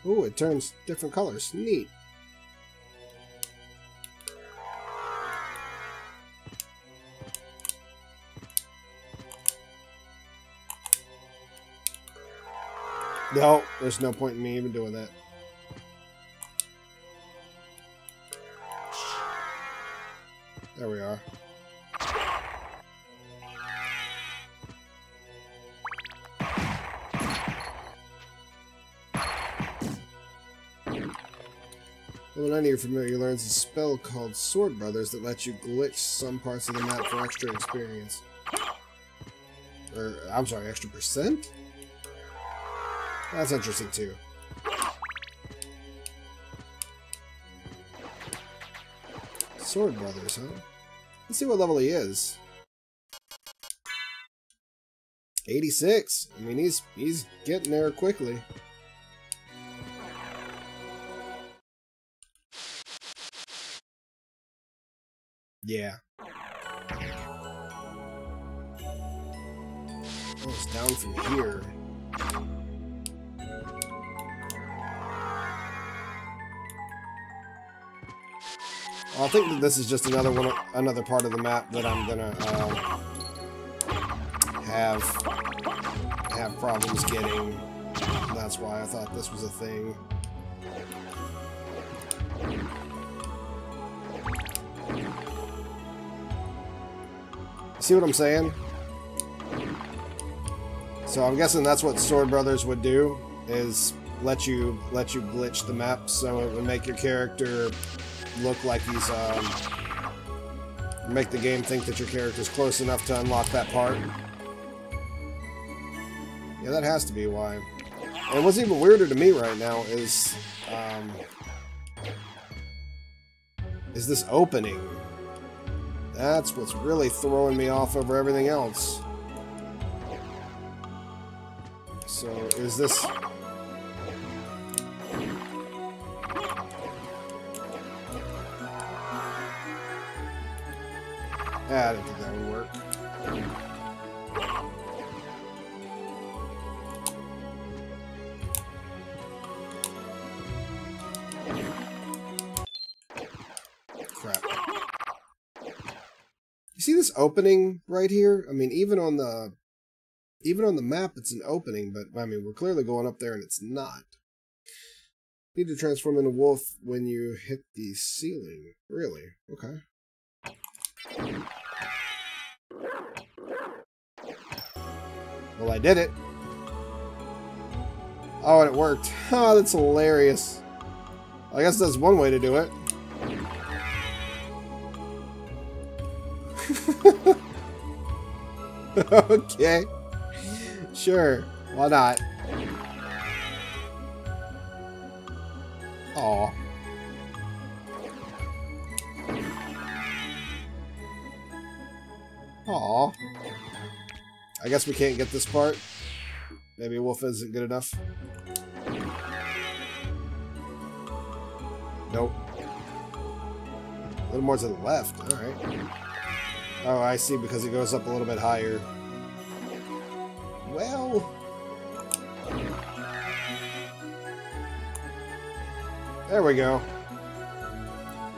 Ooh, it turns different colors. Neat. No, there's no point in me even doing that. There we are. Well, none of your familiar learns a spell called Sword Brothers that lets you glitch some parts of the map for extra experience. Or, I'm sorry, extra percent? That's interesting too. Sword Brothers, huh? Let's see what level he is. 86. I mean, he's getting there quickly. Yeah. Oh, it's down from here. Well, I think that this is just another part of the map that I'm gonna have problems getting. That's why I thought this was a thing. See what I'm saying? So I'm guessing that's what Sword Brothers would do, is let you glitch the map so it would make your character look like he's make the game think that your character's close enough to unlock that part. Yeah, that has to be why. And what's even weirder to me right now is this opening. That's what's really throwing me off over everything else. So, is this... I didn't think that would work. this opening right here, I mean, even on the map, it's an opening, but I mean, we're clearly going up there and it's not. Need to transform into wolf when you hit the ceiling. Really? Okay. Well, I did it. Oh, and it worked. Oh, that's hilarious. I guess that's one way to do it. Okay. Sure. Why not? Aw. Aw. I guess we can't get this part. Maybe wolf isn't good enough. Nope. A little more to the left. Alright. Oh, I see, because it goes up a little bit higher. Well... There we go.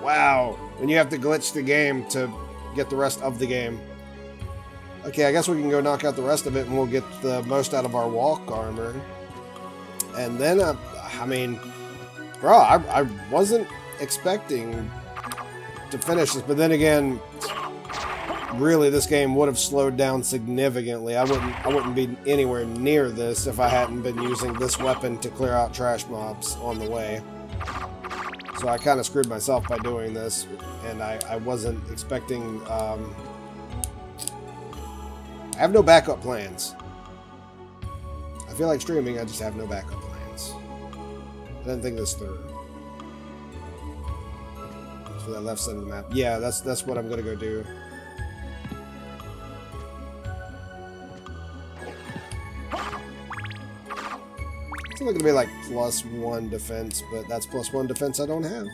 Wow. When you have to glitch the game to get the rest of the game. Okay, I guess we can go knock out the rest of it and we'll get the most out of our walk armor. And then, I mean... Bro, I wasn't expecting to finish this, but then again, really, this game would have slowed down significantly. I wouldn't be anywhere near this if I hadn't been using this weapon to clear out trash mobs on the way. So I kind of screwed myself by doing this, and I wasn't expecting... I have no backup plans. I feel like streaming, I just have no backup plans. I didn't think this through. For that left side of the map. Yeah, that's what I'm gonna go do. It's only gonna be like +1 defense, but that's +1 defense I don't have.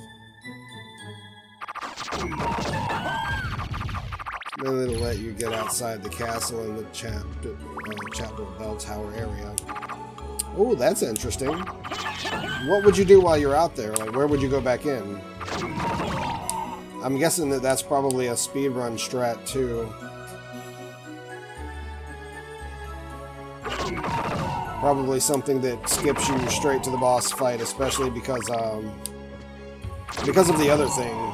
Then it'll let you get outside the castle in the Chapel Bell Tower area. Oh, that's interesting. What would you do while you're out there? Like, where would you go back in? I'm guessing that that's probably a speedrun strat, too. Probably something that skips you straight to the boss fight, especially because of the other thing.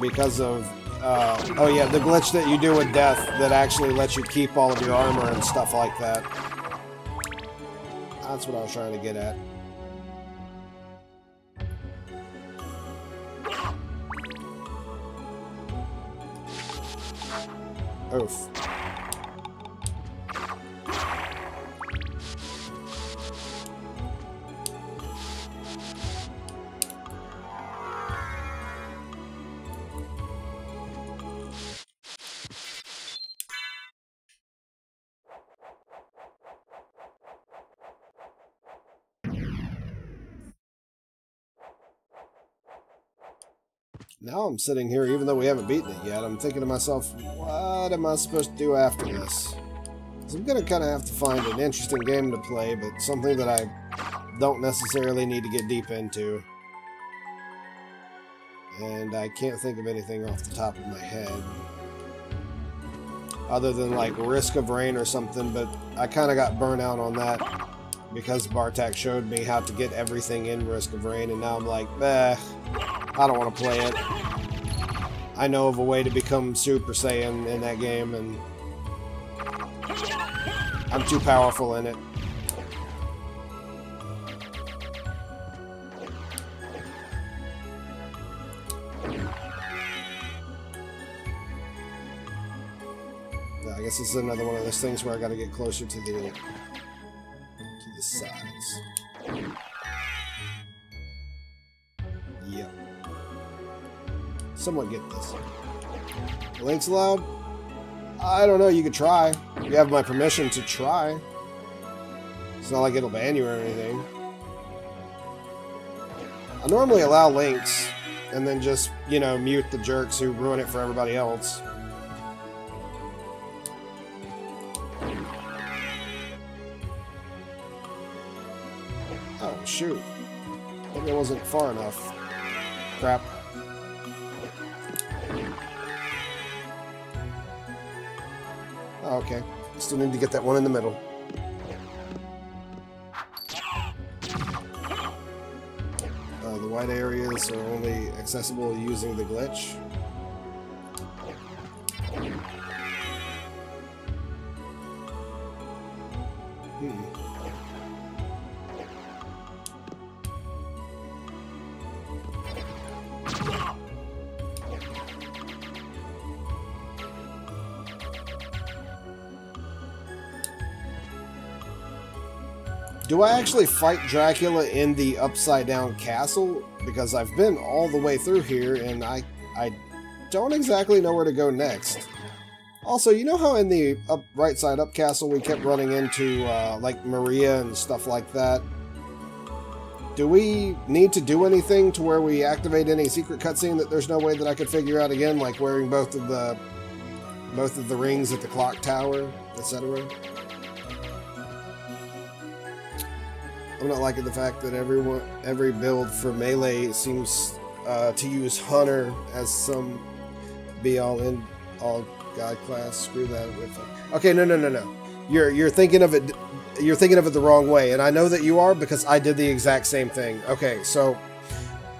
Because of, oh yeah, the glitch that you do with death that actually lets you keep all of your armor and stuff like that. That's what I was trying to get at. Oof. Now I'm sitting here, even though we haven't beaten it yet, I'm thinking to myself, what am I supposed to do after this? So I'm going to kind of have to find an interesting game to play, but something that I don't necessarily need to get deep into. And I can't think of anything off the top of my head. Other than like Risk of Rain or something, but I kind of got burnt out on that because Bartak showed me how to get everything in Risk of Rain, and now I'm like, I don't want to play it. I know of a way to become Super Saiyan in that game, and I'm too powerful in it. Yeah, I guess this is another one of those things where I got to get closer to the sides. Yep. Somewhat get this. Links allowed? I don't know, you could try. You have my permission to try. It's not like it'll ban you or anything. I normally allow links, and then just, you know, mute the jerks who ruin it for everybody else. Oh, shoot. Maybe it wasn't far enough. Crap. Okay. Still need to get that one in the middle. The white areas are only accessible using the glitch. Do I actually fight Dracula in the upside down castle? Because I've been all the way through here and I don't exactly know where to go next. Also, you know how in the right side up castle we kept running into like Maria and stuff like that? Do we need to do anything to where we activate any secret cutscene that there's no way that I could figure out again, like wearing both of the rings at the clock tower, etc.? I'm not liking the fact that every build for Melee seems to use Hunter as some be-all, end-all god class. Screw that with. Okay, no. You're thinking of it. You're thinking of it the wrong way, and I know that you are because I did the exact same thing. Okay, so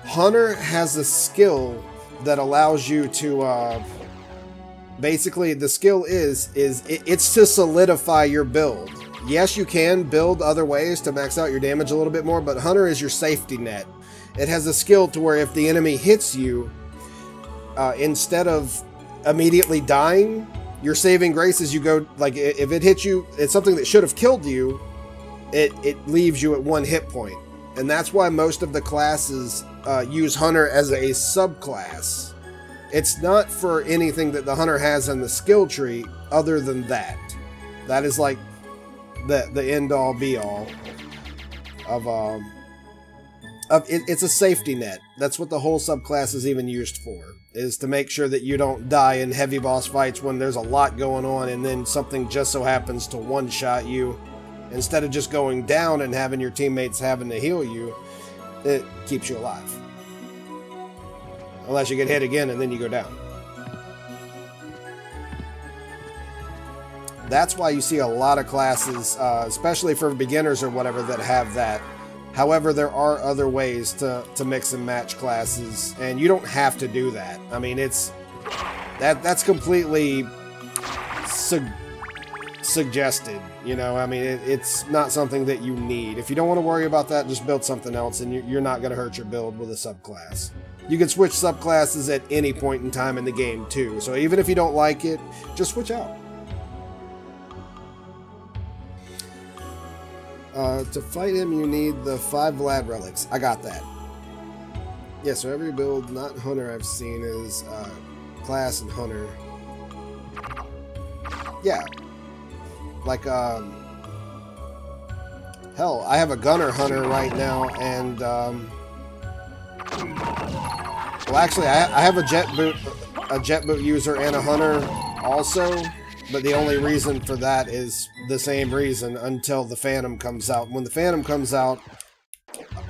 Hunter has a skill that allows you to. Basically, the skill it's to solidify your build. Yes, you can build other ways to max out your damage a little bit more, but Hunter is your safety net. It has a skill to where if the enemy hits you, instead of immediately dying, your saving grace is you go, like, if it hits you, it's something that should have killed you, it leaves you at 1 hit point. And that's why most of the classes use Hunter as a subclass. It's not for anything that the Hunter has in the skill tree other than that. That is like the end-all be-all of it's a safety net. That's what the whole subclass is even used for, is to make sure that you don't die in heavy boss fights when there's a lot going on and then something just so happens to one-shot you. Instead of just going down and having your teammates having to heal you, it keeps you alive. Unless you get hit again and then you go down. That's why you see a lot of classes, especially for beginners or whatever, that have that. However, there are other ways to mix and match classes, and you don't have to do that. I mean, that's completely suggested, you know? I mean, it's not something that you need. If you don't want to worry about that, just build something else, and you're not going to hurt your build with a subclass. You can switch subclasses at any point in time in the game, too. So even if you don't like it, just switch out. To fight him, you need the 5 Vlad relics. I got that. Yeah, so every build, not Hunter, I've seen is class and Hunter. Yeah. Like, hell, I have a Gunner Hunter right now, and, well, actually, I have a jet boot user and a Hunter also. But the only reason for that is the same reason until the Phantom comes out. When the Phantom comes out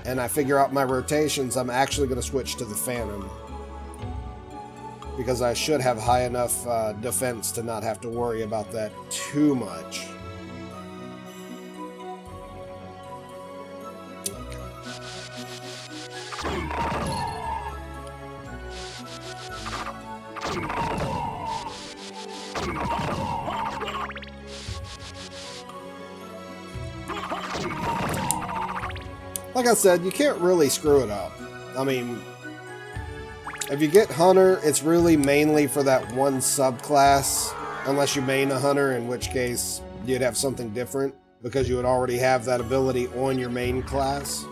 and I figure out my rotations, I'm actually going to switch to the Phantom. Because I should have high enough defense to not have to worry about that too much. Like I said, you can't really screw it up. I mean, if you get Hunter, it's really mainly for that one subclass, unless you main a Hunter, in which case you'd have something different, because you would already have that ability on your main class.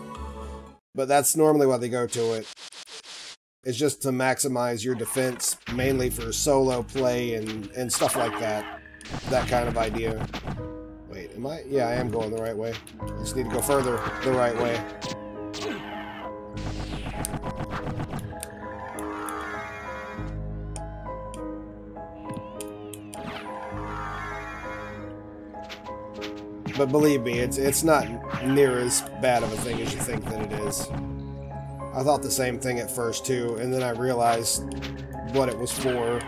But that's normally why they go to it. It's just to maximize your defense, mainly for solo play and stuff like that. That kind of idea. Wait, am I? Yeah, I am going the right way. I just need to go further the right way. But believe me, it's not near as bad of a thing as you think that it is. I thought the same thing at first too, and then I realized what it was for.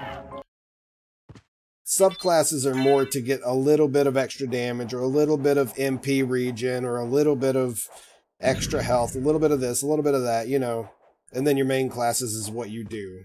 Subclasses are more to get a little bit of extra damage, or a little bit of MP regen, or a little bit of extra health, a little bit of this, a little bit of that, you know. And then your main classes is what you do.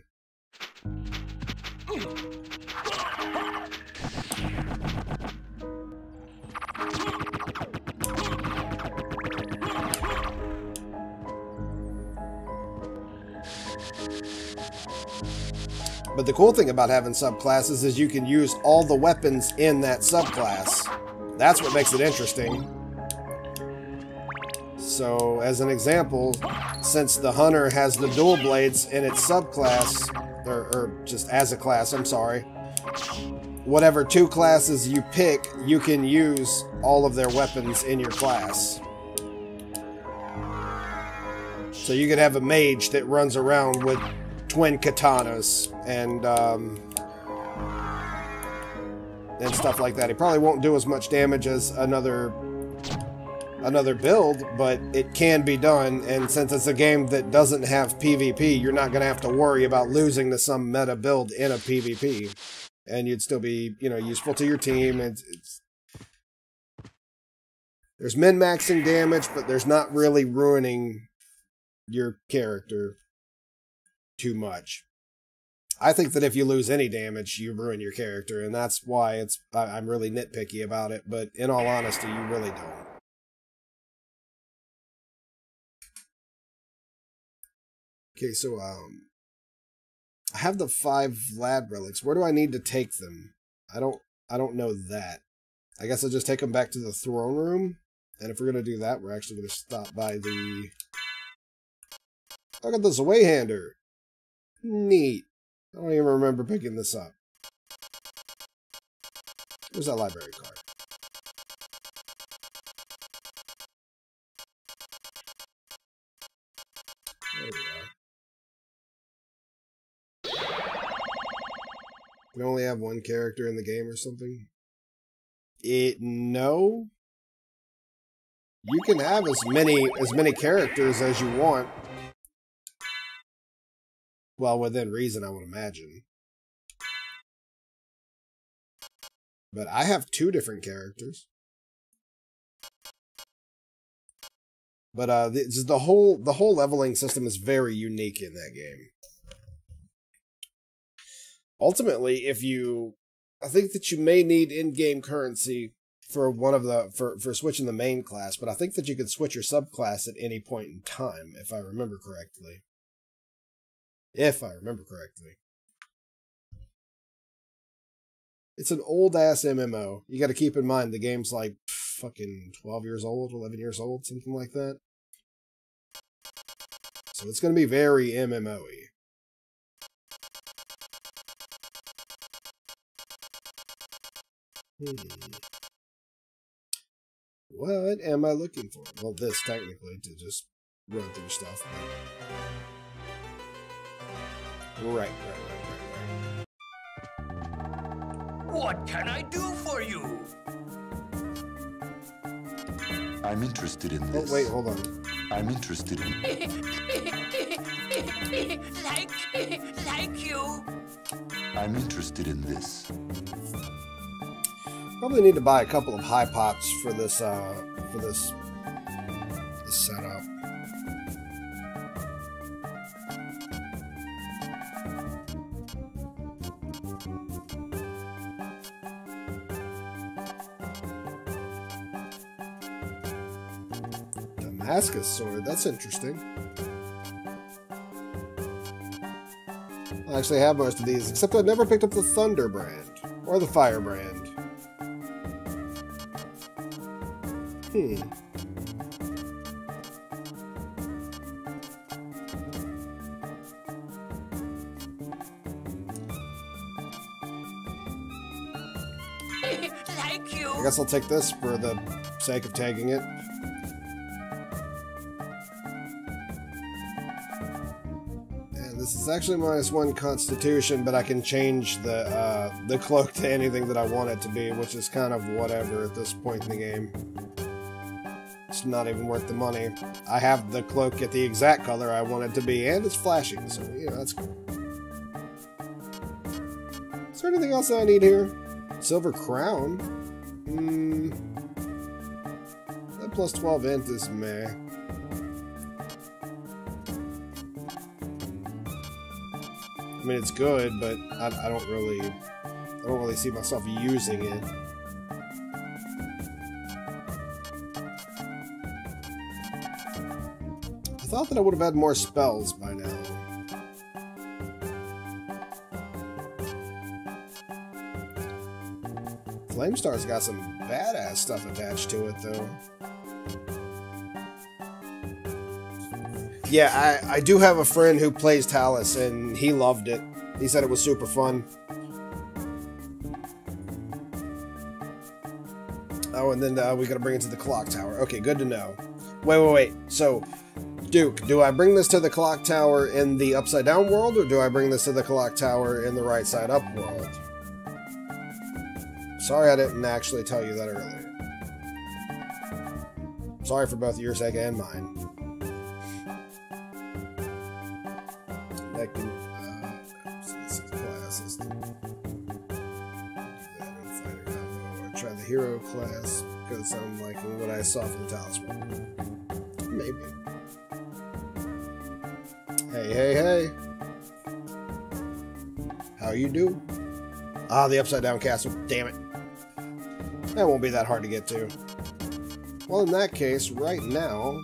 But the cool thing about having subclasses is you can use all the weapons in that subclass. That's what makes it interesting. So, as an example, since the Hunter has the dual blades in its subclass, or just as a class, I'm sorry, whatever 2 classes you pick, you can use all of their weapons in your class. So you could have a mage that runs around with twin katanas and stuff like that. He probably won't do as much damage as another build, but it can be done, and since it's a game that doesn't have PvP, you're not going to have to worry about losing to some meta build in a PvP. And you'd still be, you know, useful to your team. There's min-maxing damage, but there's not really ruining your character too much. I think that if you lose any damage, you ruin your character, and that's why I'm really nitpicky about it, but in all honesty, you really don't. Okay, so, I have the 5 Vlad relics. Where do I need to take them? I don't know that. I guess I'll just take them back to the throne room, and if we're gonna do that, we're actually gonna stop by the... Look at this Awayhander! Neat. I don't even remember picking this up. Where's that library card? There we are. We only have 1 character in the game or something? No. You can have as many characters as you want. Well, within reason, I would imagine. But I have 2 different characters. But the whole leveling system is very unique in that game. Ultimately, I think that you may need in-game currency for for switching the main class, but I think that you could switch your subclass at any point in time, if I remember correctly. It's an old-ass MMO. You gotta keep in mind, the game's like fucking 12 years old, 11 years old, something like that. So it's gonna be very MMO-y. What am I looking for? Well, this, technically, to just run through stuff, but... Right. What can I do for you? I'm interested in this. Oh, wait, hold on. I'm interested in... like you. I'm interested in this. Probably need to buy a couple of high pops for this setup. Damascus sword, that's interesting. I actually have most of these, except I've never picked up the Thunder brand or the Fire brand. Like you. I guess I'll take this for the sake of taking it. And this is actually -1 Constitution, but I can change the cloak to anything that I want it to be, which is kind of whatever at this point in the game. It's not even worth the money. I have the cloak at the exact color I want it to be, and it's flashing, so, you know, that's cool. Is there anything else that I need here? Silver Crown? That plus 12 int is meh. I mean, it's good, but I don't really see myself using it. I thought that I would have had more spells by now. Flamestar's got some badass stuff attached to it, though. Yeah, I do have a friend who plays Talus, and he loved it. He said it was super fun. Oh, and then we gotta bring it to the clock tower. Okay, good to know. Wait. So, Duke, do I bring this to the clock tower in the upside down world, or do I bring this to the clock tower in the right side up world? Sorry I didn't actually tell you that earlier. Sorry for both your sake and mine. Classes. Try the hero class because I'm liking what I saw from the Talus one. Maybe. Hey. How you do? Ah, the upside down castle. Damn it. That won't be that hard to get to. Well, in that case, right now...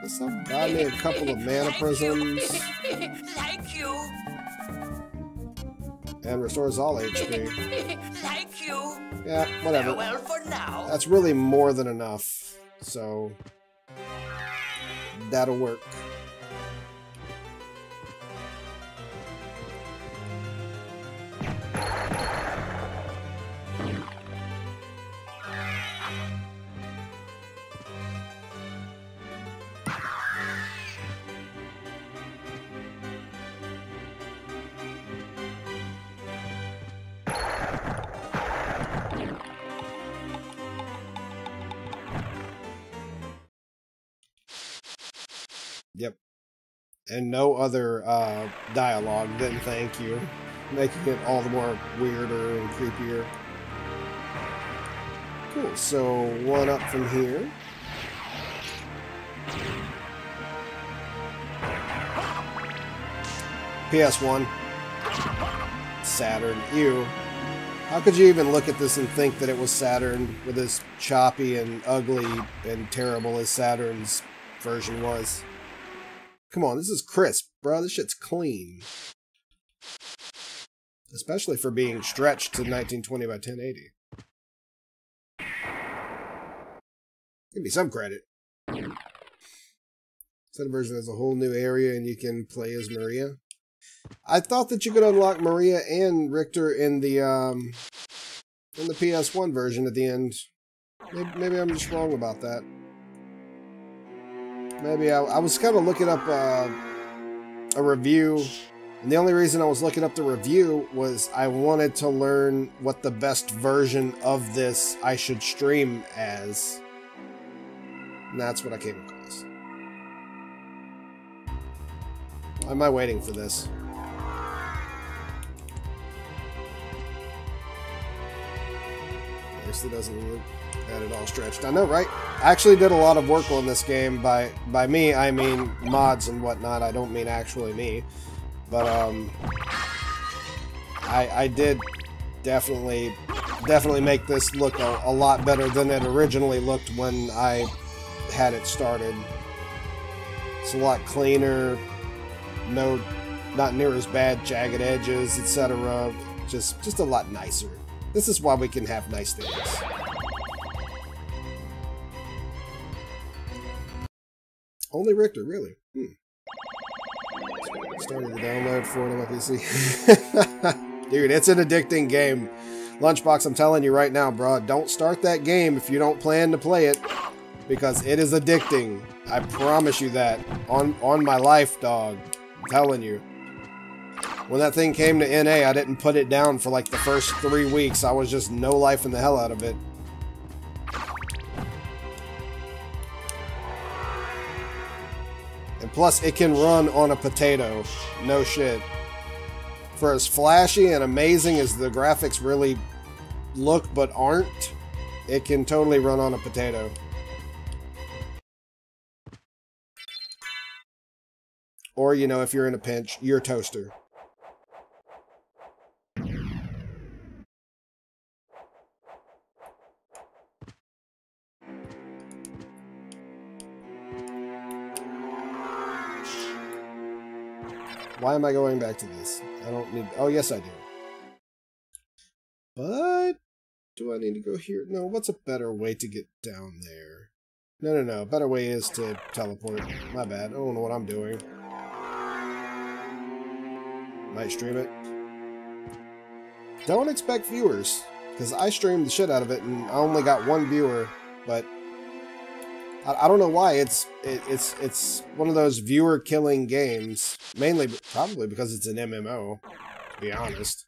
guess I'll buy me a couple of mana prisms. Thank you. And restores all HP. Thank you. Yeah, whatever. Farewell for now. That's really more than enough. So... that'll work. Yep. And no other dialogue than thank you, making it all the more weirder and creepier. Cool, so one up from here. PS1. Saturn. Ew. How could you even look at this and think that it was Saturn with as choppy and ugly and terrible as Saturn's version was? Come on, this is crisp, bro. This shit's clean. Especially for being stretched to 1920 by 1080. Give me some credit. Set version has a whole new area and you can play as Maria. I thought that you could unlock Maria and Richter in the PS1 version at the end. Maybe I'm just wrong about that. Maybe I was kind of looking up a review, and the only reason I was looking up the review was I wanted to learn what the best version of this I should stream as. And that's what I came across. Why am I waiting for this? It doesn't look at all stretched. I know, right? I actually did a lot of work on this game. By me, I mean mods and whatnot. I don't mean actually me. But I did definitely make this look a lot better than it originally looked when I had it started. It's a lot cleaner. No, not near as bad jagged edges, etc. Just a lot nicer. This is why we can have nice things. Only Richter, really? Started the download for it on my PC. Dude, it's an addicting game. Lunchbox, I'm telling you right now, bro, don't start that game if you don't plan to play it. Because it is addicting. I promise you that. On my life, dog. I'm telling you. When that thing came to NA, I didn't put it down for like the first 3 weeks. I was just no-lifing the hell out of it. And Plus, it can run on a potato. No shit. For as flashy and amazing as the graphics really look but aren't, it can totally run on a potato. Or, you know, if you're in a pinch, your toaster. Why am I going back to this? I don't need... Oh, yes, I do. But... do I need to go here? No, what's a better way to get down there? No. A better way is to teleport. My bad. I don't know what I'm doing. Might stream it. Don't expect viewers, because I streamed the shit out of it and I only got one viewer, but I don't know why. It's one of those viewer killing games, mainly probably because it's an MMO, to be honest.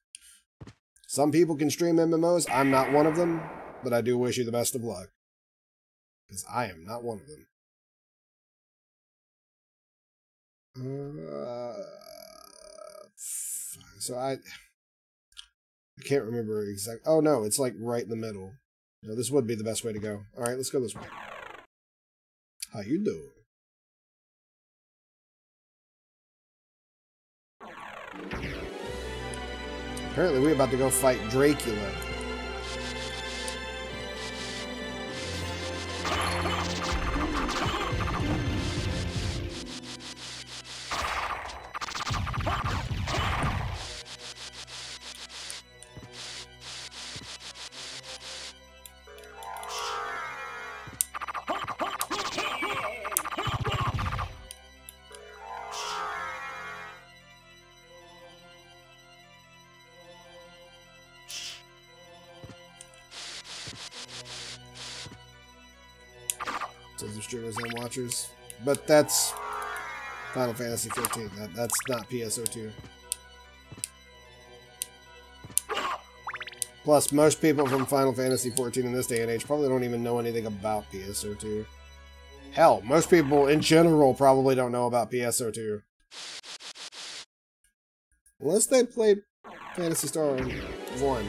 Some people can stream MMOs. I'm not one of them, but I do wish you the best of luck, because I am not one of them. So I can't remember exactly. Oh no, it's like right in the middle. No, this would be the best way to go. All right, let's go this way. How you doing? Apparently, we're about to go fight Dracula. Says the streamers and watchers, but that's Final Fantasy 14. That's not PSO2. Plus, most people from Final Fantasy 14 in this day and age probably don't even know anything about PSO2. Hell, most people in general probably don't know about PSO2. Unless they played Phantasy Star 1.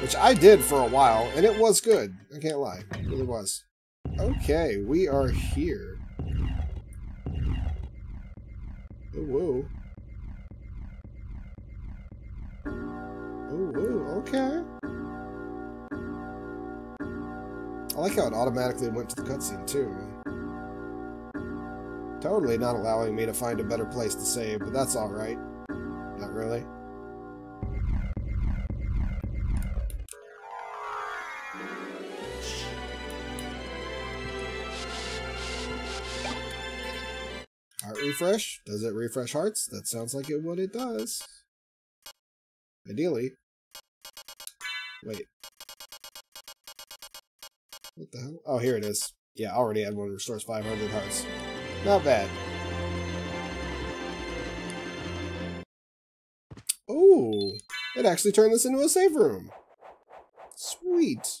Which I did for a while, and it was good. I can't lie. It really was. Okay, we are here. Oh, whoa. Oh, whoa, okay. I like how it automatically went to the cutscene, too. Totally not allowing me to find a better place to save, but that's alright. Not really. Heart refresh? Does it refresh hearts? That sounds like what it does. Ideally. Wait. What the hell? Oh, here it is. Yeah, I already had one. Restores 500 hearts. Not bad. Oh, it actually turned this into a save room. Sweet.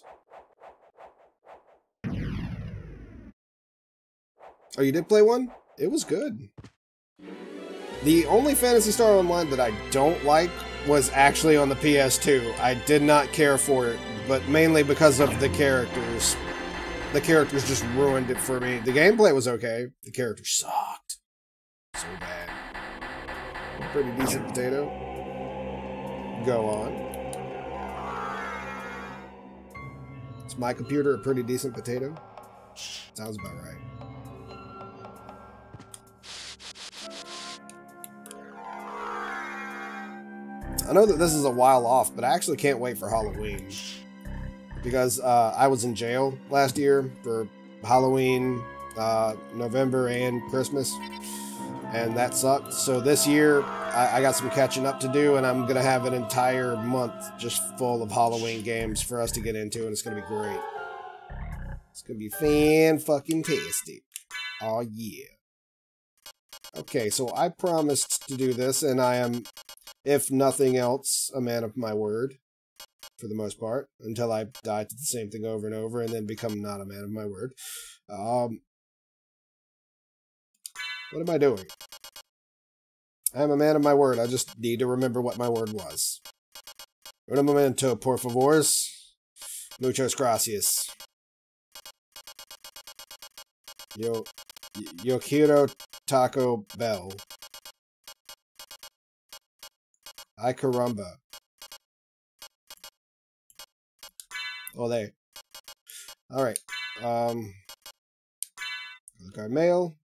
Oh, you did play one? It was good. The only Phantasy Star Online that I don't like was actually on the PS2. I did not care for it, but mainly because of the characters. The characters just ruined it for me. The gameplay was okay. The characters sucked. So bad. Pretty decent potato. Go on. Is my computer a pretty decent potato? Sounds about right. I know that this is a while off, but I actually can't wait for Halloween. Because I was in jail last year for Halloween, November, and Christmas. And that sucked. So this year, I got some catching up to do, and I'm going to have an entire month just full of Halloween games for us to get into, and it's going to be great. It's going to be fan-fucking-tastic. Aw, yeah. Okay, so I promised to do this, and I am, if nothing else, a man of my word. For the most part, until I die to the same thing over and over, and then become not a man of my word. What am I doing? I am a man of my word. I just need to remember what my word was. Un momento, por favores. Muchas gracias. Yo quiero Taco Bell. Ay caramba. Oh, there. Alright. Look our mail.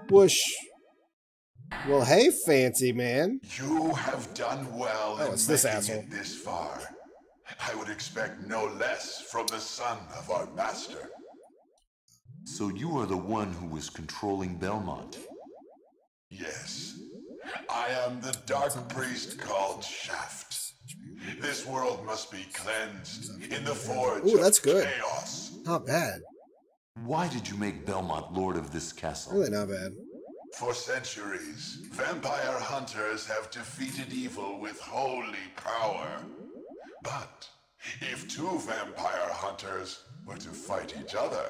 Whoosh. Well, hey, fancy man. You have done well in it's this making asshole. it this far. I would expect no less from the son of our master. So you are the one who was controlling Belmont. Yes. I am the dark priest called Shaft. This world must be cleansed in the forge Ooh, that's of good. chaos. Not bad. Why did you make Belmont lord of this castle? Really not bad. For centuries, vampire hunters have defeated evil with holy power. But if two vampire hunters were to fight each other...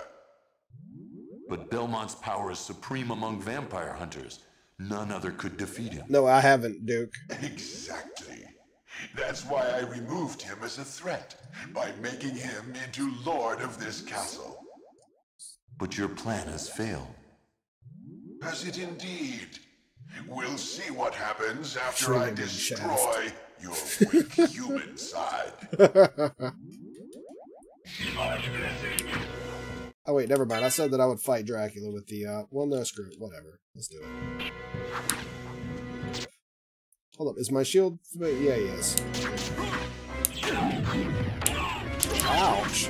But Belmont's power is supreme among vampire hunters. None other could defeat him. No, I haven't, Duke. Exactly. That's why I removed him as a threat, by making him into lord of this castle. But your plan has failed. Has it indeed? We'll see what happens after Sure I you did, destroy your weak human side. Oh, wait, never mind. I said that I would fight Dracula with the, well, no, screw it. Whatever. Let's do it. Hold up. Is my shield... Yeah, he is. Ouch.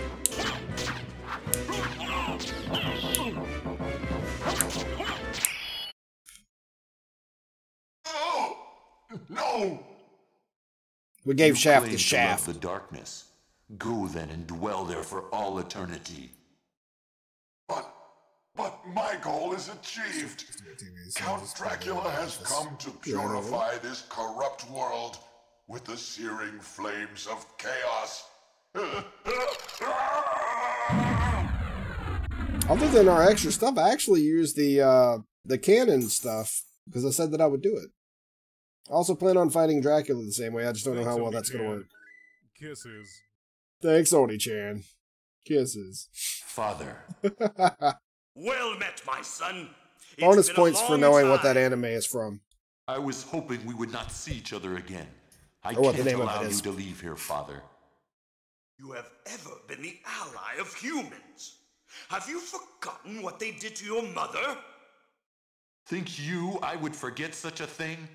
Oh! No! We gave You Shaft claim the to shaft. love the darkness. Go then and dwell there for all eternity. But my goal is achieved. Count Dracula has come to purify this corrupt world with the searing flames of chaos. Other than our extra stuff, I actually used the cannon stuff because I said that I would do it. I also plan on fighting Dracula the same way. I just don't know how well that's going to work. Kisses. Thanks, Oni-chan. Kisses. Father. Well met, my son. It's Bonus been a points for long knowing what that time. anime is from. I was hoping we would not see each other again. I Or what the can't name of allow it you is. to leave here, Father. You have ever been the ally of humans. Have you forgotten what they did to your mother? Think you I would forget such a thing?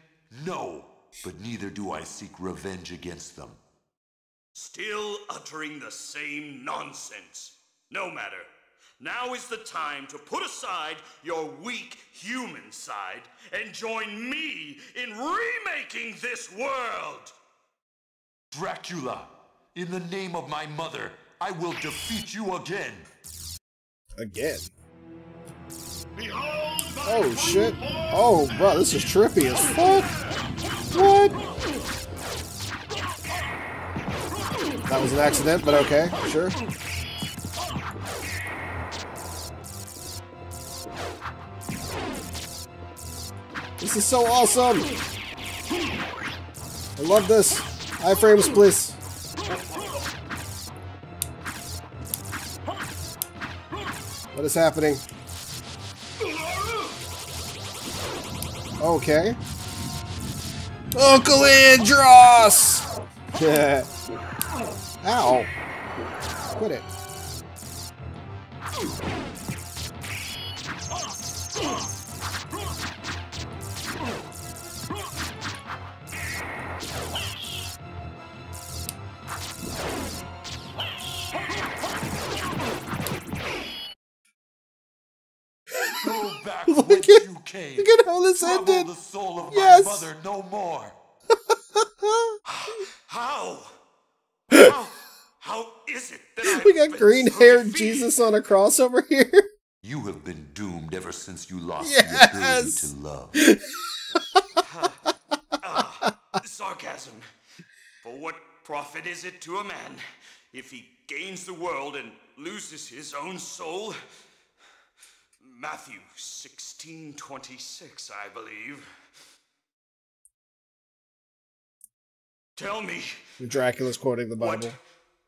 No, but neither do I seek revenge against them. Still uttering the same nonsense. No matter. Now is the time to put aside your weak human side and join me in remaking this world! Dracula, in the name of my mother, I will defeat you again. Again. Oh, shit. Oh, bro, this is trippy as fuck. What? That was an accident, but okay, sure. This is so awesome! I love this. Iframes, please. What is happening? Okay. Uncle Andros! Ow. Quit it. Go back Look whence at- you came. Look at how this Trouble ended. the soul of Yes. my mother no more. How is it that I've We got been green-haired so defeated? Jesus on a cross over here. You have been doomed ever since you lost Yes. the ability to love. Sarcasm. For what profit is it to a man if he gains the world and loses his own soul? Matthew 16:26, I believe. Tell me, Dracula's quoting the Bible.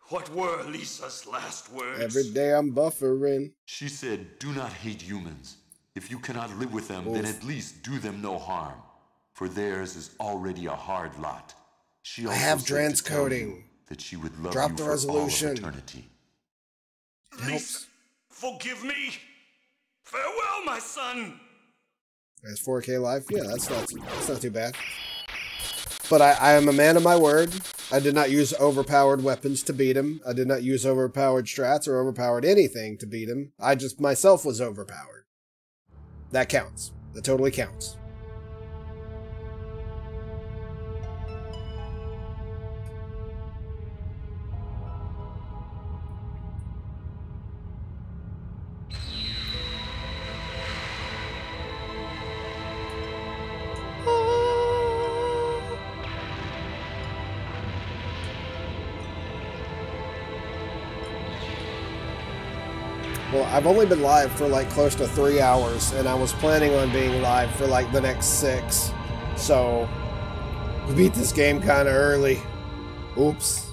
what were Lisa's last words? Every day I'm buffering. She said, "Do not hate humans. If you cannot live with them, then at least do them no harm. For theirs is already a hard lot." She also have said to tell transcoding. you that she would love Drop you the for resolution. all of eternity. It helps. Forgive me. Farewell, my son. That's 4K live. Yeah, that's not too bad. But I am a man of my word. I did not use overpowered weapons to beat him. I did not use overpowered strats or overpowered anything to beat him. I just myself was overpowered. That counts. That totally counts. Well, I've only been live for like close to 3 hours, and I was planning on being live for like the next 6. So, we beat this game kind of early. Oops.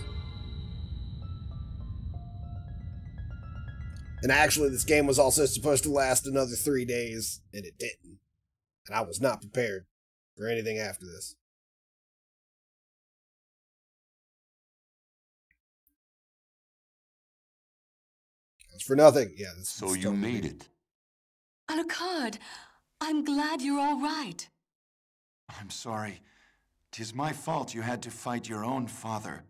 And actually, this game was also supposed to last another 3 days, and it didn't. And I was not prepared for anything after this. It's for nothing. Yeah. So you made it. Alucard, I'm glad you're all right. I'm sorry. 'Tis my fault you had to fight your own father.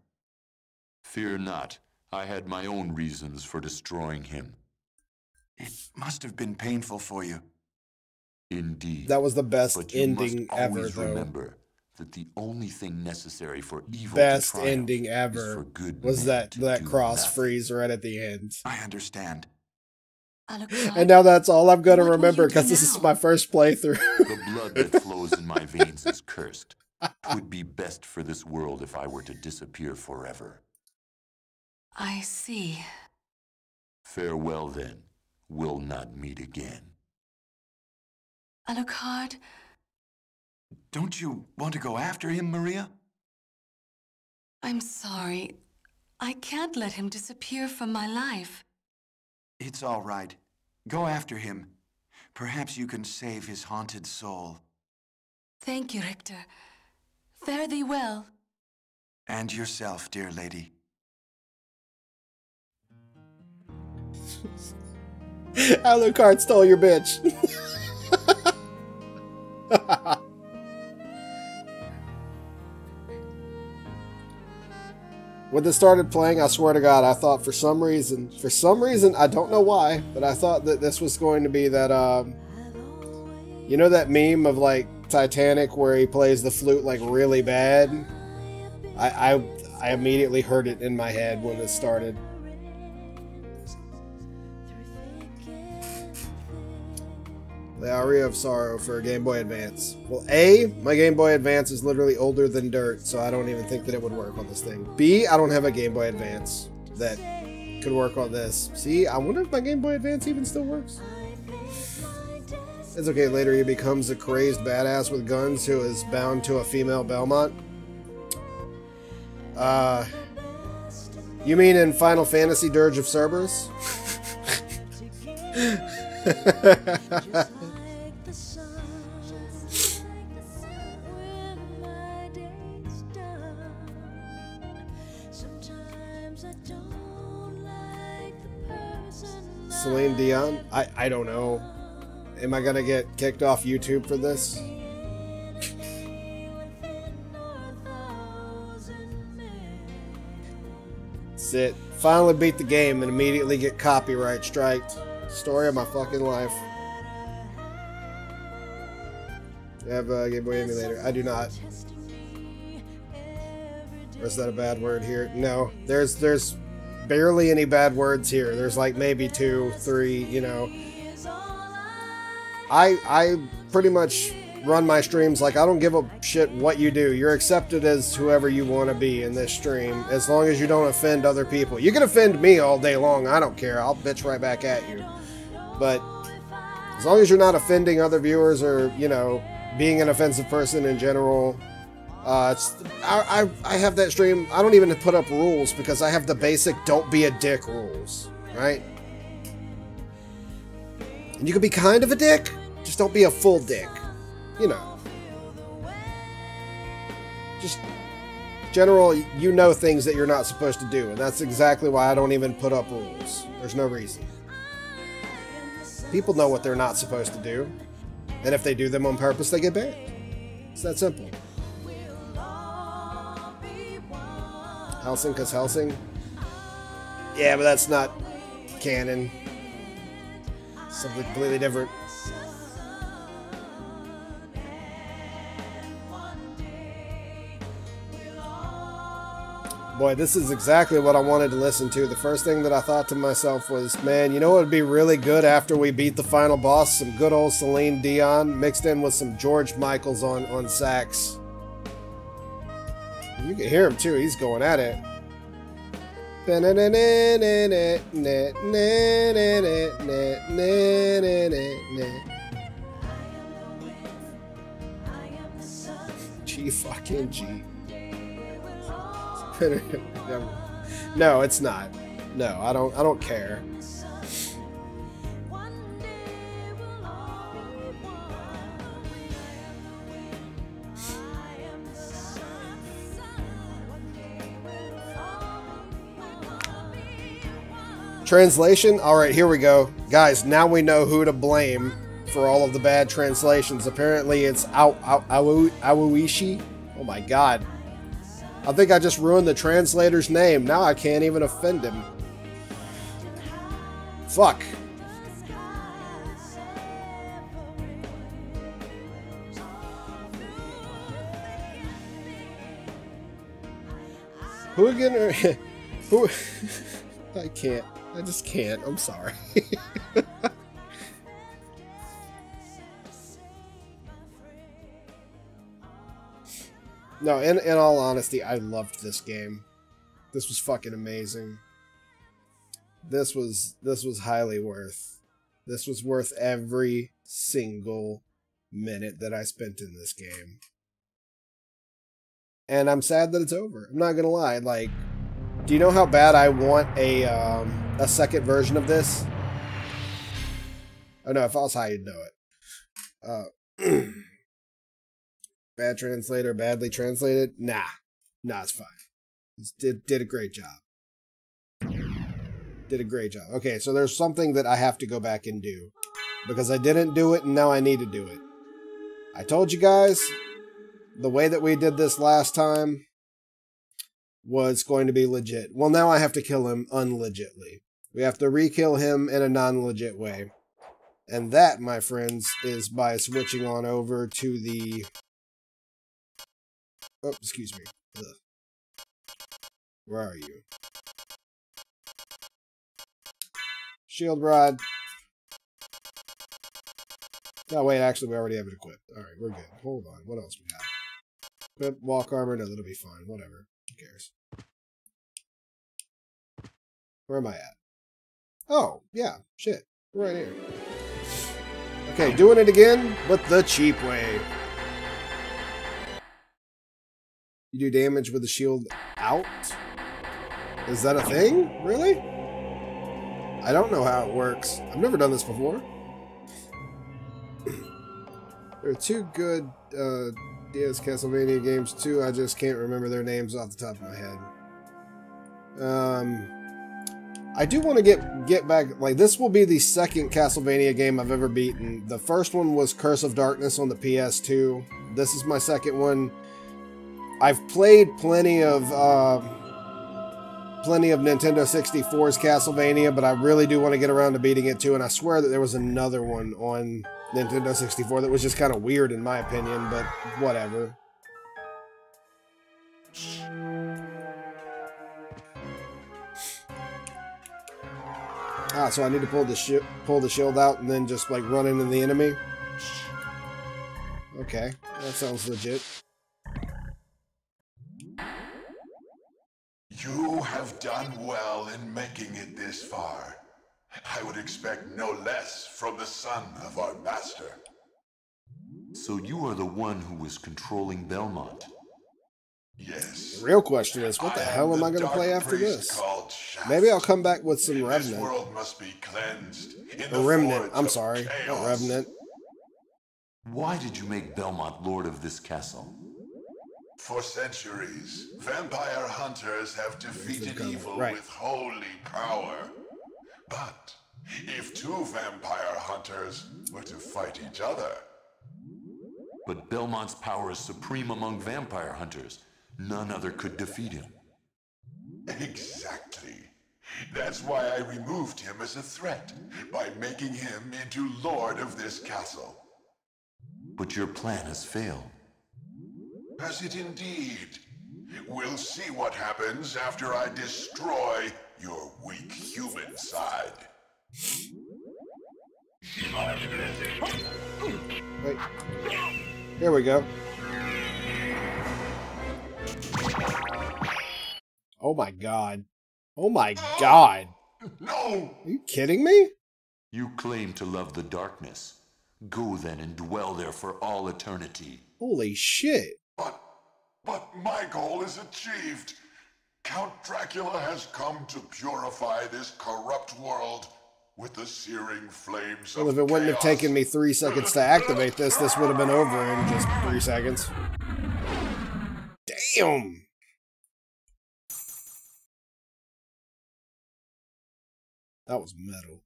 Fear not. I had my own reasons for destroying him. It must have been painful for you. Indeed. That was the best But you ending must ever, always though. remember that the only thing necessary for evil Best to triumph ending is ever for good was men that to do cross nothing. freeze right at the end. I understand. Alucard, And now that's all I'm gonna what will remember you do because this is now? my first playthrough. The blood that flows in my veins is cursed. 'Twould be best for this world if I were to disappear forever. I see. Farewell then. We'll not meet again. Alucard, Don't you want to go after him, Maria? I'm sorry. I can't let him disappear from my life. It's all right. Go after him. Perhaps you can save his haunted soul. Thank you, Richter. Fare thee well. And yourself, dear lady. Alucard stole your bitch. When this started playing, I swear to God, I thought for some reason, I don't know why, but I thought that this was going to be that, you know that meme of like Titanic where he plays the flute like really bad? I immediately heard it in my head when it started. The Aria of Sorrow for a Game Boy Advance. Well, A, my Game Boy Advance is literally older than dirt, so I don't even think that it would work on this thing. B, I don't have a Game Boy Advance that could work on this. C, I wonder if my Game Boy Advance even still works. It's okay, later he becomes a crazed badass with guns who is bound to a female Belmont. You mean in Final Fantasy Dirge of Cerberus? Celine Dion? I don't know. Am I gonna get kicked off YouTube for this? That's it. Finally beat the game and immediately get copyright striked. Story of my fucking life. I have a Game Boy emulator. I do not. Or is that a bad word here? No. There's barely any bad words here. There's like maybe 2, 3, you know. I pretty much run my streams like I don't give a shit what you do. You're accepted as whoever you want to be in this stream, as long as you don't offend other people. You can offend me all day long. I don't care. I'll bitch right back at you. But As long as you're not offending other viewers or, you know, being an offensive person in general. I have that stream. I don't even put up rules because I have the basic don't be a dick rules, right? And you can be kind of a dick, just don't be a full dick. You know. Just general, you know things that you're not supposed to do, and that's exactly why I don't even put up rules. There's no reason. People know what they're not supposed to do, and if they do them on purpose, they get banned. It's that simple. Helsing, because Helsing? Yeah, but that's not canon. Something completely different. Boy, this is exactly what I wanted to listen to. The first thing that I thought to myself was, man, you know what would be really good after we beat the final boss? Some good old Celine Dion mixed in with some George Michaels on sax. You can hear him too, he's going at it. G fucking G. No, it's not. No, I don't care. Translation? Alright, here we go. Guys, now we know who to blame for all of the bad translations. Apparently it's Aoishi. Oh my god. I think I just ruined the translator's name. Now I can't even offend him. Fuck. Who again? Who? I can't. I just can't. I'm sorry. No, in all honesty, I loved this game. This was fucking amazing. This was highly worth. This was worth every single minute that I spent in this game. And I'm sad that it's over. I'm not gonna lie. Like, do you know how bad I want a second version of this? Oh no, if I was high, you'd know it. Bad translator, badly translated? Nah, it's fine. Did a great job. Did a great job. Okay, so there's something that I have to go back and do. Because I didn't do it, and now I need to do it. I told you guys, the way that we did this last time was going to be legit. Well, now I have to kill him unlegitly. We have to re-kill him in a non-legit way. And that, my friends, is by switching on over to the... Oh, excuse me. Ugh. Where are you? Shield rod. No, wait, actually, we already have it equipped. Alright, we're good. Hold on. What else we got? Equip walk armor. No, that'll be fine. Whatever. Who cares? Where am I at? Oh, yeah. Shit. We're right here. Okay, doing it again, but the cheap way. You do damage with the shield out? Is that a thing? Really? I don't know how it works. I've never done this before. There are two good DS Castlevania games too. I just can't remember their names off the top of my head. I do want to get back. Like, this will be the second Castlevania game I've ever beaten. The first one was Curse of Darkness on the PS2. This is my second one. I've played plenty of Nintendo 64's Castlevania, but I really do want to get around to beating it too. And I swear that there was another one on Nintendo 64 that was just kind of weird in my opinion, but whatever. Ah, so I need to pull the shield out and then just like run into the enemy. Okay, that sounds legit. You have done well in making it this far. I would expect no less from the son of our master. So you are the one who was controlling Belmont. Yes. The real question is, what the hell am I going to play after this? Maybe I'll come back with some This Revenant. world must be cleansed in Or the Remnant, forge I'm of sorry, not chaos. Revenant. Why did you make Belmont lord of this castle? For centuries, vampire hunters have defeated evil Right. with holy power. But if two vampire hunters were to fight each other, But Belmont's power is supreme among vampire hunters. None other could defeat him. exactly. That's why I removed him as a threat, by making him into lord of this castle. But your plan has failed. Has it indeed? We'll see what happens after I destroy your weak human side. Wait. Here we go. Oh my god. Oh my god. No! Are you kidding me? You claim to love the darkness. Go then and dwell there for all eternity. Holy shit. But my goal is achieved. Count Dracula has come to purify this corrupt world with the searing flames Well, of if it wouldn't have chaos. taken me 3 seconds to activate this, this would have been over in just 3 seconds. Damn! That was metal.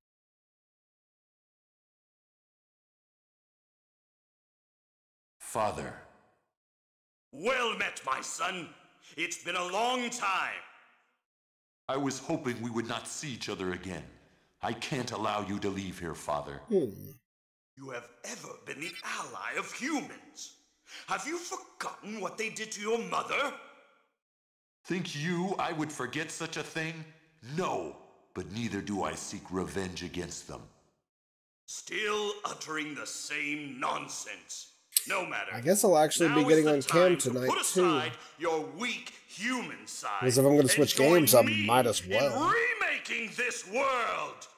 Father, Well met, my son. It's been a long time. I was hoping we would not see each other again. I can't allow you to leave here, Father. You have ever been the ally of humans. Have you forgotten what they did to your mother? Think you I would forget such a thing? No, but neither do I seek revenge against them. Still uttering the same nonsense. No matter. I guess I'll actually be Now getting is the on cam time to tonight, put too. aside your weak human side. Because if I'm going to switch and join games, I me might as well. in remaking this world.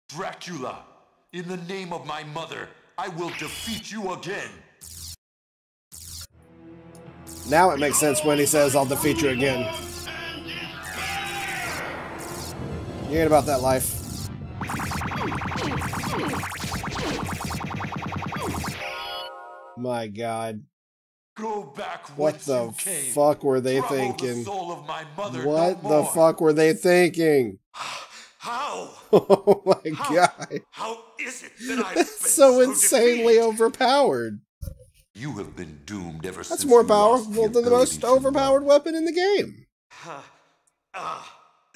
Dracula, in the name of my mother, I will defeat you again. Now it makes sense when he says, I'll defeat you again. You ain't about that life. My god. Go back What whence the you came. fuck were they Trouble thinking? The soul of my mother What no the more. fuck were they thinking? How? Oh my How? god. How is it that I've It's been so insanely defeated? overpowered. You have been doomed ever since That's more you lost powerful than the ability most to overpowered love. weapon in the game.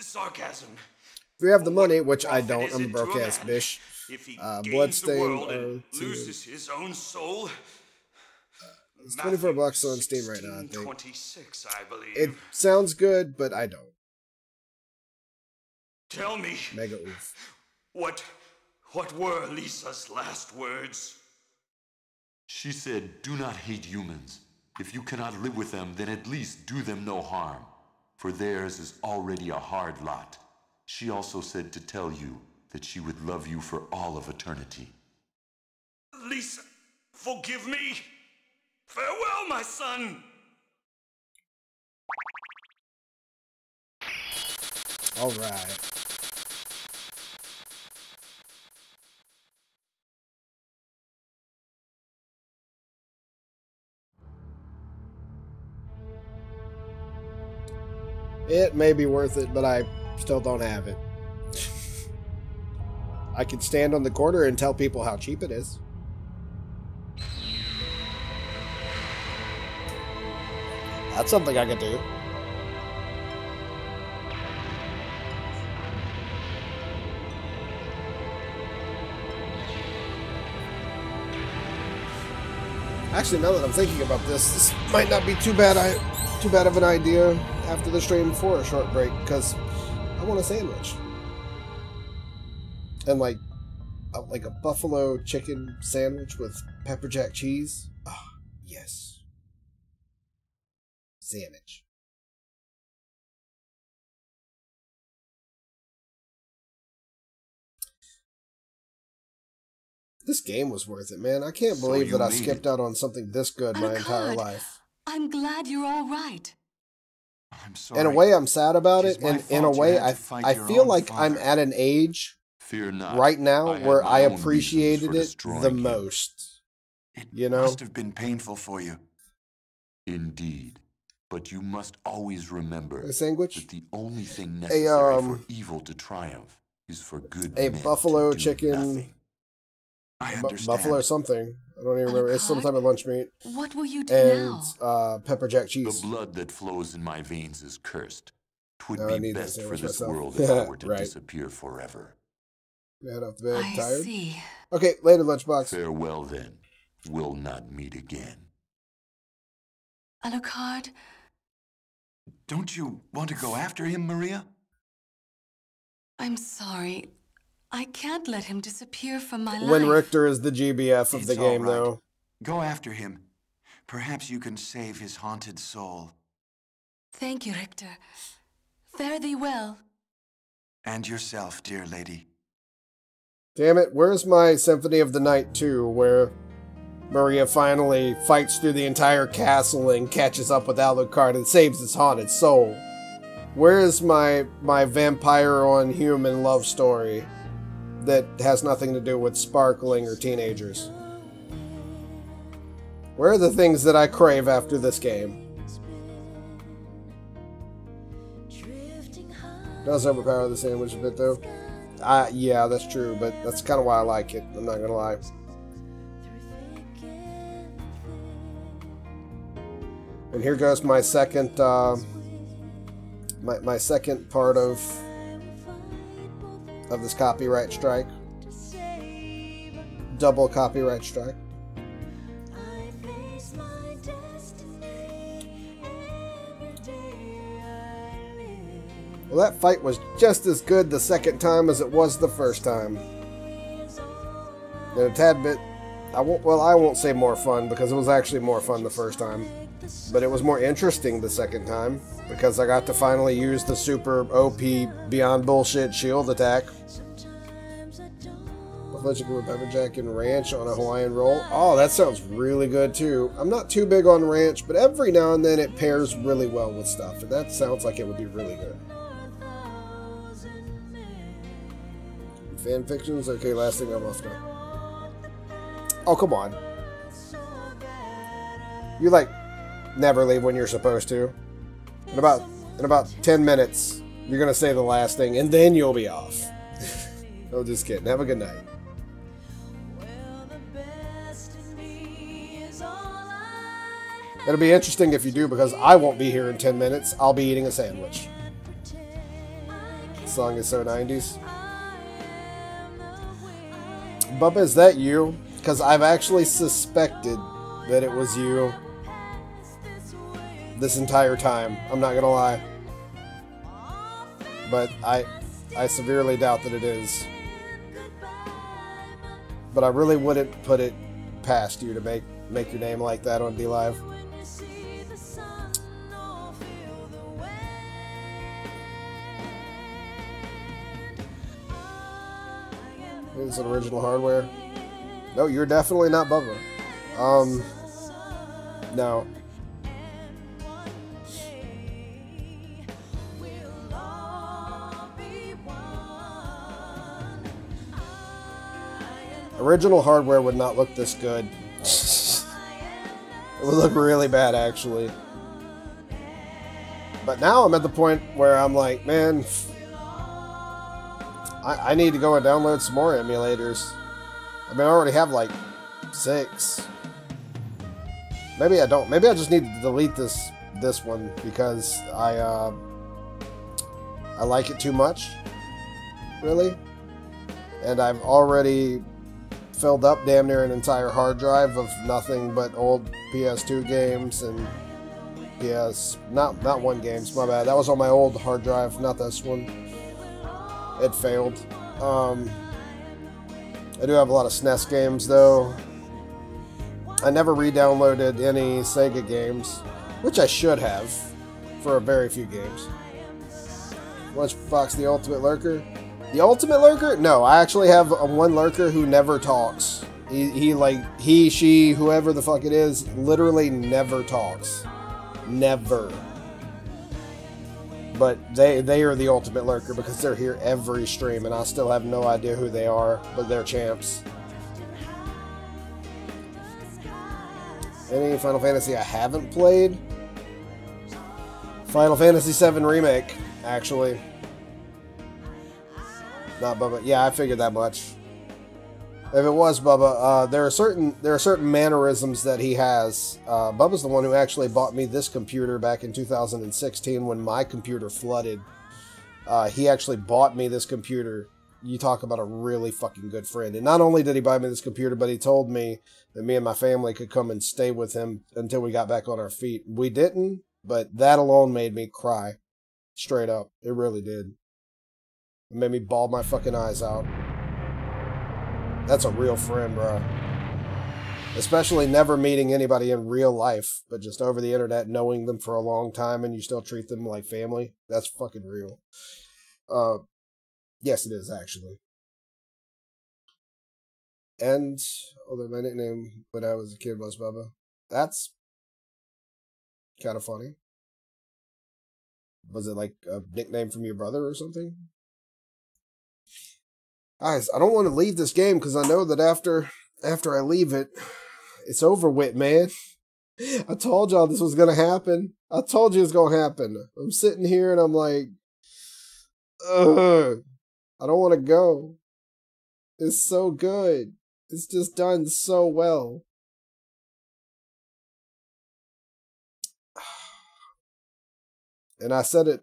Sarcasm. If you have the money, What which I profit don't, is I'm a it to broke ass man bitch. If he gains the Bloodstained world and to- loses his own soul. It's 24 bucks on Steam right now, I think. 26, I believe. It sounds good, but I don't. Tell me, Mega oof. what were Lisa's last words? She said, do not hate humans. If you cannot live with them, then at least do them no harm. For theirs is already a hard lot. She also said to tell you that she would love you for all of eternity. Lisa, forgive me. Farewell, my son. Alright. It may be worth it, but I still don't have it. I can stand on the corner and tell people how cheap it is. That's something I could do. Actually, now that I'm thinking about this, this might not be too bad of an idea after the stream for a short break, because I want a sandwich. And like a buffalo chicken sandwich with pepper jack cheese. Ah, yes. Sandwich. This game was worth it, man. I can't believe that I skipped out on something this good my entire life. I'm glad you're all right. I'm sorry. In a way, I'm sad about it, and in a way, I feel like I'm at an age right now where I appreciated it the most. It must have been painful for you. Indeed. But you must always remember A sandwich? that the only thing necessary for evil to triumph is for good men buffalo to do chicken, nothing. I understand. buffalo something. I don't even remember. It's some type of lunch meat. What will you do And now? Pepper jack cheese. The blood that flows in my veins is cursed. 'Twould No, I be need best that for sandwich this myself. world if I were to Right. disappear forever. Head off to bed, I tired. see. Okay, later, lunchbox. Farewell then. We'll not meet again. Alucard, Don't you want to go after him, Maria? I'm sorry. I can't let him disappear from my life. When Richter is the GBF of the It's all game, right. though. Go after him. Perhaps you can save his haunted soul. Thank you, Richter. Fare thee well. And yourself, dear lady. Damn it, where's my Symphony of the Night 2, where Maria finally fights through the entire castle and catches up with Alucard and saves his haunted soul? Where is my vampire on human love story that has nothing to do with sparkling or teenagers? Where are the things that I crave after this game? Does overpower the sandwich a bit, though. Yeah, that's true, but that's kind of why I like it. I'm not gonna lie. And here goes my second, my second part of this copyright strike. Double copyright strike. Well, that fight was just as good the second time as it was the first time. And a tad bit, I won't say more fun, because it was actually more fun the first time. But it was more interesting the second time, because I got to finally use the super OP beyond bullshit shield attack. Buffalo chicken with pepper jack and ranch on a Hawaiian roll. Oh, that sounds really good too. I'm not too big on ranch, but every now and then it pairs really well with stuff, and that sounds like it would be really good. Fan fictions? Okay, last thing I'm off now. Oh, come on. You, like, never leave when you're supposed to. In about 10 minutes, you're gonna say the last thing, and then you'll be off. No, just kidding. Have a good night. It'll be interesting if you do, because I won't be here in 10 minutes. I'll be eating a sandwich. The song is so 90s. Bubba, is that you? Because I've actually suspected that it was you this entire time. I'm not gonna lie. But I severely doubt that it is. But I really wouldn't put it past you to make your name like that on DLive. Is it original hardware? No, you're definitely not Bubba. No. Original hardware would not look this good. It would look really bad, actually. But now I'm at the point where I'm like, man, I need to go and download some more emulators. I mean, I already have like 6. Maybe I don't. Maybe I just need to delete this one because I like it too much, really. And I've already filled up damn near an entire hard drive of nothing but old PS2 games and not one games. My bad. That was on my old hard drive, not this one. It failed. I do have a lot of SNES games, though. I never re-downloaded any Sega games, which I should have, for a very few games. Lunchbox, the Ultimate Lurker. The Ultimate Lurker? No, I actually have one lurker who never talks. He, she, whoever the fuck it is, literally never talks. Never. But they are the ultimate lurker because they're here every stream, and I still have no idea who they are, but they're champs. Any Final Fantasy I haven't played? Final Fantasy VII Remake, actually. Not Bubba. Yeah, I figured that much. If it was Bubba, there are certain mannerisms that he has. Bubba's the one who actually bought me this computer back in 2016 when my computer flooded. He actually bought me this computer. You talk about a really fucking good friend. And not only did he buy me this computer, but he told me that me and my family could come and stay with him until we got back on our feet. We didn't, but that alone made me cry. Straight up. It really did. It made me bawl my fucking eyes out. That's a real friend, bro. Especially never meeting anybody in real life, but just over the internet, knowing them for a long time, and you still treat them like family. That's fucking real. Yes, it is, actually. And, although my nickname when I was a kid was Bubba. That's kind of funny. Was it like a nickname from your brother or something? Guys, I don't want to leave this game because I know that after I leave it, it's over with, man. I told y'all this was going to happen. I told you it's going to happen. I'm sitting here and I'm like, ugh, I don't want to go. It's so good. It's just done so well. And I said it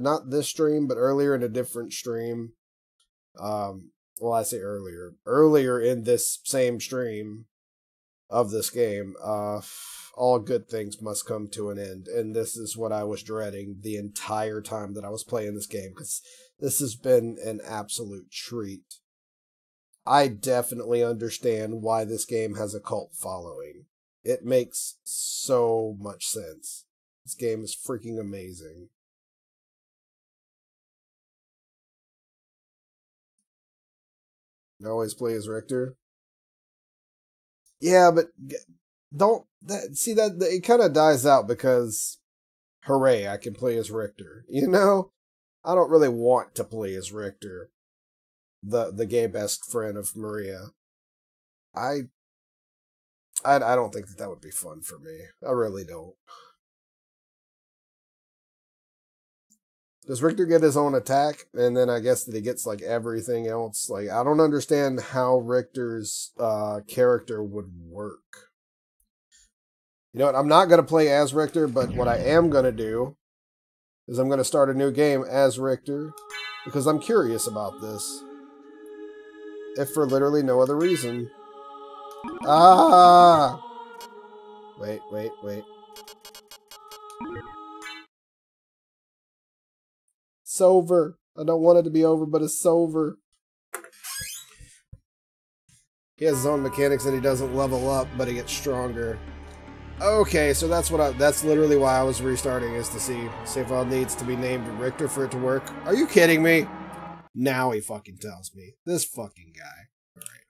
not this stream, but earlier in a different stream. Well, I say earlier in this same stream of this game, all good things must come to an end. And this is what I was dreading the entire time that I was playing this game, because this has been an absolute treat. I definitely understand why this game has a cult following. It makes so much sense. This game is freaking amazing. Always play as Richter. Yeah, but it kind of dies out because, hooray, I can play as Richter. You know, I don't really want to play as Richter, the gay best friend of Maria. I don't think that would be fun for me. I really don't. Does Richter get his own attack? And then I guess that he gets, like, everything else. Like, I don't understand how Richter's character would work. You know what? I'm not going to play as Richter, but what I am going to do is I'm going to start a new game as Richter because I'm curious about this. If for literally no other reason. Ah! Wait. It's over. I don't want it to be over, but it's over. He has his own mechanics and he doesn't level up, but he gets stronger. Okay, so that's literally why I was restarting, is to see if all needs to be named Richter for it to work. Are you kidding me? Now he fucking tells me. This fucking guy. Alright.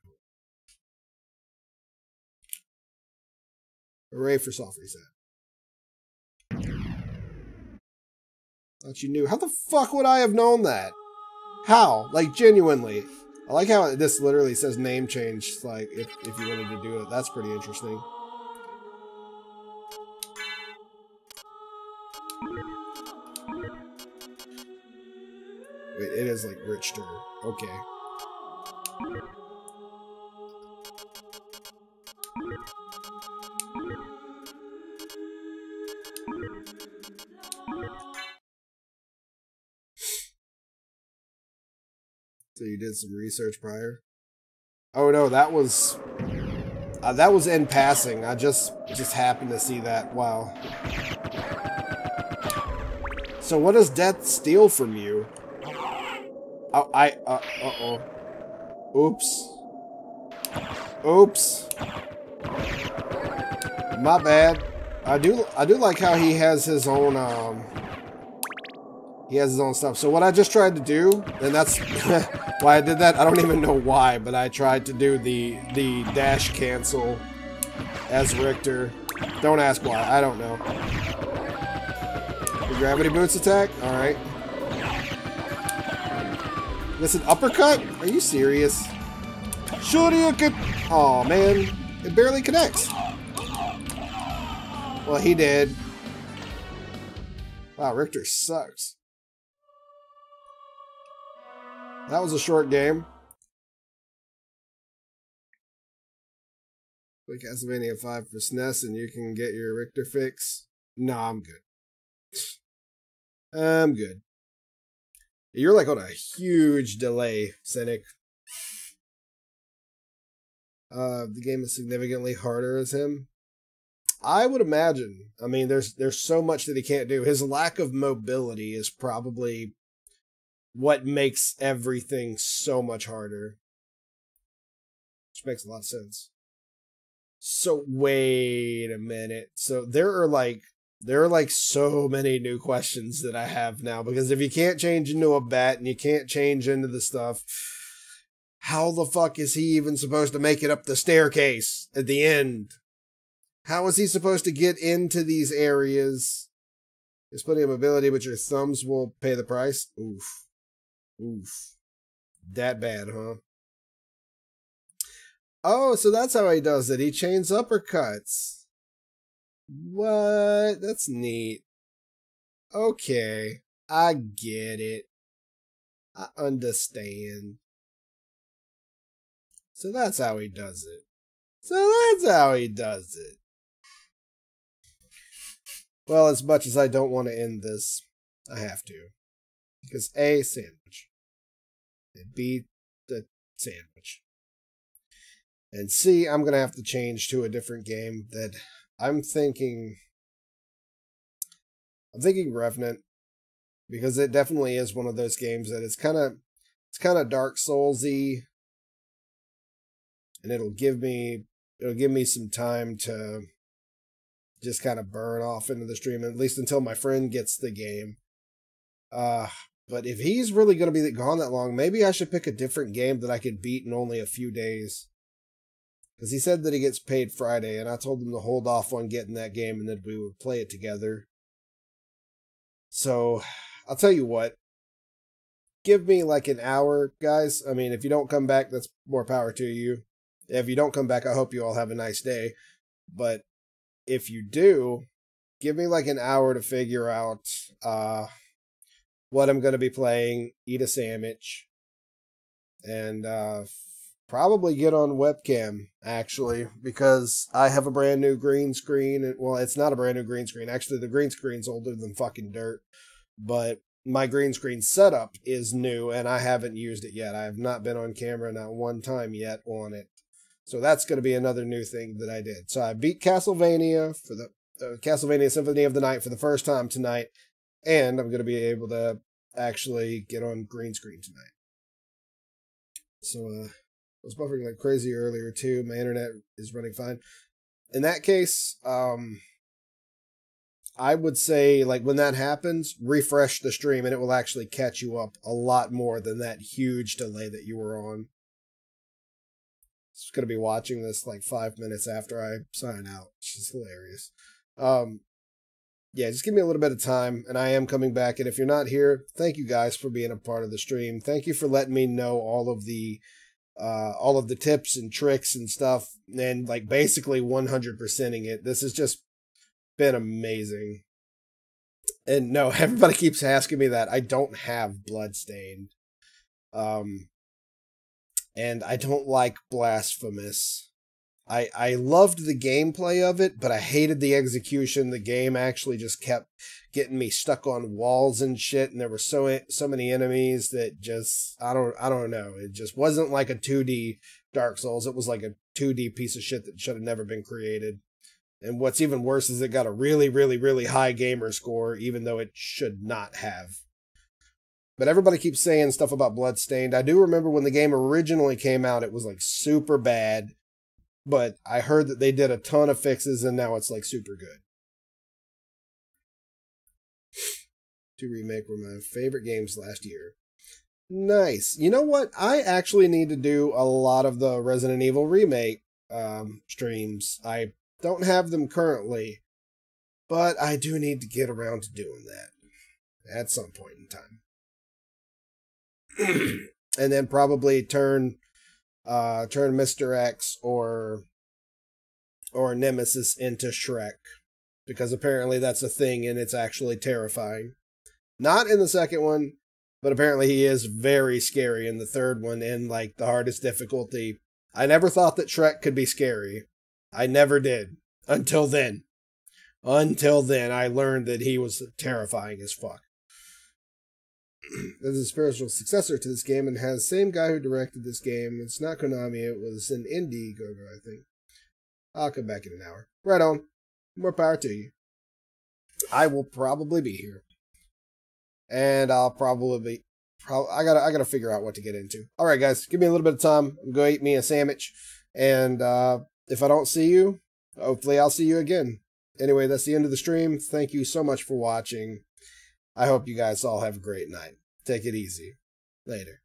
Hooray for soft reset. Thought you knew. How the fuck would I have known that? How? Like, genuinely. I like how this literally says name change, like, if you wanted to do it. That's pretty interesting. Wait, it is like Richter. Okay. So you did some research prior? Oh no, that was in passing. I just happened to see that. Wow. So what does death steal from you? Oh, uh-oh. Oops. My bad. I do like how he has his own He has his own stuff. So what I just tried to do, and that's why I did that. I don't even know why, but I tried to do the dash cancel as Richter. Don't ask why. I don't know. The gravity boots attack? Alright. This an uppercut? Are you serious? Shoryuken! Aw, man. It barely connects. Well, he did. Wow, Richter sucks. That was a short game. Play Castlevania 5 for SNES and you can get your Richter fix. No, I'm good. I'm good. You're like on a huge delay, Cynic. The game is significantly harder as him. I would imagine. I mean, there's so much that he can't do. His lack of mobility is probably what makes everything so much harder. Which makes a lot of sense. So wait a minute. So there are like so many new questions that I have now, because if you can't change into a bat and you can't change into the stuff, how the fuck is he even supposed to make it up the staircase at the end? How is he supposed to get into these areas? There's plenty of mobility, but your thumbs will pay the price. Oof. Oof. That bad, huh? Oh, so that's how he does it. He chains uppercuts. What? That's neat. Okay. I get it. I understand. So that's how he does it. Well, as much as I don't want to end this, I have to. Because A, sandwich. And B, the sandwich. And C, I'm going to have to change to a different game that I'm thinking Revenant. Because it definitely is one of those games that it's kind of Dark Souls-y. And it'll give me some time to just kind of burn off into the stream, at least until my friend gets the game. But if he's really going to be gone that long, maybe I should pick a different game that I could beat in only a few days. Because he said that he gets paid Friday, and I told him to hold off on getting that game and then we would play it together. So, I'll tell you what. Give me like an hour, guys. I mean, if you don't come back, that's more power to you. If you don't come back, I hope you all have a nice day. But if you do, give me like an hour to figure out what I'm going to be playing, eat a sandwich, and probably get on webcam, actually, because I have a brand new green screen. Well, it's not a brand new green screen. Actually, the green screen's older than fucking dirt. But my green screen setup is new, and I haven't used it yet. I have not been on camera not one time yet on it. So that's going to be another new thing that I did. So I beat Castlevania for the Castlevania Symphony of the Night for the first time tonight, and I'm going to be able to actually get on green screen tonight. So I was buffering like crazy earlier too. My internet is running fine. In that case, I would say like when that happens, refresh the stream and it will actually catch you up a lot more than that huge delay that you were on. Going to be watching this like 5 minutes after I sign out, which is hilarious. Yeah, just give me a little bit of time, and I am coming back. And if you're not here, thank you guys for being a part of the stream. Thank you for letting me know all of the tips and tricks and stuff, and like basically 100%ing it. This has just been amazing. And no, everybody keeps asking me that. I don't have Bloodstained. And I don't like Blasphemous. I loved the gameplay of it, but I hated the execution. The game actually just kept getting me stuck on walls and shit, and there were so many enemies that just I don't know. It just wasn't like a 2D Dark Souls. It was like a 2D piece of shit that should have never been created. And what's even worse is it got a really, really, really high gamer score, even though it should not have. But everybody keeps saying stuff about Bloodstained. I do remember when the game originally came out, it was like super bad. But I heard that they did a ton of fixes and now it's like super good. 2 Remake were my favorite games last year. Nice. You know what? I actually need to do a lot of the Resident Evil Remake streams. I don't have them currently, but I do need to get around to doing that at some point in time. And then probably turn Mr. X or Nemesis into Shrek, because apparently that's a thing and it's actually terrifying. Not in the second one, but apparently he is very scary in the third one in like the hardest difficulty. I never thought that Shrek could be scary. I never did. Until then. Until then, I learned that he was terrifying as fuck. This is a spiritual successor to this game and has the same guy who directed this game. It's not Konami, it was an Indiegogo, I think. I'll come back in an hour. Right on. More power to you. I will probably be here. And I'll probably be... I gotta figure out what to get into. Alright guys, give me a little bit of time. I'm gonna go eat me a sandwich. And if I don't see you, hopefully I'll see you again. Anyway, that's the end of the stream. Thank you so much for watching. I hope you guys all have a great night. Take it easy. Later.